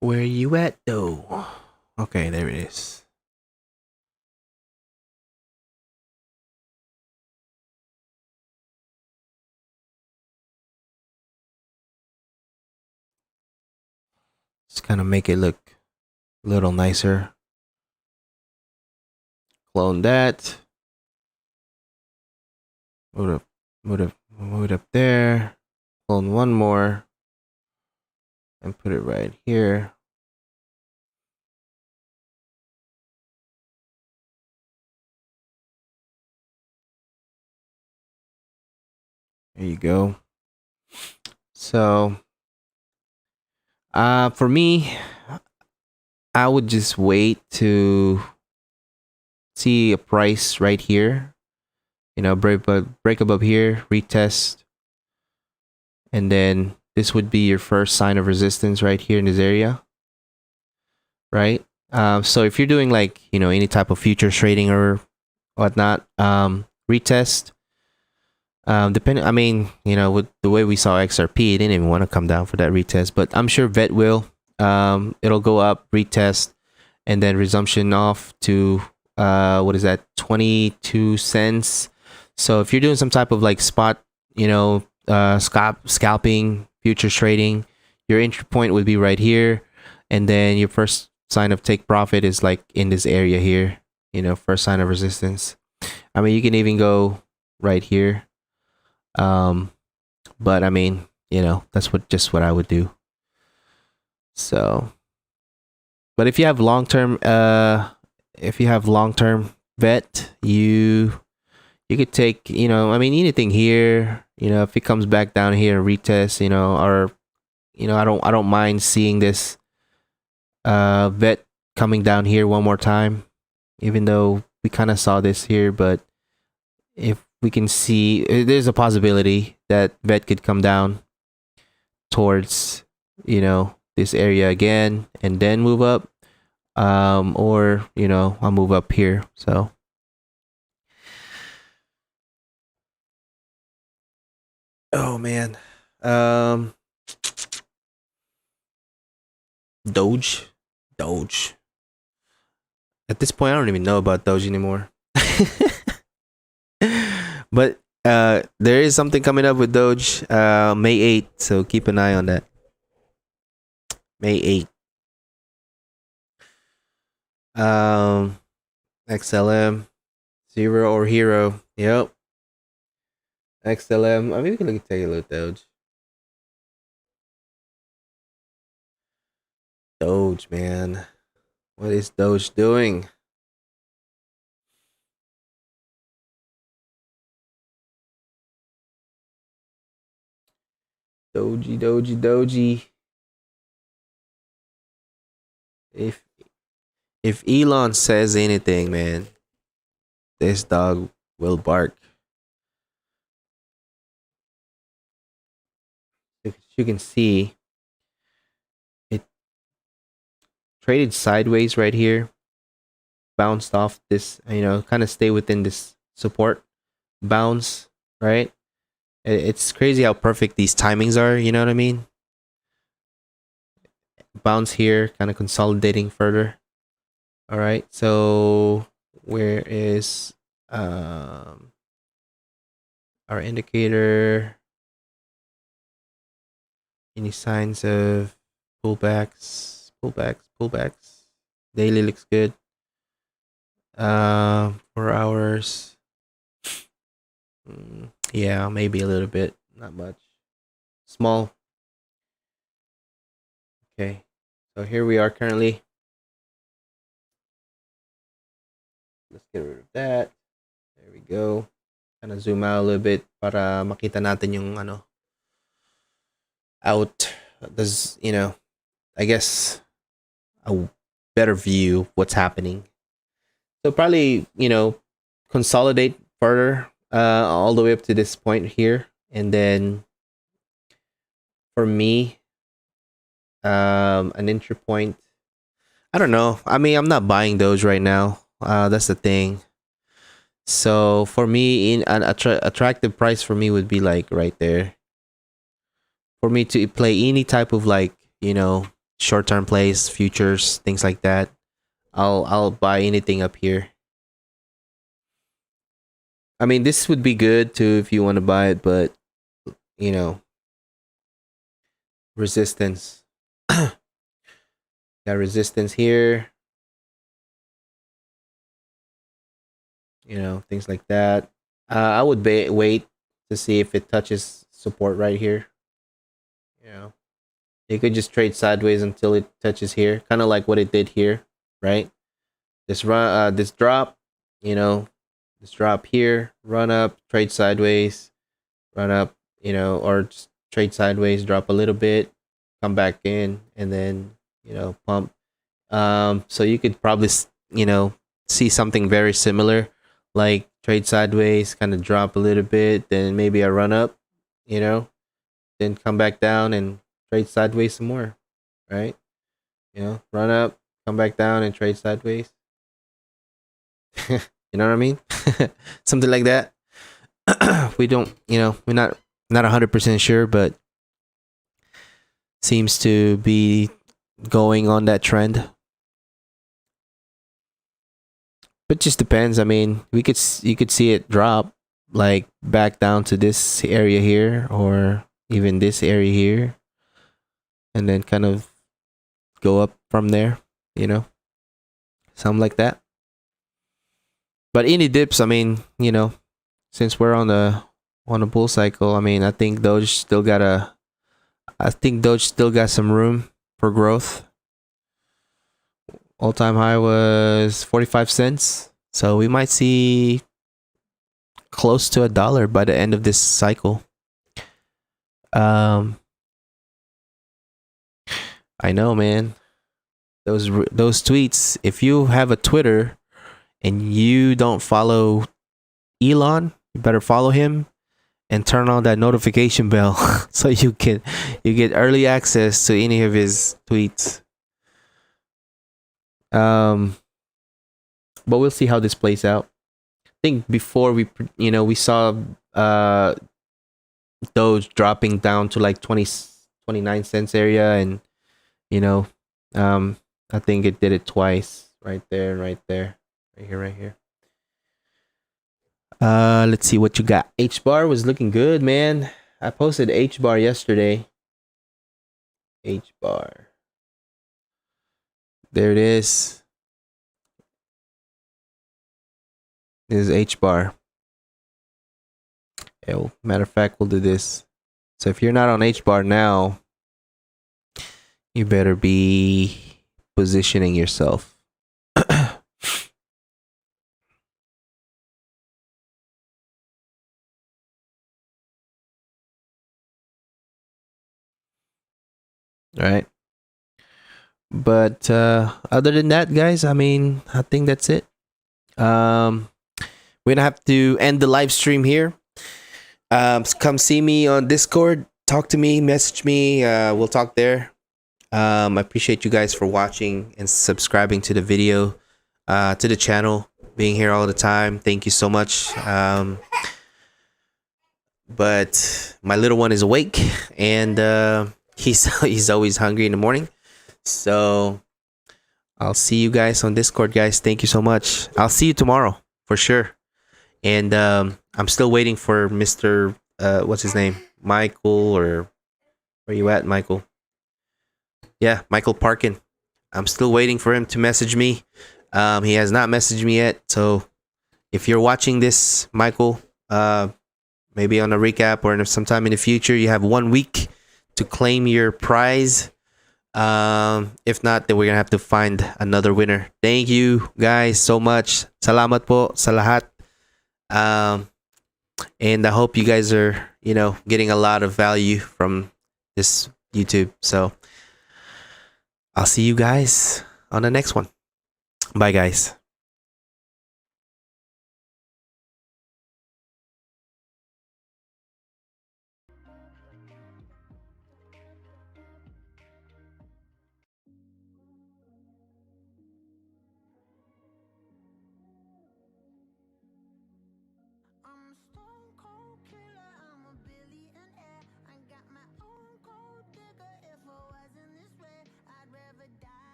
Speaker 1: Where you at though? Okay, there it is. Just kind of make it look a little nicer. Clone that. Move it up there. Clone one more. And put it right here. There you go. So, for me, I would just wait to see a price right here. You know, break above here, retest, and then this would be your first sign of resistance right here in this area, right? So if you're doing like, you know, any type of futures trading or whatnot, retest. Depending, I mean, you know, with the way we saw XRP, it didn't even want to come down for that retest, but I'm sure VET will. it'll go up, retest, and then resumption off to what is that, 22 cents. So if you're doing some type of like spot, scalping, futures trading, your entry point would be right here, and then your first sign of take profit is like in this area here, first sign of resistance. I mean, you can even go right here, but I mean, that's just what I would do. So, but if you have long term vet, you could take, I mean, anything here, if it comes back down here and retest, or I don't mind seeing this vet coming down here one more time, even though we kind of saw this here. But if we can see, there's a possibility that vet could come down towards this area again and then move up, or I'll move up here. So oh man, Doge. At this point, I don't even know about Doge anymore. But there is something coming up with Doge, May 8th, so keep an eye on that. May 8th. XLM, Zero or Hero. Yep. XLM. I mean, we can take a look at Doge. Doge, man. What is Doge doing? Doji. If Elon says anything, man, this dog will bark. As you can see, it traded sideways right here, bounced off this, kind of stay within this support bounce, right? It's crazy how perfect these timings are, you know what I mean? Bounce here, kind of consolidating further. All right, so where is our indicator? Any signs of pullbacks? Daily looks good. 4 hours. Yeah, maybe a little bit, not much. Small. Okay, so here we are currently. Let's get rid of that. There we go. Kind of zoom out a little bit para makita natin yung out. Does, I guess a better view of what's happening. So probably, consolidate further all the way up to this point here. And then for me, an entry point, I don't know. I mean, I'm not buying those right now. That's the thing. So for me, in an attractive price for me would be like right there. For me to play any type of like, short-term plays, futures, things like that, I'll buy anything up here. I mean, this would be good too if you want to buy it, but resistance. Got resistance here. Things like that. I would wait to see if it touches support right here. You could just trade sideways until it touches here, kind of like what it did here, right? This drop, this drop here, run up, trade sideways, run up, or just trade sideways, drop a little bit, come back in, and then pump. So you could probably see something very similar, like trade sideways, kind of drop a little bit, then maybe a run up, then come back down and trade sideways some more, right? Run up, come back down and trade sideways. You know what I mean? Something like that. We don't, we're not 100% sure, but seems to be going on that trend. But just depends. I mean, you could see it drop like back down to this area here, or even this area here, and then kind of go up from there, you know, something like that. But any dips, I mean, you know, since we're on a bull cycle, I mean, I think Doge still got some room for growth. All-time high was 45 cents. So we might see close to $1 by the end of this cycle. I know, man. Those tweets, if you have a Twitter and you don't follow Elon, you better follow him and turn on that notification bell so you get early access to any of his tweets. But we'll see how this plays out. I think before we saw Doge dropping down to like 29 cents area, and I think it did it twice, right there, right here. Let's see what you got. HBAR was looking good, man. I posted HBAR yesterday. HBAR. There it is. This is HBAR. Oh, matter of fact, we'll do this. So if you're not on HBAR now, you better be positioning yourself. Right. But other than that, guys, I mean, I think that's it. We're gonna have to end the live stream here. Come see me on Discord, talk to me, message me, we'll talk there. I appreciate you guys for watching and subscribing to the video, to the channel, being here all the time. Thank you so much. But my little one is awake, and he's always hungry in the morning. So I'll see you guys on Discord, guys. Thank you so much. I'll see you tomorrow for sure. And I'm still waiting for Mr. What's his name? Michael, or where you at, Michael? Yeah, Michael Parkin. I'm still waiting for him to message me. He has not messaged me yet. So if you're watching this, Michael, maybe on a recap or sometime in the future, you have 1 week to claim your prize. If not, then we're gonna have to find another winner. Thank you guys so much. Salamat po sa lahat. And I hope you guys are, getting a lot of value from this YouTube. So I'll see you guys on the next one. Bye, guys.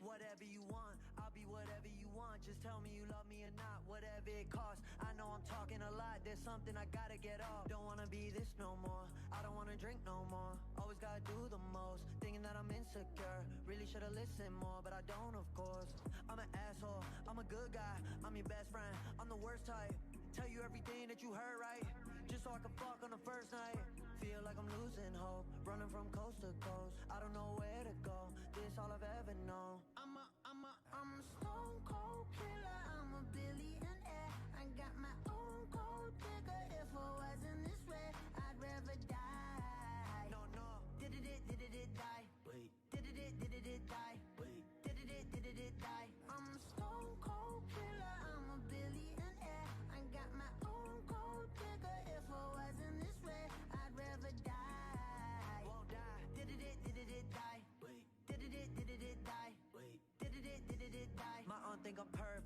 Speaker 2: Whatever you want, I'll be whatever you want. Just tell me you love me or not, whatever it costs. I know I'm talking a lot, there's something I gotta get off. Don't wanna be this no more, I don't wanna drink no more. Always gotta do the most, thinking that I'm insecure. Really should've listened more, but I don't, of course. I'm an asshole, I'm a good guy, I'm your best friend, I'm the worst type. Tell you everything that you heard right, just so I can fuck on the first night. Feel like I'm losing hope, running from coast to coast. I don't know where to go, this all I've ever known. I'm a stone cold killer, I'm a billionaire. I got my own gold digger. If I wasn't this way, I'd rather die. No, did it die? Wait, did it die? Wait, did it die? I'm a stone cold killer, I'm a billionaire. I got my own gold digger. If I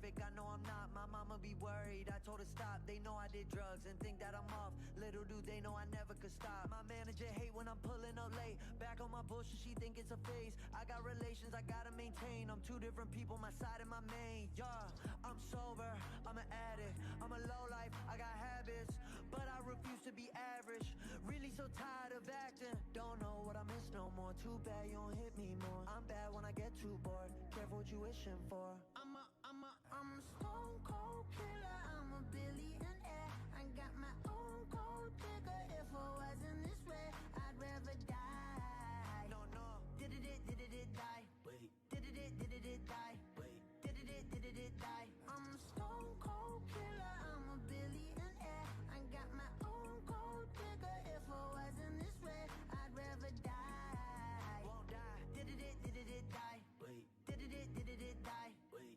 Speaker 2: perfect, I know I'm not. My mama be worried, I told her stop. They know I did drugs and think that I'm off. Little do they know I never could stop. My manager hate when I'm pulling up late. Back on my bullshit, she think it's a phase. I got relations I gotta maintain. I'm two different people, my side and my main. Yeah, I'm sober, I'm an addict. I'm a low life, I got habits, but I refuse to be average. Really so tired of acting. Don't know what I miss no more. Too bad you don't hit me more. I'm bad when I get too bored. Careful what you wishing for. I'm a stone cold killer. I'm a billionaire. I got my own gold digger. If I wasn't this way, I'd rather die. No, did it die? Wait, did it die? Wait, did it die? I'm a stone cold killer. I'm a billionaire. I got my own gold digger. If I wasn't this way, I'd rather die. Won't die. Did it die? Wait, did it die? Wait.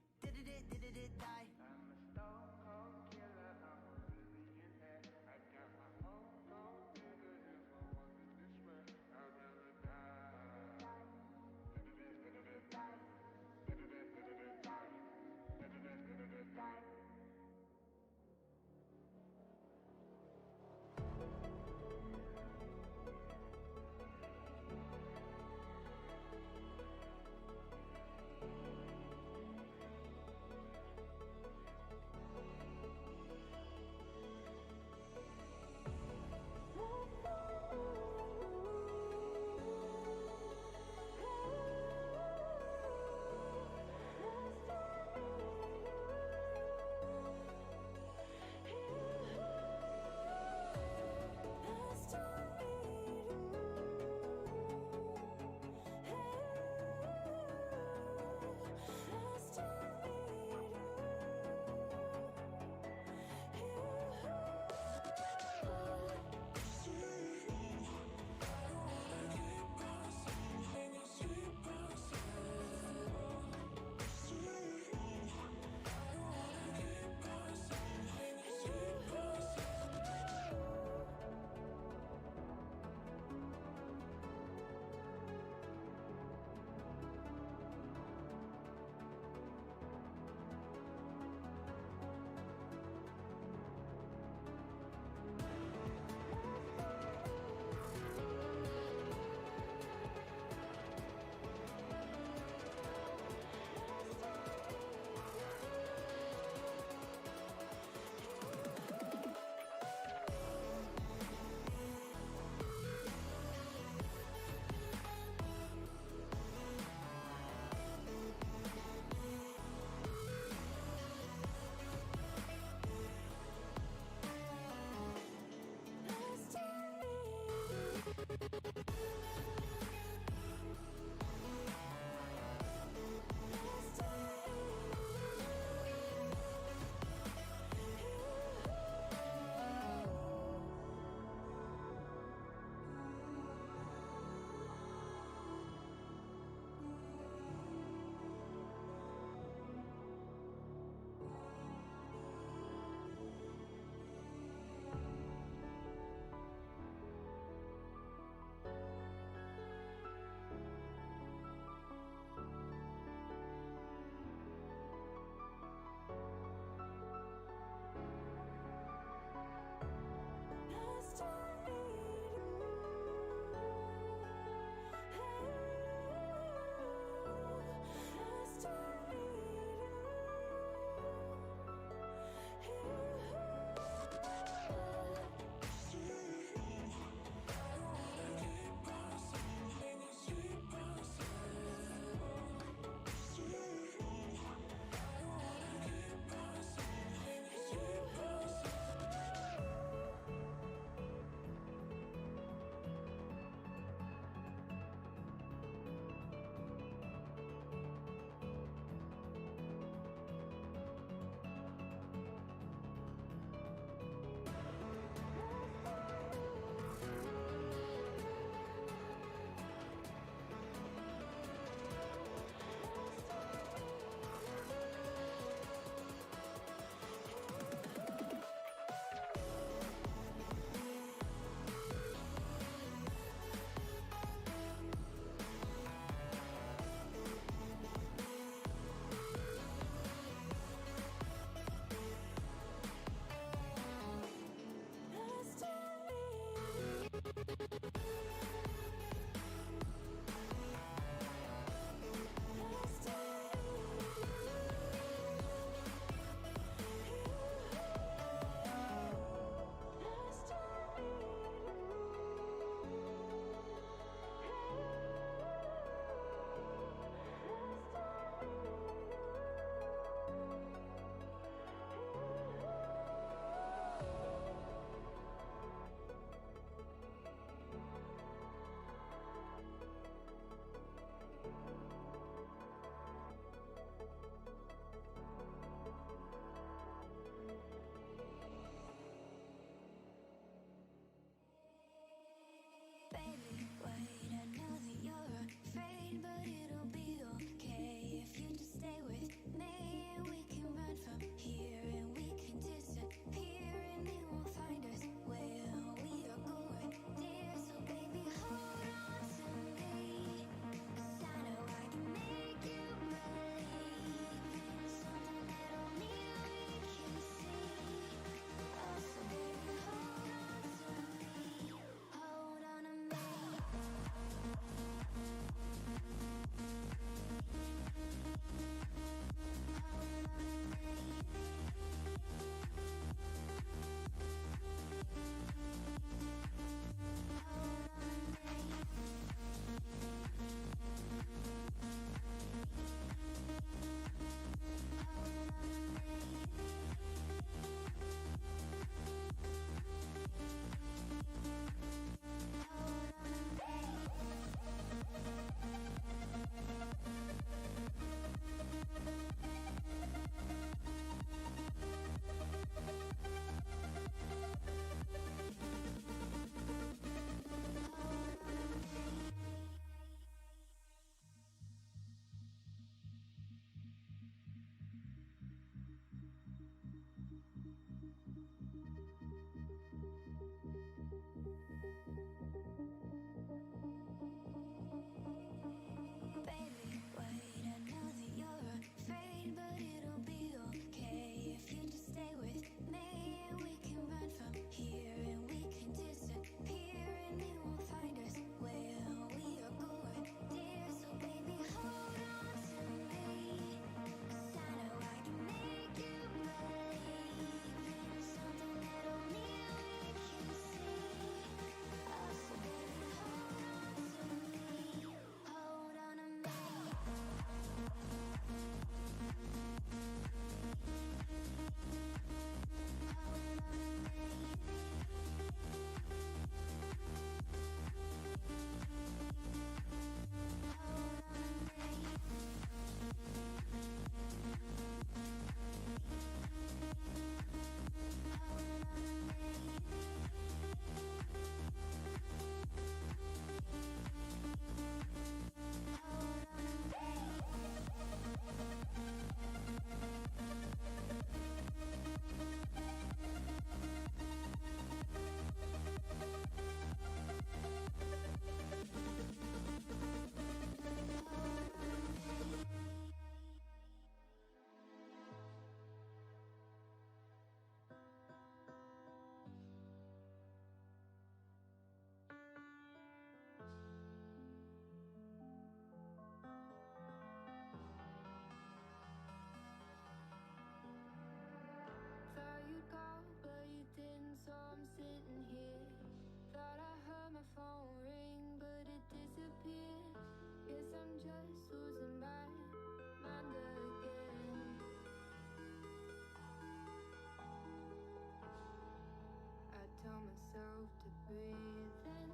Speaker 3: breathing,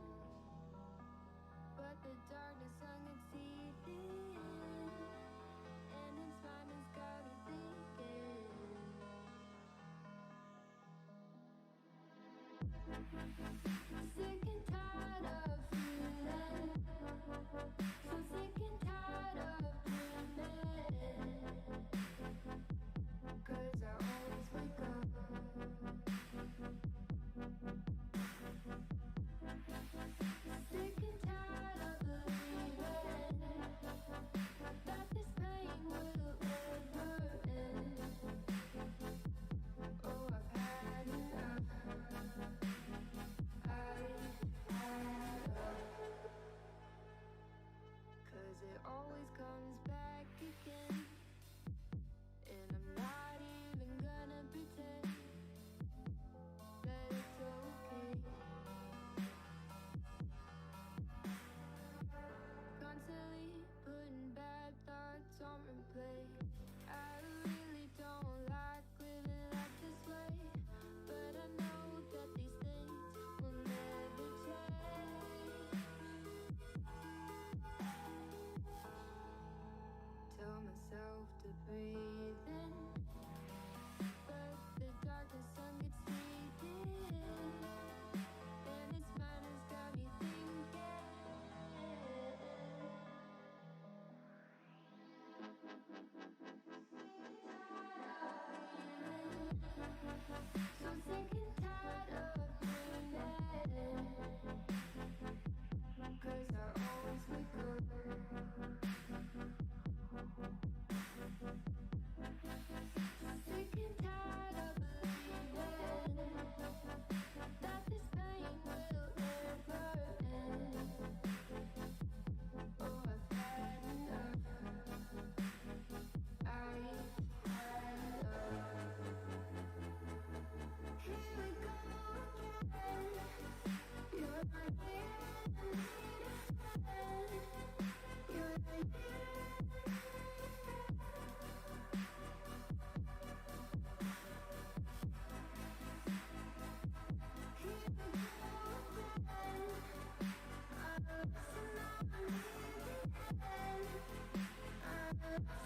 Speaker 3: but the darkness hung its teeth in, and its mind has got me thinking. Sick and tired of feeling, so sick and tired of dreaming, 'cause I always wake up. Sick and tired of believing that this pain will never end. Oh, I've had enough. I've had enough. 'Cause it always comes back again, and I'm not even gonna pretend that it's okay. Constantly putting bad thoughts on replay. I really don't like living life this way, but I know that these things will never change. Tell myself to breathe in, but the darkness sun gets deep in, and its mind has got me thinking. So sick and tired of dreaming, 'cause I always wake up. Sick and tired of believing that this pain will never end. Oh, I've had enough. I've had enough. Here we go again. You're not here to need a friend. You're not here. Here we go again. I'm losing all my end. I'm losing.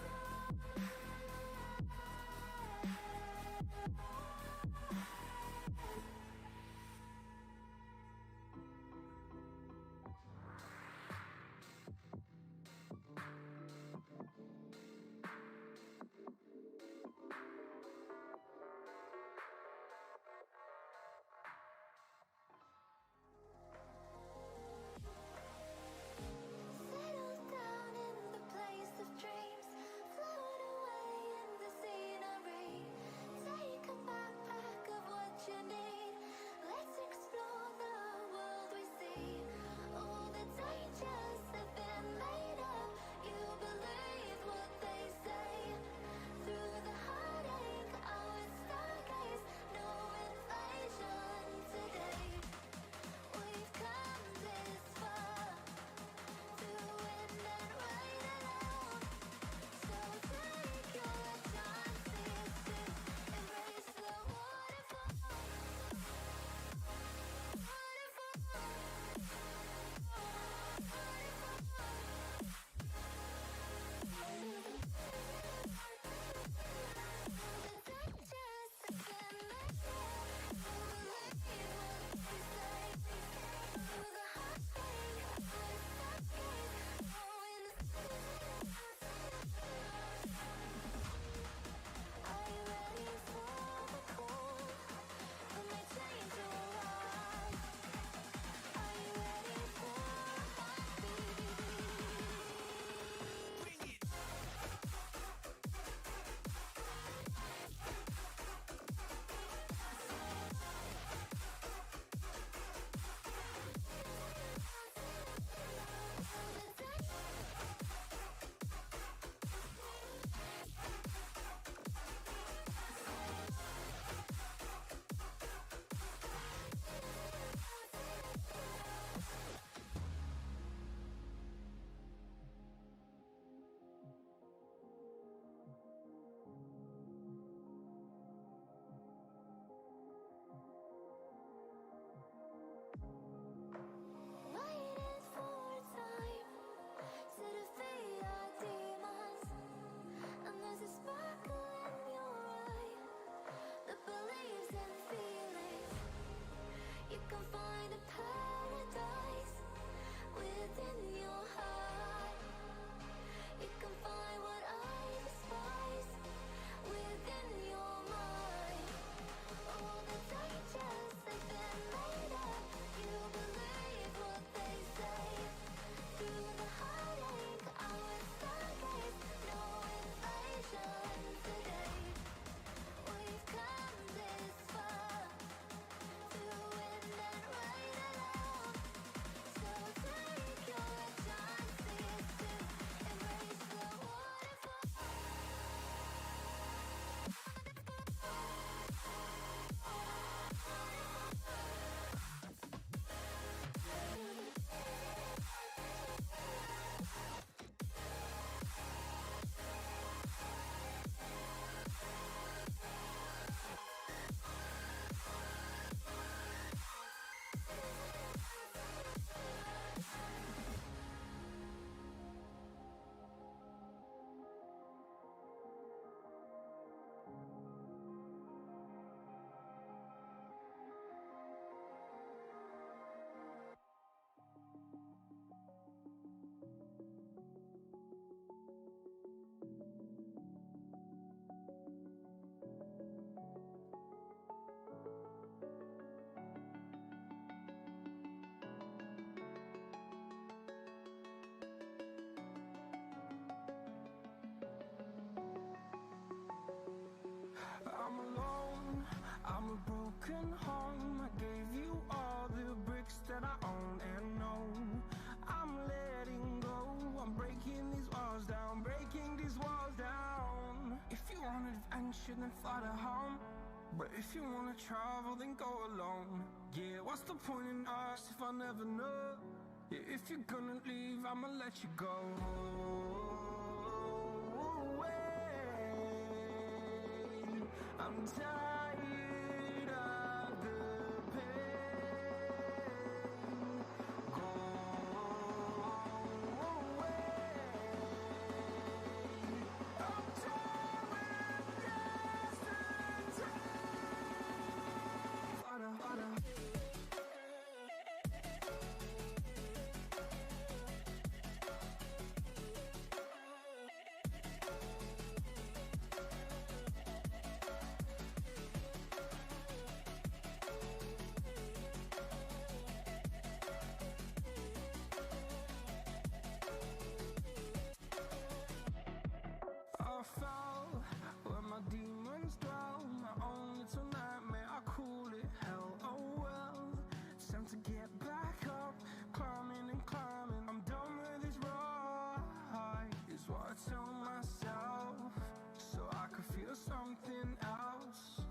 Speaker 3: can find a paradise within your heart. You can find what I despise within your mind. All the dangers have been made up. You believe what they say. Through the heartache, I would stargaze. No invasion today. We've come this far to win and ride alone. So take your chances to embrace the waterfall.
Speaker 4: I'm alone, I'm a broken home. I gave you all the bricks that I own and know. I'm letting go, I'm breaking these walls down, breaking these walls down. If you want adventure, then fly to home. But if you wanna travel, then go alone. Yeah, what's the point in us if I never know? Yeah, if you're gonna leave, I'ma let you go. I'm tired of the pain. Go away. I'm tired with yesterday. Harder. I fell where my demons dwell. My own little nightmare, I call it hell. Oh well, it's time to get back up, climbing and climbing. I'm done with this ride, is what I tell myself, so I could feel something else.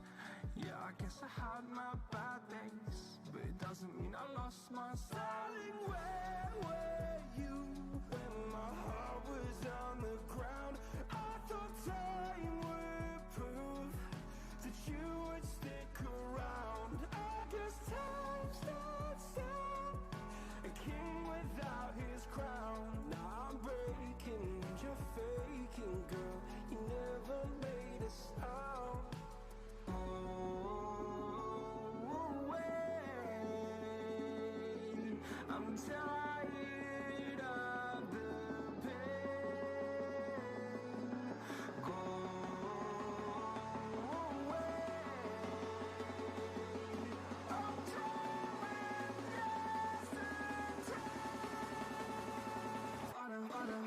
Speaker 4: Yeah, I guess I had my bad days, but it doesn't mean I lost my style. Darling, where were you when my heart was on the ground? I thought time would prove that you would stick around. I guess time stands still, a king without his crown. Now I'm breaking and you're faking, girl. You never made a sound. I'm tired of the pain. Go away. I'm tired with yesterday. Harder.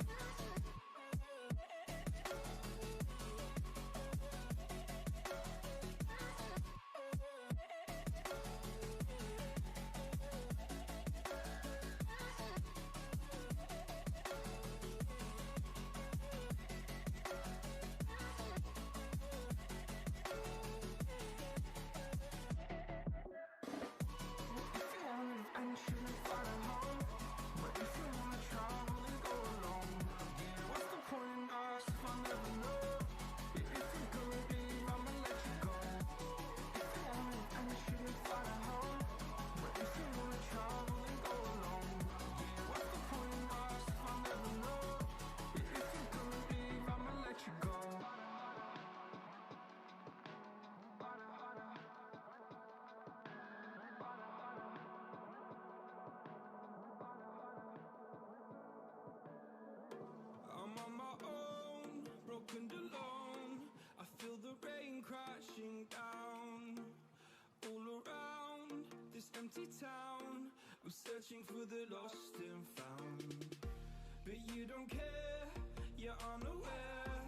Speaker 4: broken alone. I feel the rain crashing down all around this empty town. I'm searching for the lost and found, but you don't care, you're unaware.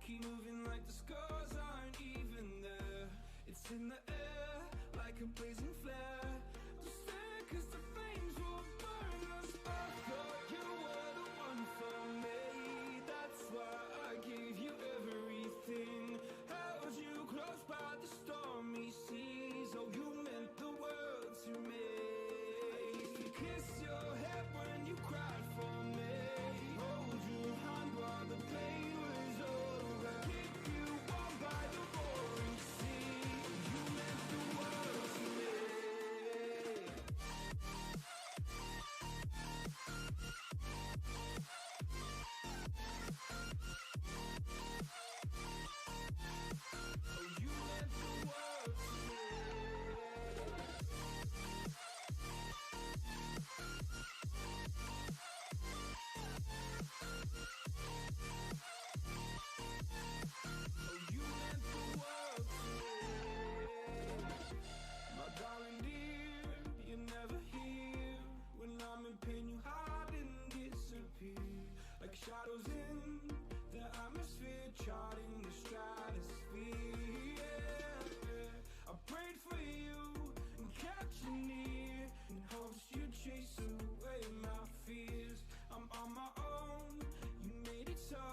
Speaker 4: Keep moving like the scars aren't even there. It's in the air like a blazing flare. Don't stare 'cause the flames will burn us. I thought you were the one for me. That's why I gave you everything. Held you close by the stormy seas. Oh, you meant the world to me. I used to kiss your head when you cried for me. Hold your hand while the pain was over. Keep you warm by the roaring sea. You meant the world to me. Oh, you meant the world to me. Oh, you meant the world to me. My darling dear, you're never here. When I'm in pain, you hide and disappear. Like shadows in the atmosphere, charting the stratosphere. Yeah. I prayed for you and kept you near, in hopes you'd chase away my fears. I'm on my own, you made it so,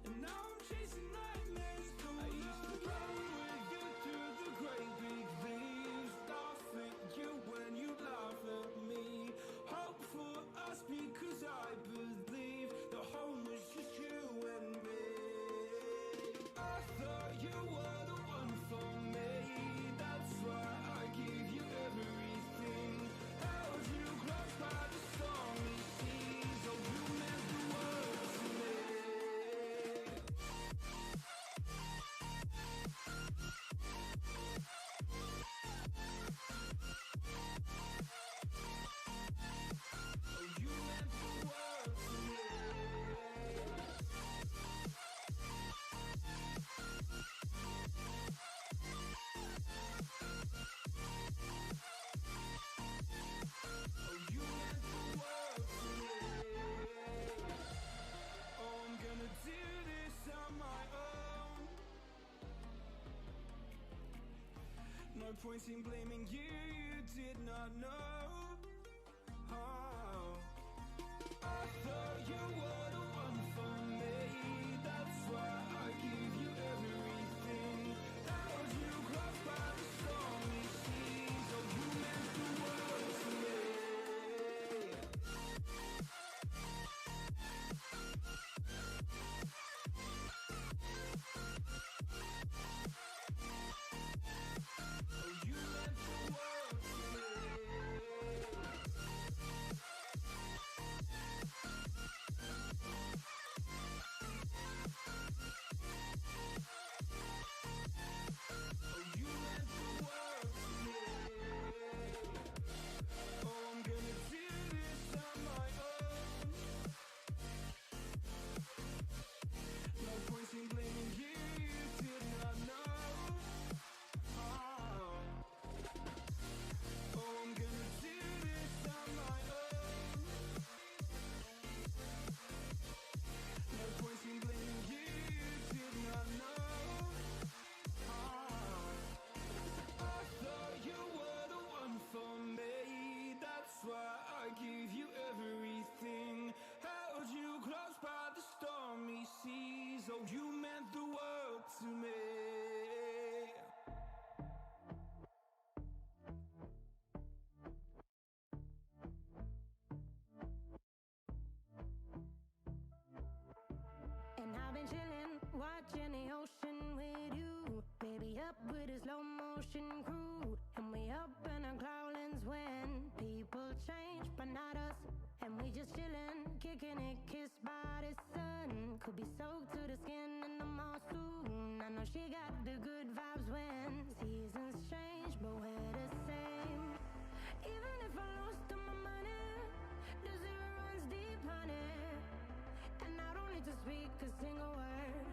Speaker 4: and now I'm chasing nightmares. I used to run with you through the great big leaves, laugh at you when you laugh at me. Hope for us because I believe the home was just you and me. I thought you were the one for me. That's why I gave you everything. Held you close by the stormy seas. Oh, you meant the world to me. Oh, you meant the world to me. Oh, you meant the world to me. Oh, I'm gonna do this on my own. No point in blaming you, you did not know. Oh, I thought you were the one for me. That's why I gave you everything. Held you close by the stormy seas. Oh, you meant the world to me. Oh, you meant the world to me. Oh, you meant the world to me. Oh, I'm gonna do this on my own. No point in blaming you, you did not know. Oh, I'm gonna do this on my own. No point in blaming you, you did not know. I thought you were the one for me. That's why I gave you everything. Held you close by the stormy seas. Oh, you meant the world to me.
Speaker 5: And I've been chillin', watching the ocean with you. Baby, up with a slow motion crew. And we up in our cloudlands when people change, but not us. And we just chillin', kicking it, kissed by the sun. Could be soaked to the skin in the mall soon. I know she got the good vibes when seasons change, but we're the same. Even if I lost all my money, the zero runs deep, honey. And I don't need to speak a single word.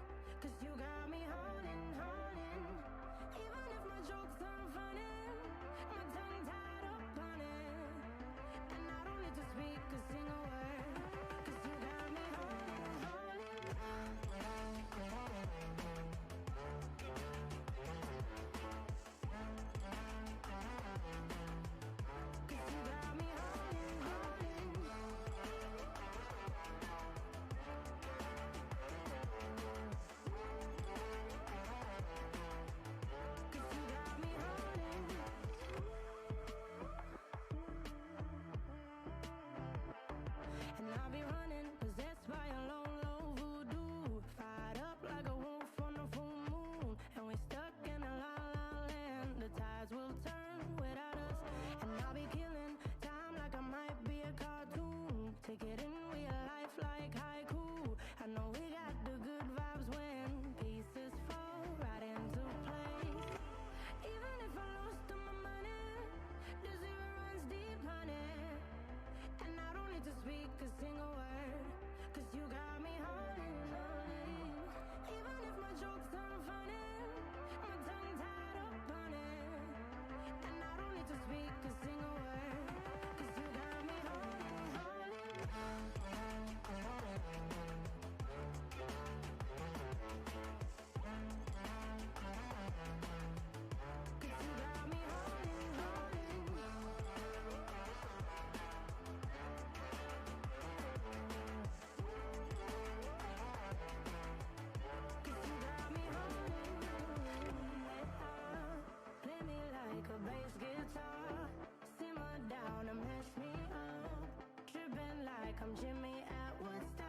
Speaker 5: like I'm Jimmy at Woodstock.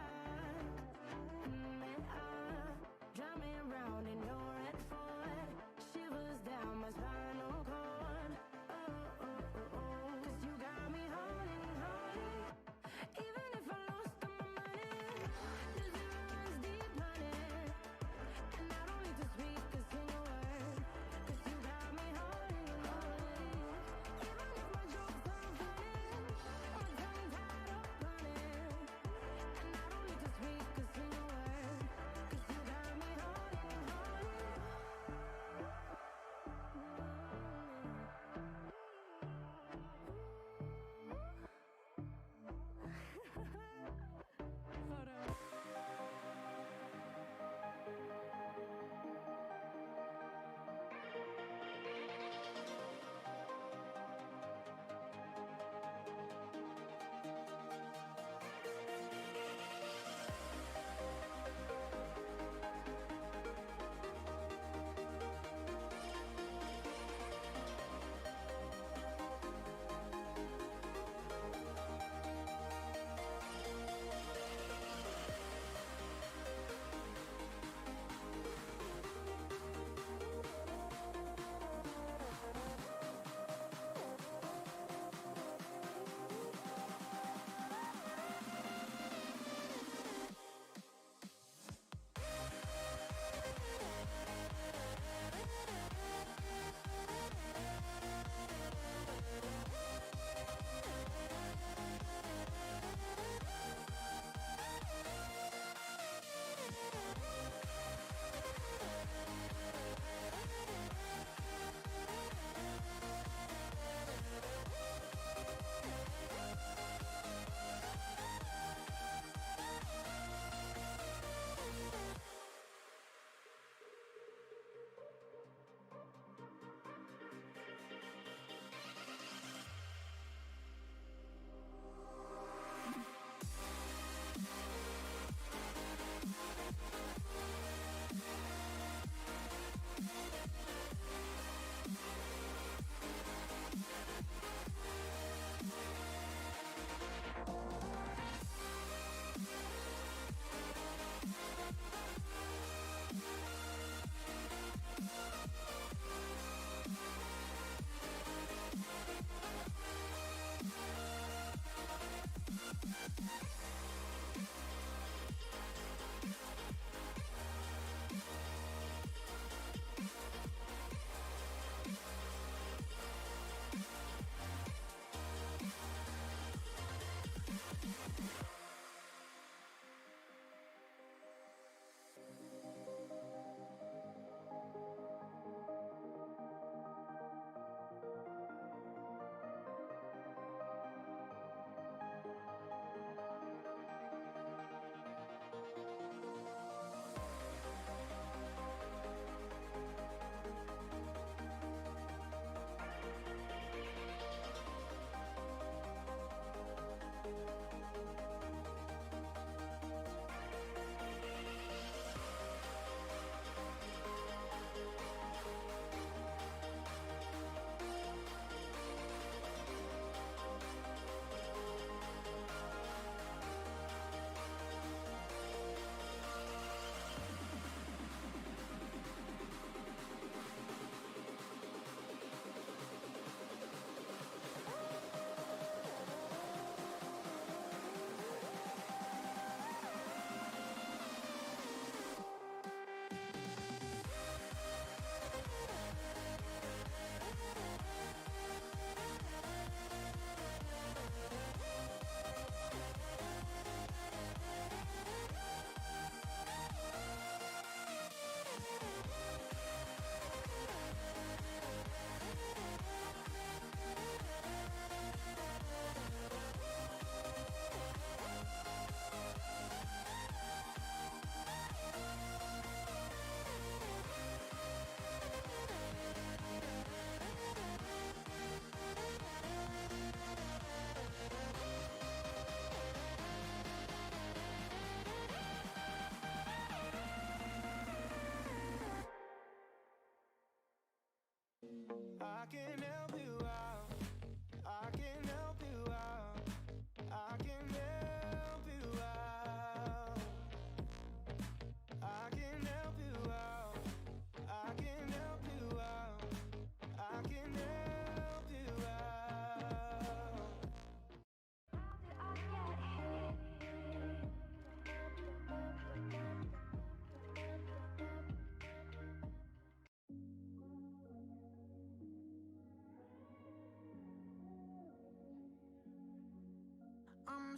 Speaker 5: And drive me around in no red Ford. Shivers down my spinal cord. Oh, oh, oh, oh. 'Cause you got me holding, holding. Even if I lost all my money, the zero runs deep, honey. And I don't need to speak a single word. 'Cause you got me holding, holding. Even if my jokes aren't funny, my tongue tied up on it.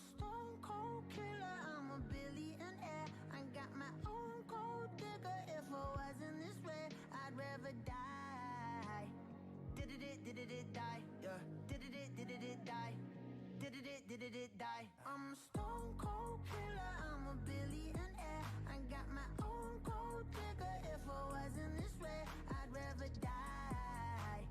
Speaker 5: a stone cold killer, I'm a billionaire. I got my own gold digger. If I wasn't this way, I'd rather die. Did it die? Yeah. Did it die? Did it die? I'm a stone cold killer, I'm a billionaire. I got my own gold digger. If I wasn't this way, I'd rather die.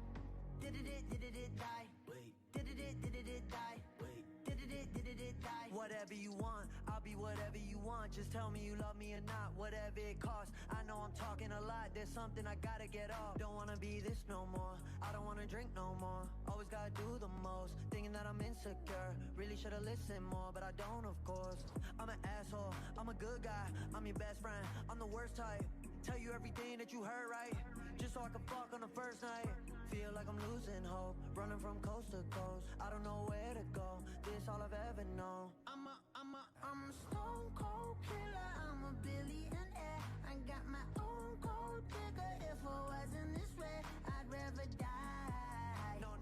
Speaker 5: Did it die? Wait. Did it die? Wait. Did it die? Whatever you want, I'll be whatever you want. Just tell me you love me or not, whatever it costs. I know I'm talking a lot, there's something I gotta get off. Don't wanna be this no more, I don't wanna drink no more. Always gotta do the most, thinking that I'm insecure. Really should've listened more, but I don't of course. I'm an asshole, I'm a good guy, I'm your best friend, I'm the worst type. Tell you everything that you heard right, just so I can fuck on the first night. Feel like I'm losing hope, running from coast to coast. I don't know where to go, this all I've ever known. I'm a stone cold killer, I'm a billionaire. I got my own gold digger. If I wasn't this way, I'd rather die. No.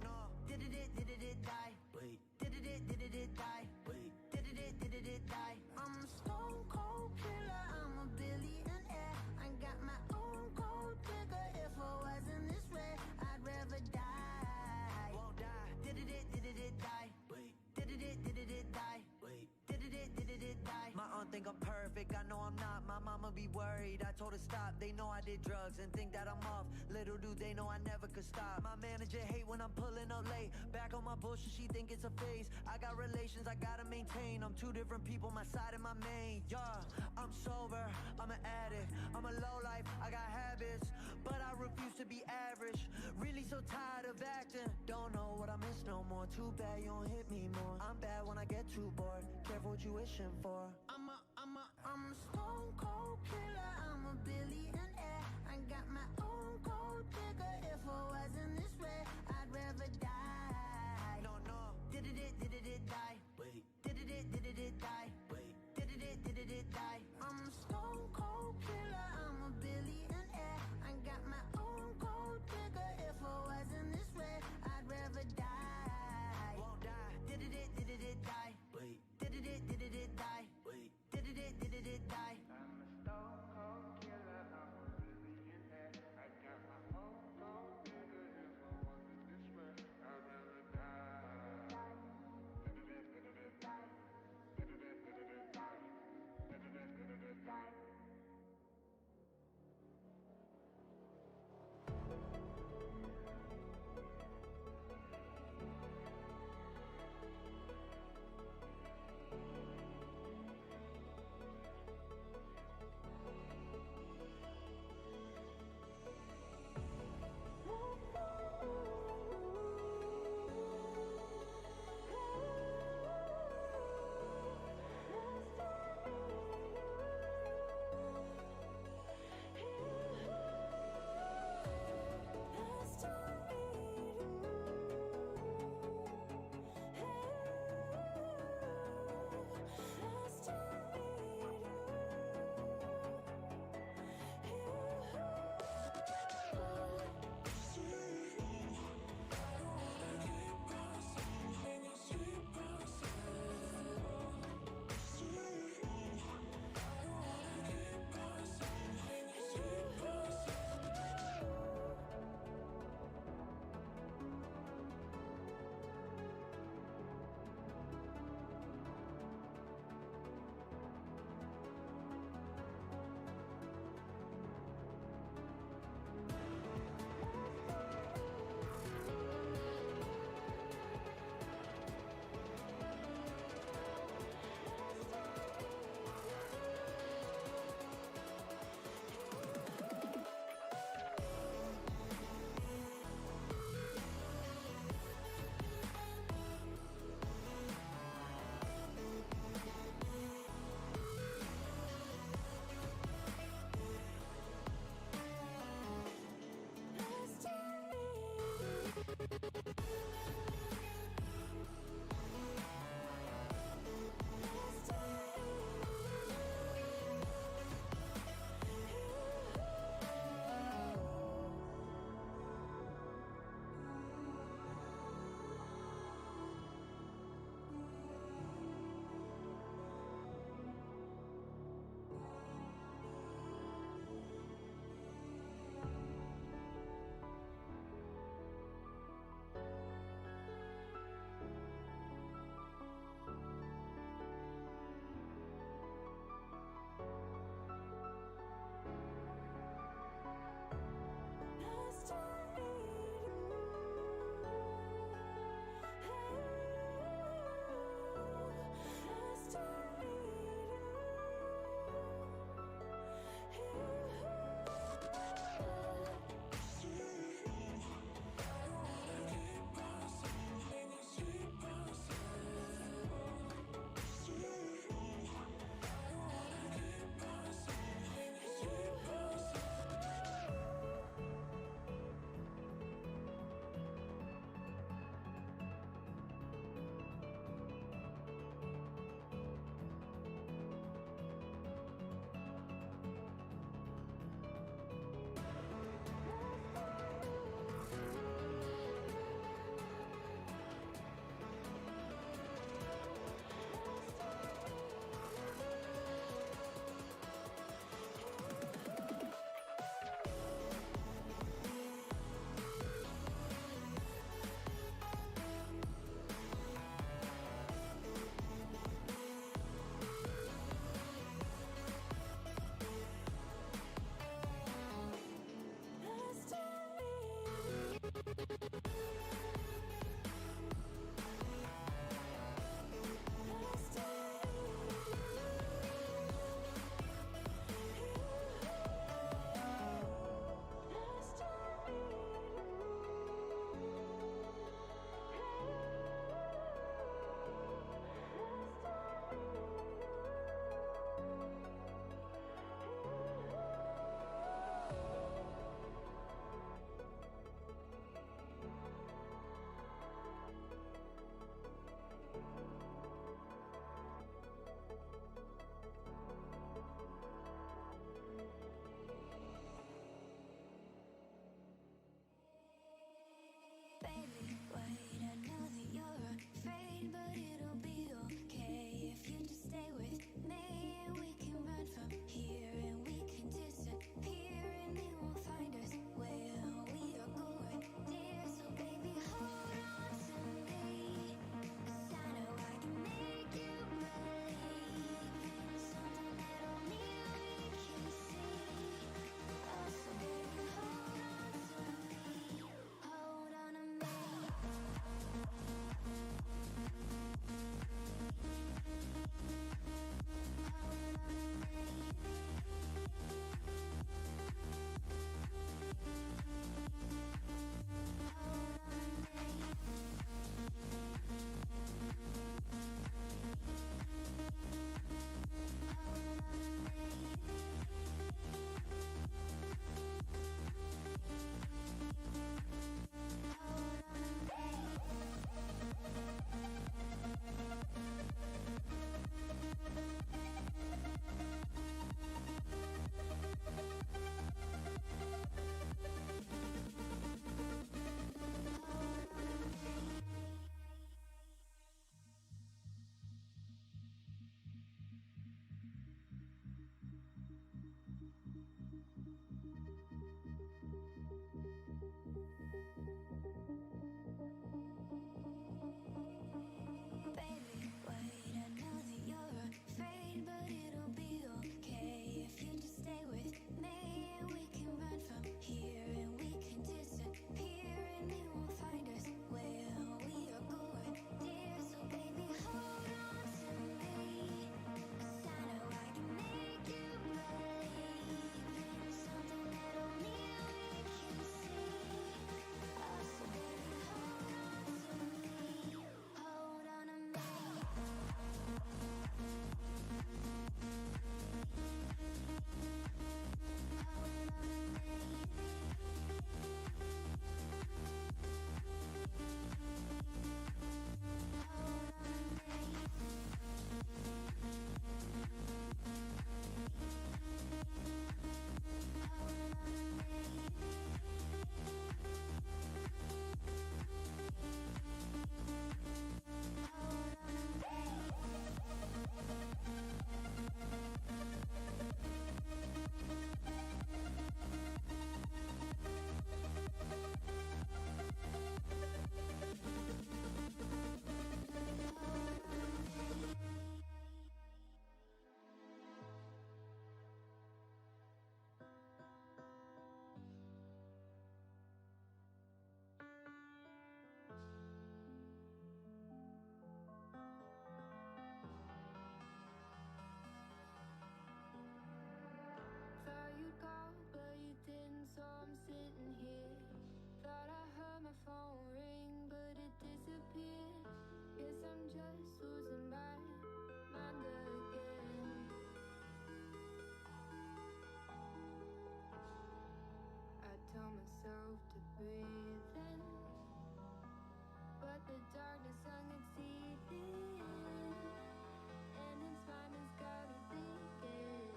Speaker 5: Did it die? Wait. Did it die? Wait. Did it die? I'm a stone cold killer, I'm a billionaire. I got my own gold digger. If I wasn't this way, I'd rather die. Won't die. Did it die? Wait. Did it die? Wait. Did it die? My aunt think I'm perfect, I know I'm not. My mama be worried, I told her stop. They know I did drugs and think that I'm off. Little do they know I never could stop. My manager hate when I'm pulling up late. Back on my bullshit, she think it's a phase. I got relations I gotta maintain. I'm two different people, my side and my main. Yeah, I'm sober, I'm an addict, I'm a low life, I got habits, but I refuse to be average. Really so tired of acting, don't know what I miss no more. Too bad you don't hit me more. I'm bad when I get too bored, careful what you wishing for. I'm a stone cold killer, I'm a billionaire. I got my own gold digger. If I wasn't this way, I'd rather die. No. Did it die? Wait. Did it die? Wait. Did it die? I'm a stone cold killer, I'm a billionaire. I got my own gold digger. If I wasn't this way, I'd rather die. Won't die. Did it die? Wait. Did it die? Wait. Did it die?
Speaker 4: I'm a stone cold killer, I'm a billionaire.
Speaker 3: breathe in, but the darkness unexceeded, and in time has got me thinking.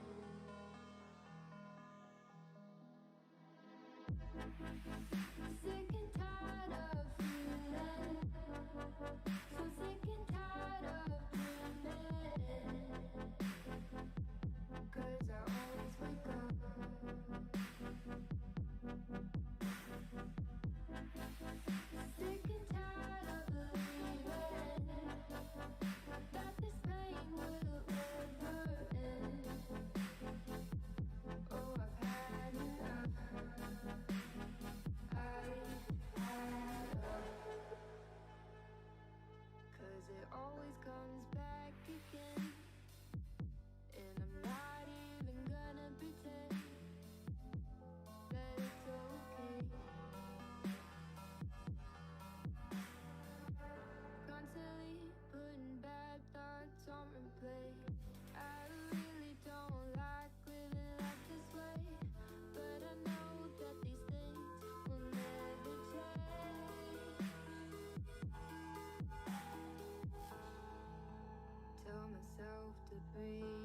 Speaker 3: Sick and tired of feeling, so sick and tired of dreaming, 'cause I always wake up sick and tired of believing that this pain will ever end. Oh, I've had enough. Cause it always comes back again, and I'm not even gonna pretend that it's okay. Constantly putting bad thoughts on replay. I really don't like living life this way, but I know that these things will never change. Tell myself to breathe